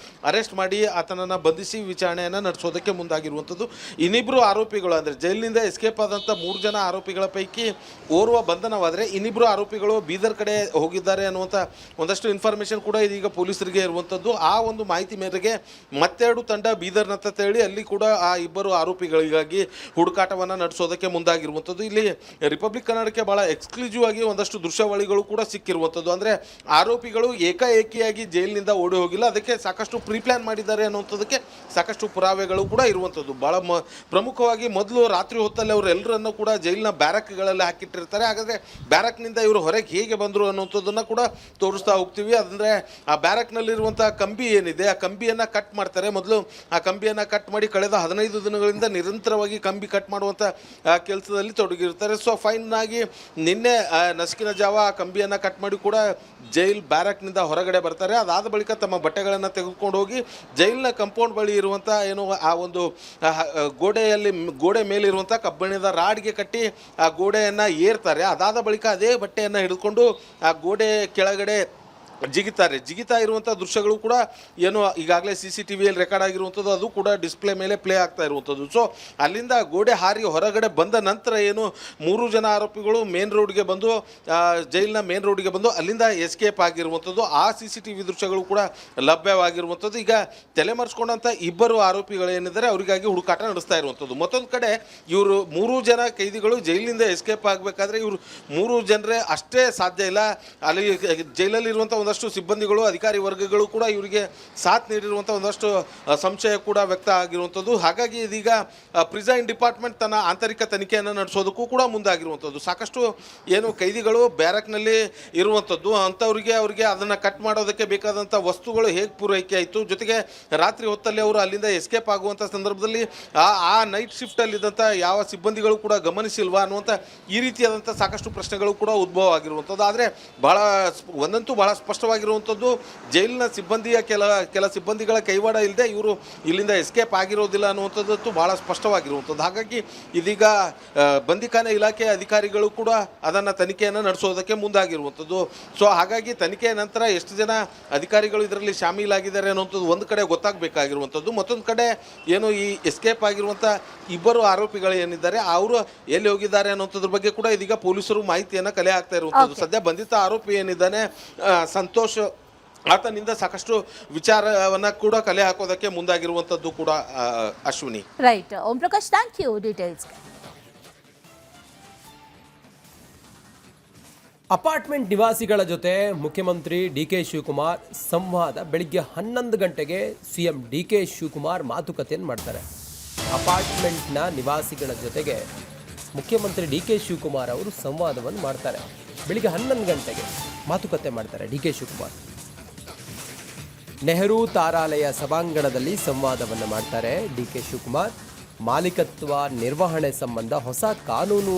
ಅರೆಸ್ಟ್ ಮಾಡಿ ಆತನನ್ನು ಬಂಧಿಸಿ ವಿಚಾರಣೆಯನ್ನು ನಡೆಸೋದಕ್ಕೆ ಮುಂದಾಗಿರುವಂಥದ್ದು. ಇನ್ನಿಬ್ಬರು ಆರೋಪಿಗಳು, ಅಂದರೆ ಜೈಲಿನಿಂದ ಎಸ್ಕೇಪ್ ಆದಂಥ 3 ಜನ ಆರೋಪಿಗಳ ಪೈಕಿ ಓರ್ವ ಬಂಧನವಾದರೆ ಇನ್ನಿಬ್ಬರು ಆರೋಪಿಗಳು ಬೀದರ್ ಕಡೆ ಹೋಗಿದ್ದಾರೆ ಅನ್ನುವಂಥ ಒಂದಷ್ಟು ಇನ್ಫಾರ್ಮೇಷನ್ ಕೂಡ ಇದೀಗ ಪೊಲೀಸರಿಗೆ ಇರುವಂಥದ್ದು. ಆ ಒಂದು ಮಾಹಿತಿ ಮೇರೆಗೆ ಮತ್ತೆರಡು ತಂಡ ಬೀದರ್ನತ್ತ ತೆರಳಿ ಅಲ್ಲಿ ಕೂಡ ಆ ಇಬ್ಬರು ಆರೋಪಿಗಳಿಗಾಗಿ ಹುಡುಕಾಟವನ್ನು ನಡೆಸೋದಕ್ಕೆ ಮುಂದಾಗಿರುವಂಥದ್ದು. ಇಲ್ಲಿ ರಿಪಬ್ಲಿಕ್ ಕನ್ನಡಕ್ಕೆ ಭಾಳ ಎಕ್ಸ್ಕ್ಲೂಸಿವ್ ಆಗಿ ಒಂದಷ್ಟು ದೃಶ್ಯಾವಳಿಗಳು ಕೂಡ ಸಿಕ್ಕಿರುವಂಥದ್ದು. ಅಂದರೆ ಆರೋಪಿಗಳು ಏಕಾಏಕಿಯಾಗಿ ಜೈಲಿನಿಂದ ಓಡಿ ಹೋಗಿಲ್ಲ, ಅದಕ್ಕೆ ಸಾಕಷ್ಟು ಪ್ರೀಪ್ಲಾನ್ ಮಾಡಿದ್ದಾರೆ ಅನ್ನುವಂಥದ್ದಕ್ಕೆ ಸಾಕಷ್ಟು ಪುರಾವೆಗಳು ಕೂಡ ಇರುವಂಥದ್ದು. ಭಾಳ ಪ್ರಮುಖವಾಗಿ ಮೊದಲು ರಾತ್ರಿ ಹೊತ್ತಲ್ಲಿ ಅವರು ಎಲ್ಲರನ್ನೂ ಕೂಡ ಜೈಲಿನ ಬ್ಯಾರಕ್ಗಳಲ್ಲಿ ಹಾಕಿಟ್ಟಿರ್ತಾರೆ. ಹಾಗಾದರೆ ಬ್ಯಾರಕ್ನಿಂದ ಇವರು ಹೊರಗೆ ಹೇಗೆ ಬಂದರು ಅನ್ನುವಂಥದ್ದನ್ನು ಕೂಡ ತೋರಿಸ್ತಾ ಹೋಗ್ತೀವಿ. ಅಂದರೆ ಆ ಬ್ಯಾರಕ್ನಲ್ಲಿರುವಂಥ ಕಂಬಿ ಏನಿದೆ, ಆ ಕಂಬಿಯನ್ನು ಕಟ್ ಮಾಡ್ತಾರೆ. ಮೊದಲು ಆ ಕಂಬಿಯನ್ನು ಕಟ್ ಮಾಡಿ ಕಳೆದ 15 ದಿನಗಳಿಂದ ನಿರಂತರವಾಗಿ ಕಂಬಿ ಕಟ್ ಮಾಡುವಂಥ ಕೆಲಸದಲ್ಲಿ ತೊಡಗಿರ್ತಾರೆ. ಸೊ ಫೈನ್ ಆಗಿ ನಿನ್ನೆ ನಸುಕಿನ ಜಾವ ಆ ಕಂಬಿಯನ್ನು ಕಟ್ ಮಾಡಿ ಕೂಡ ಜೈಲ್ ಬ್ಯಾರಕ್ನಿಂದ ಹೊರಗಡೆ ಬರ್ತಾರೆ. ಅದಾದ ಬಳಿಕ ತಮ್ಮ ಬಟ್ಟೆಗಳನ್ನು ತೆಗೆದುಕೊಂಡು ಹೋಗಿ ಜೈಲಿನ ಕಂಪೌಂಡ್ ಬಳಿ ಇರುವಂಥ ಏನು ಆ ಒಂದು ಗೋಡೆ ಮೇಲಿರುವಂಥ ಕಬ್ಬಿಣದ ರಾಡ್ಗೆ ಕಟ್ಟಿ ಆ ಗೋಡೆಯನ್ನು ಏರ್ತಾರೆ. ಅದಾದ ಬಳಿಕ ಅದೇ ಬಟ್ಟೆಯನ್ನು ಹಿಡಿದುಕೊಂಡು ಆ ಗೋಡೆ ಕೆಳಗಡೆ ಜಿಗಿತಾ ಇರುವಂಥ ದೃಶ್ಯಗಳು ಕೂಡ ಏನು ಈಗಾಗಲೇ CCTVಯಲ್ಲಿ ರೆಕಾರ್ಡ್ ಆಗಿರುವಂಥದ್ದು, ಅದು ಕೂಡ ಡಿಸ್ಪ್ಲೇ ಮೇಲೆ ಪ್ಲೇ ಆಗ್ತಾ ಇರುವಂಥದ್ದು. ಸೊ ಅಲ್ಲಿಂದ ಗೋಡೆ ಹಾರಿ ಹೊರಗಡೆ ಬಂದ ನಂತರ ಏನು 3 ಜನ ಆರೋಪಿಗಳು ಮೇನ್ ರೋಡ್ಗೆ ಬಂದು ಜೈಲಿನ ಮೇನ್ ರೋಡ್ಗೆ ಬಂದು ಅಲ್ಲಿಂದ ಎಸ್ಕೇಪ್ ಆಗಿರುವಂಥದ್ದು. ಆ CCTV ದೃಶ್ಯಗಳು ಕೂಡ ಲಭ್ಯವಾಗಿರುವಂಥದ್ದು. ಈಗ ತಲೆಮರೆಸ್ಕೊಂಡಂಥ ಇಬ್ಬರು ಆರೋಪಿಗಳು ಏನಿದ್ದಾರೆ ಅವರಿಗಾಗಿ ಹುಡುಕಾಟ ನಡೆಸ್ತಾ ಇರುವಂಥದ್ದು. ಮತ್ತೊಂದು ಕಡೆ ಇವರು 3 ಜನ ಕೈದಿಗಳು ಜೈಲಿನಿಂದ ಎಸ್ಕೇಪ್ ಆಗಬೇಕಾದ್ರೆ ಇವರು 3 ಜನರೇ ಅಷ್ಟೇ ಸಾಧ್ಯ ಇಲ್ಲ. ಅಲ್ಲಿ ಜೈಲಲ್ಲಿರುವಂಥ ಒಂದಷ್ಟು ಸಿಬ್ಬಂದಿಗಳು, ಅಧಿಕಾರಿ ವರ್ಗಗಳು ಕೂಡ ಇವರಿಗೆ ಸಾಥ್ ನೀಡಿರುವಂಥ ಒಂದಷ್ಟು ಸಂಶಯ ಕೂಡ ವ್ಯಕ್ತ ಆಗಿರುವಂಥದ್ದು. ಹಾಗಾಗಿ ಇದೀಗ ಪ್ರಿಸೈನ್ ಡಿಪಾರ್ಟ್ಮೆಂಟ್ ತನ್ನ ಆಂತರಿಕ ತನಿಖೆಯನ್ನು ನಡೆಸೋದಕ್ಕೂ ಕೂಡ ಮುಂದಾಗಿರುವಂಥದ್ದು. ಸಾಕಷ್ಟು ಏನು ಕೈದಿಗಳು ಬ್ಯಾರಕ್ನಲ್ಲಿ ಇರುವಂಥದ್ದು, ಅವರಿಗೆ ಅದನ್ನು ಕಟ್ ಮಾಡೋದಕ್ಕೆ ಬೇಕಾದಂಥ ವಸ್ತುಗಳು ಹೇಗೆ ಪೂರೈಕೆ ಆಯಿತು, ಜೊತೆಗೆ ರಾತ್ರಿ ಹೊತ್ತಲ್ಲಿ ಅವರು ಅಲ್ಲಿಂದ ಎಸ್ಕೇಪ್ ಆಗುವಂಥ ಸಂದರ್ಭದಲ್ಲಿ ಆ ನೈಟ್ ಶಿಫ್ಟಲ್ಲಿದ್ದಂಥ ಯಾವ ಸಿಬ್ಬಂದಿಗಳು ಕೂಡ ಗಮನಿಸಿಲ್ವಾ ಅನ್ನುವಂಥ ಈ ರೀತಿಯಾದಂಥ ಸಾಕಷ್ಟು ಪ್ರಶ್ನೆಗಳು ಕೂಡ ಉದ್ಭವ ಆಗಿರುವಂಥದ್ದು. ಆದರೆ ಒಂದಂತೂ ಬಹಳ ಸ್ಪಷ್ಟವಾಗಿರುವಂಥದ್ದು, ಜೈಲಿನ ಸಿಬ್ಬಂದಿಯ ಕೆಲ ಸಿಬ್ಬಂದಿಗಳ ಕೈವಾಡ ಇಲ್ಲದೆ ಇವರು ಇಲ್ಲಿಂದ ಎಸ್ಕೇಪ್ ಆಗಿರೋದಿಲ್ಲ ಅನ್ನುವಂಥದ್ದು ಬಹಳ ಸ್ಪಷ್ಟವಾಗಿರುವಂಥದ್ದು. ಹಾಗಾಗಿ ಇದೀಗ ಬಂದಿಖಾನೆ ಇಲಾಖೆ ಅಧಿಕಾರಿಗಳು ಕೂಡ ಅದನ್ನು ತನಿಖೆಯನ್ನು ನಡೆಸೋದಕ್ಕೆ ಮುಂದಾಗಿರುವಂಥದ್ದು. ಸೊ ಹಾಗಾಗಿ ತನಿಖೆಯ ನಂತರ ಎಷ್ಟು ಜನ ಅಧಿಕಾರಿಗಳು ಇದರಲ್ಲಿ ಶಾಮೀಲಾಗಿದ್ದಾರೆ ಅನ್ನುವಂಥದ್ದು ಒಂದು ಕಡೆ ಗೊತ್ತಾಗಬೇಕಾಗಿರುವಂಥದ್ದು. ಮತ್ತೊಂದು ಕಡೆ ಏನು ಈ ಎಸ್ಕೇಪ್ ಆಗಿರುವಂಥ ಇಬ್ಬರು ಆರೋಪಿಗಳು ಏನಿದ್ದಾರೆ ಅವರು ಎಲ್ಲಿ ಹೋಗಿದ್ದಾರೆ ಅನ್ನೋದ್ರ ಬಗ್ಗೆ ಕೂಡ ಇದೀಗ ಪೊಲೀಸರು ಮಾಹಿತಿಯನ್ನು ಕಲೆ ಹಾಕ್ತಾ ಇರುವಂಥದ್ದು. ಸದ್ಯ ಬಂಧಿತ ಆರೋಪಿ ಏನಿದ್ದಾನೆ ಸಂತೋಷ್ ಆತನಿಂದ ಸಾಕಷ್ಟು ವಿಚಾರವನ್ನ ಕೂಡ ಕಲೆ ಹಾಕೋದಕ್ಕೆ ಮುಂದಾಗಿರುವಂತದ್ದು ಕೂಡ Ashwini. Right Om Prakash, thank you details. Apartment ನಿವಾಸಿಗಳ ಜೊತೆ ಮುಖ್ಯಮಂತ್ರಿ DK ಶಿವಕುಮಾರ್ ಸಂವಾದ. ಬೆಳಿಗ್ಗೆ 11 ಗಂಟೆಗೆ CM DK ಶಿವಕುಮಾರ್ ಮಾತುಕತೆಯನ್ನು ಮಾಡ್ತಾರೆ. ಅಪಾರ್ಟ್ಮೆಂಟ್ನ ನಿವಾಸಿಗಳ ಜೊತೆಗೆ ಮುಖ್ಯಮಂತ್ರಿ DK ಶಿವಕುಮಾರ್ ಅವರು ಸಂವಾದವನ್ನು ಮಾಡ್ತಾರೆ. ಬೆಳಿಗ್ಗೆ 11 ಗಂಟೆಗೆ ಮಾತುಕತೆ ಮಾಡ್ತಾರೆ DK ಶಿವಕುಮಾರ್. ನೆಹರು ತಾರಾಲಯ ಸಭಾಂಗಣದಲ್ಲಿ ಸಂವಾದವನ್ನು ಮಾಡ್ತಾರೆ DK ಶಿವಕುಮಾರ್. ಮಾಲೀಕತ್ವ ನಿರ್ವಹಣೆ ಸಂಬಂಧ ಹೊಸ ಕಾನೂನು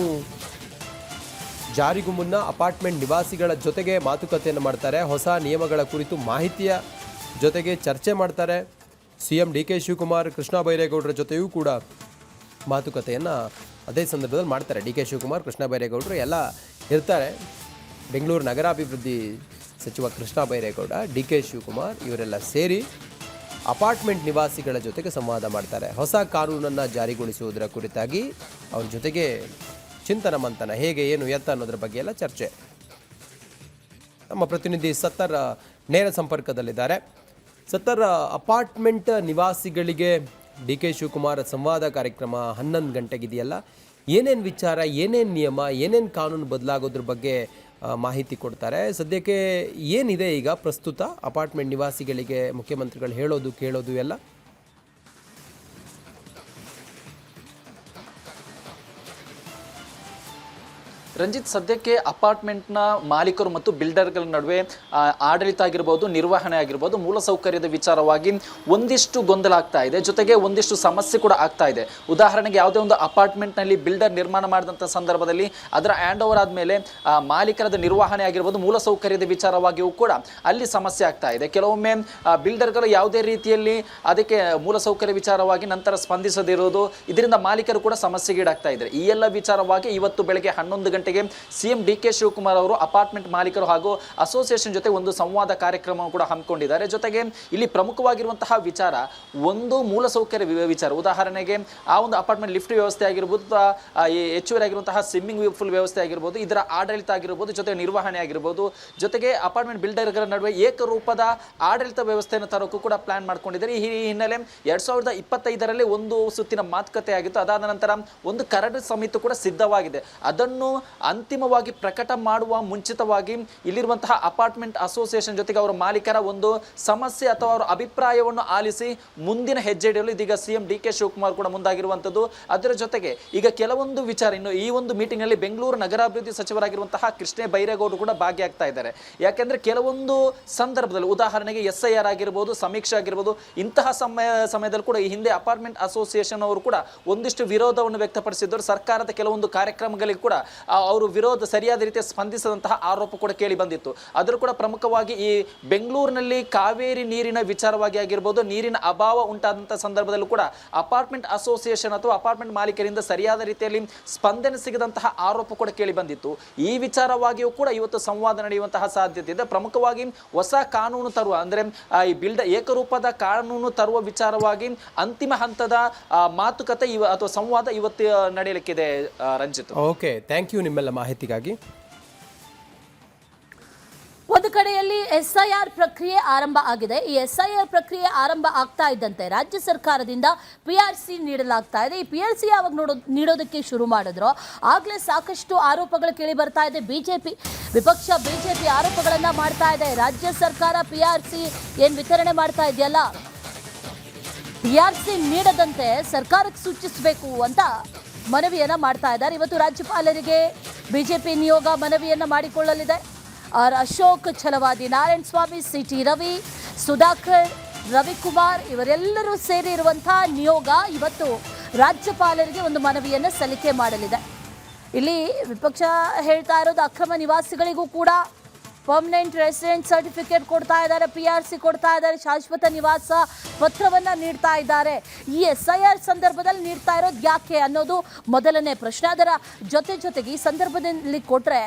ಜಾರಿಗೂ ಮುನ್ನ ಅಪಾರ್ಟ್ಮೆಂಟ್ ನಿವಾಸಿಗಳ ಜೊತೆಗೆ ಮಾತುಕತೆಯನ್ನು ಮಾಡ್ತಾರೆ. ಹೊಸ ನಿಯಮಗಳ ಕುರಿತು ಮಾಹಿತಿಯ ಜೊತೆಗೆ ಚರ್ಚೆ ಮಾಡ್ತಾರೆ. CM DK ಶಿವಕುಮಾರ್ ಕೃಷ್ಣ ಬೈರೇಗೌಡರ ಜೊತೆಯೂ ಕೂಡ ಮಾತುಕತೆಯನ್ನು ಅದೇ ಸಂದರ್ಭದಲ್ಲಿ ಮಾಡ್ತಾರೆ. DK ಶಿವಕುಮಾರ್, ಕೃಷ್ಣ ಬೈರೇಗೌಡರು ಎಲ್ಲ ಇರ್ತಾರೆ. ಬೆಂಗಳೂರು ನಗರಾಭಿವೃದ್ಧಿ ಸಚಿವ ಕೃಷ್ಣ ಬೈರೇಗೌಡ, DK ಶಿವಕುಮಾರ್ ಇವರೆಲ್ಲ ಸೇರಿ ಅಪಾರ್ಟ್ಮೆಂಟ್ ನಿವಾಸಿಗಳ ಜೊತೆಗೆ ಸಂವಾದ ಮಾಡ್ತಾರೆ. ಹೊಸ ಕಾನೂನನ್ನು ಜಾರಿಗೊಳಿಸುವುದರ ಕುರಿತಾಗಿ ಅವ್ರ ಜೊತೆಗೆ ಚಿಂತನ ಮಂಥನ, ಹೇಗೆ ಏನು ಎತ್ತ ಅನ್ನೋದ್ರ ಬಗ್ಗೆ ಎಲ್ಲ ಚರ್ಚೆ. ನಮ್ಮ ಪ್ರತಿನಿಧಿ ಸತ್ತರ್ ನೇರ ಸಂಪರ್ಕದಲ್ಲಿದ್ದಾರೆ. ಸತ್ತರ್, ಅಪಾರ್ಟ್ಮೆಂಟ್ ನಿವಾಸಿಗಳಿಗೆ DK ಶಿವಕುಮಾರ್ ಸಂವಾದ ಕಾರ್ಯಕ್ರಮ 11 ಗಂಟೆಗಿದೆಯಲ್ಲ, ಏನೇನು ವಿಚಾರ, ಏನೇನು ನಿಯಮ, ಏನೇನು ಕಾನೂನು ಬದಲಾಗೋದ್ರ ಬಗ್ಗೆ ಮಾಹಿತಿ ಕೊಡ್ತಾರೆ? ಸದ್ಯಕ್ಕೆ ಏನಿದೆ ಈಗ ಪ್ರಸ್ತುತ ಅಪಾರ್ಟ್ಮೆಂಟ್ ನಿವಾಸಿಗಳಿಗೆ ಮುಖ್ಯಮಂತ್ರಿಗಳು ಹೇಳೋದು ಕೇಳೋದು ಎಲ್ಲ? ರಂಜಿತ್, ಸದ್ಯಕ್ಕೆ ಅಪಾರ್ಟ್ಮೆಂಟ್ನ ಮಾಲೀಕರು ಮತ್ತು ಬಿಲ್ಡರ್ಗಳ ನಡುವೆ ಆಡಳಿತ ಆಗಿರ್ಬೋದು, ನಿರ್ವಹಣೆ ಆಗಿರ್ಬೋದು, ಮೂಲಸೌಕರ್ಯದ ವಿಚಾರವಾಗಿ ಒಂದಿಷ್ಟು ಗೊಂದಲ ಆಗ್ತಾ ಇದೆ. ಜೊತೆಗೆ ಒಂದಿಷ್ಟು ಸಮಸ್ಯೆ ಕೂಡ ಆಗ್ತಾ ಇದೆ. ಉದಾಹರಣೆಗೆ ಯಾವುದೇ ಒಂದು ಅಪಾರ್ಟ್ಮೆಂಟ್ನಲ್ಲಿ ಬಿಲ್ಡರ್ ನಿರ್ಮಾಣ ಮಾಡಿದಂಥ ಸಂದರ್ಭದಲ್ಲಿ ಅದರ ಹ್ಯಾಂಡ್ ಓವರ್ ಆದಮೇಲೆ ಮಾಲೀಕರದ ನಿರ್ವಹಣೆ ಆಗಿರ್ಬೋದು, ಮೂಲಸೌಕರ್ಯದ ವಿಚಾರವಾಗಿಯೂ ಕೂಡ ಅಲ್ಲಿ ಸಮಸ್ಯೆ ಆಗ್ತಾ ಇದೆ. ಕೆಲವೊಮ್ಮೆ ಬಿಲ್ಡರ್ಗಳು ಯಾವುದೇ ರೀತಿಯಲ್ಲಿ ಅದಕ್ಕೆ ಮೂಲಸೌಕರ್ಯ ವಿಚಾರವಾಗಿ ನಂತರ ಸ್ಪಂದಿಸದಿರೋದು, ಇದರಿಂದ ಮಾಲೀಕರು ಕೂಡ ಸಮಸ್ಯೆಗೀಡಾಗ್ತಾ ಇದ್ದಾರೆ. ಈ ಎಲ್ಲ ವಿಚಾರವಾಗಿ ಇವತ್ತು ಬೆಳಗ್ಗೆ 11 ಗಂಟೆಗೆ CM DK ಶಿವಕುಮಾರ್ ಅವರು ಅಪಾರ್ಟ್ಮೆಂಟ್ ಮಾಲೀಕರು ಹಾಗೂ ಅಸೋಸಿಯೇಷನ್ ಜೊತೆ ಒಂದು ಸಂವಾದ ಕಾರ್ಯಕ್ರಮ ಕೂಡ ಹಮ್ಮಿಕೊಂಡಿದ್ದಾರೆ. ಜೊತೆಗೆ ಇಲ್ಲಿ ಪ್ರಮುಖವಾಗಿರುವಂತಹ ವಿಚಾರ ಒಂದು ಮೂಲಸೌಕರ್ಯ ವಿಚಾರ. ಉದಾಹರಣೆಗೆ ಆ ಒಂದು ಅಪಾರ್ಟ್ಮೆಂಟ್ ಲಿಫ್ಟ್ ವ್ಯವಸ್ಥೆ ಆಗಿರ್ಬೋದು, ಹೆಚ್ಚುವರಿ ಆಗಿರುವಂತಹ ಸ್ವಿಮ್ಮಿಂಗ್ ಪೂಲ್ ವ್ಯವಸ್ಥೆ ಆಗಿರ್ಬೋದು, ಇದರ ಆಡಳಿತ ಆಗಿರ್ಬೋದು, ಜೊತೆಗೆ ನಿರ್ವಹಣೆ ಆಗಿರ್ಬೋದು, ಜೊತೆಗೆ ಅಪಾರ್ಟ್ಮೆಂಟ್ ಬಿಲ್ಡರ್ಗಳ ನಡುವೆ ಏಕರೂಪದ ಆಡಳಿತ ವ್ಯವಸ್ಥೆಯನ್ನು ತರೋಕ್ಕೂ ಕೂಡ ಪ್ಲಾನ್ ಮಾಡ್ಕೊಂಡಿದ್ದಾರೆ. ಈ ಹಿನ್ನೆಲೆ 2025ರಲ್ಲಿ ಒಂದು ಸುತ್ತಿನ ಮಾತುಕತೆ ಆಗಿತ್ತು. ಅದಾದ ನಂತರ ಒಂದು ಕರಡು ಸಮಿತಿ ಕೂಡ ಸಿದ್ಧವಾಗಿದೆ. ಅದನ್ನು ಅಂತಿಮವಾಗಿ ಪ್ರಕಟ ಮಾಡುವ ಮುಂಚಿತವಾಗಿ ಇಲ್ಲಿರುವಂತಹ ಅಪಾರ್ಟ್ಮೆಂಟ್ ಅಸೋಸಿಯೇಷನ್ ಜೊತೆಗೆ ಅವರ ಮಾಲೀಕರ ಒಂದು ಸಮಸ್ಯೆ ಅಥವಾ ಅವರ ಅಭಿಪ್ರಾಯವನ್ನು ಆಲಿಸಿ ಮುಂದಿನ ಹೆಜ್ಜೆ ಇಡಲು ಇದೀಗ CM DK ಶಿವಕುಮಾರ್ ಕೂಡ ಮುಂದಾಗಿರುವಂಥದ್ದು. ಅದರ ಜೊತೆಗೆ ಈಗ ಕೆಲವೊಂದು ವಿಚಾರ, ಇನ್ನು ಈ ಒಂದು ಮೀಟಿಂಗ್ ನಲ್ಲಿ ಬೆಂಗಳೂರು ನಗರಾಭಿವೃದ್ಧಿ ಸಚಿವರಾಗಿರುವಂತಹ ಕೃಷ್ಣ ಬೈರೇಗೌಡರು ಕೂಡ ಭಾಗಿಯಾಗ್ತಾ ಇದ್ದಾರೆ. ಯಾಕೆಂದ್ರೆ ಕೆಲವೊಂದು ಸಂದರ್ಭದಲ್ಲಿ ಉದಾಹರಣೆಗೆ SIR ಆಗಿರ್ಬೋದು, ಸಮೀಕ್ಷೆ ಆಗಿರ್ಬೋದು, ಇಂತಹ ಸಮಯದಲ್ಲಿ ಕೂಡ ಈ ಹಿಂದೆ ಅಪಾರ್ಟ್ಮೆಂಟ್ ಅಸೋಸಿಯೇಷನ್ ಅವರು ಕೂಡ ಒಂದಿಷ್ಟು ವಿರೋಧವನ್ನು ವ್ಯಕ್ತಪಡಿಸಿದ್ದರು. ಸರ್ಕಾರದ ಕೆಲವೊಂದು ಕಾರ್ಯಕ್ರಮಗಳಿಗೆ ಕೂಡ ಅವರು ವಿರೋಧ ಸರಿಯಾದ ರೀತಿಯ ಸ್ಪಂದಿಸದಂತಹ ಆರೋಪ ಕೂಡ ಕೇಳಿ ಬಂದಿತ್ತು. ಅದರ ಕೂಡ ಪ್ರಮುಖವಾಗಿ ಈ ಬೆಂಗಳೂರಿನಲ್ಲಿ ಕಾವೇರಿ ನೀರಿನ ವಿಚಾರವಾಗಿ ಆಗಿರ್ಬೋದು, ನೀರಿನ ಅಭಾವ ಉಂಟಾದಂತಹ ಸಂದರ್ಭದಲ್ಲೂ ಕೂಡ ಅಪಾರ್ಟ್ಮೆಂಟ್ ಅಸೋಸಿಯೇಷನ್ ಅಥವಾ ಅಪಾರ್ಟ್ಮೆಂಟ್ ಮಾಲೀಕರಿಂದ ಸರಿಯಾದ ರೀತಿಯಲ್ಲಿ ಸ್ಪಂದನೆ ಸಿಗದಂತಹ ಆರೋಪ ಕೂಡ ಕೇಳಿ ಬಂದಿತ್ತು. ಈ ವಿಚಾರವಾಗಿಯೂ ಕೂಡ ಇವತ್ತು ಸಂವಾದ ನಡೆಯುವಂತಹ ಸಾಧ್ಯತೆ ಇದೆ. ಪ್ರಮುಖವಾಗಿ ಹೊಸ ಕಾನೂನು ತರುವ ಅಂದ್ರೆ ಈ ಏಕರೂಪದ ಕಾನೂನು ತರುವ ವಿಚಾರವಾಗಿ ಅಂತಿಮ ಹಂತದ ಮಾತುಕತೆ ಅಥವಾ ಸಂವಾದ ಇವತ್ತು ನಡೆಯಲಿಕ್ಕಿದೆ. ರಂಜಿತ್, ಓಕೆ, ಥ್ಯಾಂಕ್ ಯು ನಿಮ್ಮೆಲ್ಲ ಮಾಹಿತಿಗಾಗಿ. ಒಂದು ಕಡೆಯಲ್ಲಿ SIR ಪ್ರಕ್ರಿಯೆ ಆರಂಭ ಆಗಿದೆ. ಈ SIR ಪ್ರಕ್ರಿಯೆ ಆರಂಭ ಆಗ್ತಾ ಇದ್ದಂತೆ ರಾಜ್ಯ ಸರ್ಕಾರದಿಂದ PRC ನೀಡಲಾಗ್ತಾ ಇದೆ. ಈ PRC ಯಾವಾಗ ನೀಡೋದಕ್ಕೆ ಶುರು ಮಾಡಿದ್ರೋ ಆಗ್ಲೇ ಸಾಕಷ್ಟು ಆರೋಪಗಳು ಕೇಳಿ ಬರ್ತಾ ಇದೆ. ವಿಪಕ್ಷ ಬಿಜೆಪಿ ಆರೋಪಗಳನ್ನ ಮಾಡ್ತಾ ಇದೆ. ರಾಜ್ಯ ಸರ್ಕಾರ PRC ಏನ್ ವಿತರಣೆ ಮಾಡ್ತಾ ಇದೆಯಲ್ಲ, PRC ನೀಡದಂತೆ ಸರ್ಕಾರಕ್ಕೆ ಸೂಚಿಸಬೇಕು ಅಂತ ಮನವಿಯನ್ನ ಮಾಡ್ತಾ ಇದ್ದಾರೆ. ಇವತ್ತು ರಾಜ್ಯಪಾಲರಿಗೆ ಬಿಜೆಪಿ ನಿಯೋಗ ಮನವಿಯನ್ನ ಮಾಡಿಕೊಳ್ಳಲಿದೆ. ಅಶೋಕ್ ಛಲವಾದಿ, ನಾರಾಯಣ ಸ್ವಾಮಿ, CT ರವಿ, ಸುಧಾಕರ್, ರವಿಕುಮಾರ್ ಇವರೆಲ್ಲರೂ ಸೇರಿರುವಂತಹ ನಿಯೋಗ ಇವತ್ತು ರಾಜ್ಯಪಾಲರಿಗೆ ಒಂದು ಮನವಿಯನ್ನು ಸಲ್ಲಿಕೆ ಮಾಡಲಿದೆ. ಇಲ್ಲಿ ವಿಪಕ್ಷ ಹೇಳ್ತಾ ಇರೋದು ಅಕ್ರಮ ನಿವಾಸಿಗಳಿಗೂ ಕೂಡ ಪರ್ಮನೆಂಟ್ ರೆಸಿಡೆಂಟ್ ಸರ್ಟಿಫಿಕೇಟ್ ಕೊಡ್ತಾ ಇದ್ದಾರೆ, PRC ಕೊಡ್ತಾ ಇದ್ದಾರೆ, ಶಾಶ್ವತ ನಿವಾಸ ಪತ್ರವನ್ನು ನೀಡ್ತಾ ಇದ್ದಾರೆ. ಈ SIR ಸಂದರ್ಭದಲ್ಲಿ ನೀಡ್ತಾ ಇರೋದು ಯಾಕೆ ಅನ್ನೋದು ಮೊದಲನೇ ಪ್ರಶ್ನೆ. ಅದರ ಜೊತೆಗೆ ಈ ಸಂದರ್ಭದಲ್ಲಿ ಕೊಟ್ಟರೆ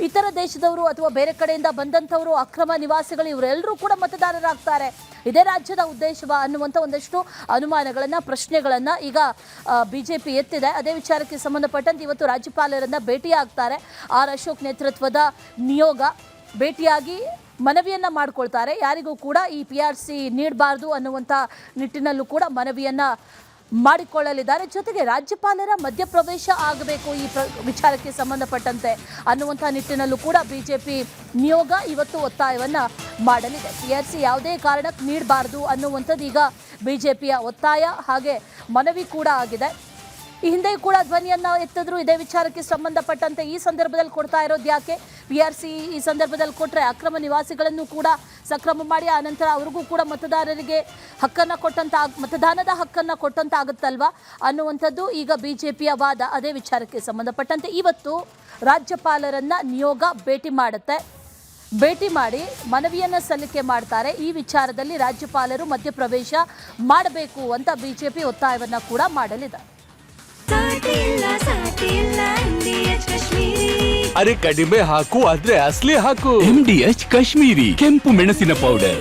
ಇತರ ದೇಶದವರು ಅಥವಾ ಬೇರೆ ಕಡೆಯಿಂದ ಬಂದಂಥವರು ಅಕ್ರಮ ನಿವಾಸಿಗಳು ಇವರೆಲ್ಲರೂ ಕೂಡ ಮತದಾರರಾಗ್ತಾರೆ. ಇದೇ ರಾಜ್ಯದ ಉದ್ದೇಶವಾ ಅನ್ನುವಂಥ ಒಂದಷ್ಟು ಅನುಮಾನಗಳನ್ನು, ಪ್ರಶ್ನೆಗಳನ್ನು ಈಗ BJP ಎತ್ತಿದೆ. ಅದೇ ವಿಚಾರಕ್ಕೆ ಸಂಬಂಧಪಟ್ಟಂತೆ ಇವತ್ತು ರಾಜ್ಯಪಾಲರನ್ನು ಭೇಟಿಯಾಗ್ತಾರೆ. ಅಶೋಕ್ ನೇತೃತ್ವದ ನಿಯೋಗ ಭೇಟಿಯಾಗಿ ಮನವಿಯನ್ನ ಮಾಡ್ಕೊಳ್ತಾರೆ. ಯಾರಿಗೂ ಕೂಡ ಈ PRC ನೀಡಬಾರ್ದು ಅನ್ನುವಂಥ ನಿಟ್ಟಿನಲ್ಲೂ ಕೂಡ ಮನವಿಯನ್ನ ಮಾಡಿಕೊಳ್ಳಲಿದ್ದಾರೆ. ಜೊತೆಗೆ ರಾಜ್ಯಪಾಲರ ಮಧ್ಯಪ್ರವೇಶ ಆಗಬೇಕು ಈ ವಿಚಾರಕ್ಕೆ ಸಂಬಂಧಪಟ್ಟಂತೆ ಅನ್ನುವಂಥ ನಿಟ್ಟಿನಲ್ಲೂ ಕೂಡ ಬಿಜೆಪಿ ನಿಯೋಗ ಇವತ್ತು ಒತ್ತಾಯವನ್ನ ಮಾಡಲಿದೆ. PRC ಯಾವುದೇ ಕಾರಣಕ್ಕೆ ನೀಡಬಾರ್ದು ಅನ್ನುವಂಥದ್ದು ಈಗ ಬಿಜೆಪಿಯ ಒತ್ತಾಯ ಹಾಗೆ ಮನವಿ ಕೂಡ ಆಗಿದೆ. ಈ ಹಿಂದೆ ಕೂಡ ಧ್ವನಿಯನ್ನ ಎತ್ತಿದ್ರು ಇದೇ ವಿಚಾರಕ್ಕೆ ಸಂಬಂಧಪಟ್ಟಂತೆ. ಈ ಸಂದರ್ಭದಲ್ಲಿ ಕೊಡ್ತಾ ಇರೋದು ಯಾಕೆ? PRC ಈ ಸಂದರ್ಭದಲ್ಲಿ ಕೊಟ್ಟರೆ ಅಕ್ರಮ ನಿವಾಸಿಗಳನ್ನು ಕೂಡ ಸಕ್ರಮ ಮಾಡಿ ಆನಂತರ ಅವ್ರಿಗೂ ಕೂಡ ಮತದಾರರಿಗೆ ಹಕ್ಕನ್ನು ಮತದಾನದ ಹಕ್ಕನ್ನು ಕೊಟ್ಟಂತಾಗುತ್ತಲ್ವಾ ಅನ್ನುವಂಥದ್ದು ಈಗ ಬಿಜೆಪಿಯ ವಾದ. ಅದೇ ವಿಚಾರಕ್ಕೆ ಸಂಬಂಧಪಟ್ಟಂತೆ ಇವತ್ತು ರಾಜ್ಯಪಾಲರನ್ನ ನಿಯೋಗ ಭೇಟಿ ಮಾಡುತ್ತೆ. ಭೇಟಿ ಮಾಡಿ ಮನವಿಯನ್ನು ಸಲ್ಲಿಕೆ ಮಾಡ್ತಾರೆ. ಈ ವಿಚಾರದಲ್ಲಿ ರಾಜ್ಯಪಾಲರು ಮಧ್ಯಪ್ರವೇಶ ಮಾಡಬೇಕು ಅಂತ ಬಿಜೆಪಿ ಒತ್ತಾಯವನ್ನ ಕೂಡ ಮಾಡಲಿದೆ. ಅರೆ ಕಡಿಮೆ ಹಾಕು ಆದ್ರೆ ಅಸಲಿ ಹಾಕು MDH ಕಾಶ್ಮೀರಿ ಕೆಂಪು ಮೆಣಸಿನ ಪೌಡರ್.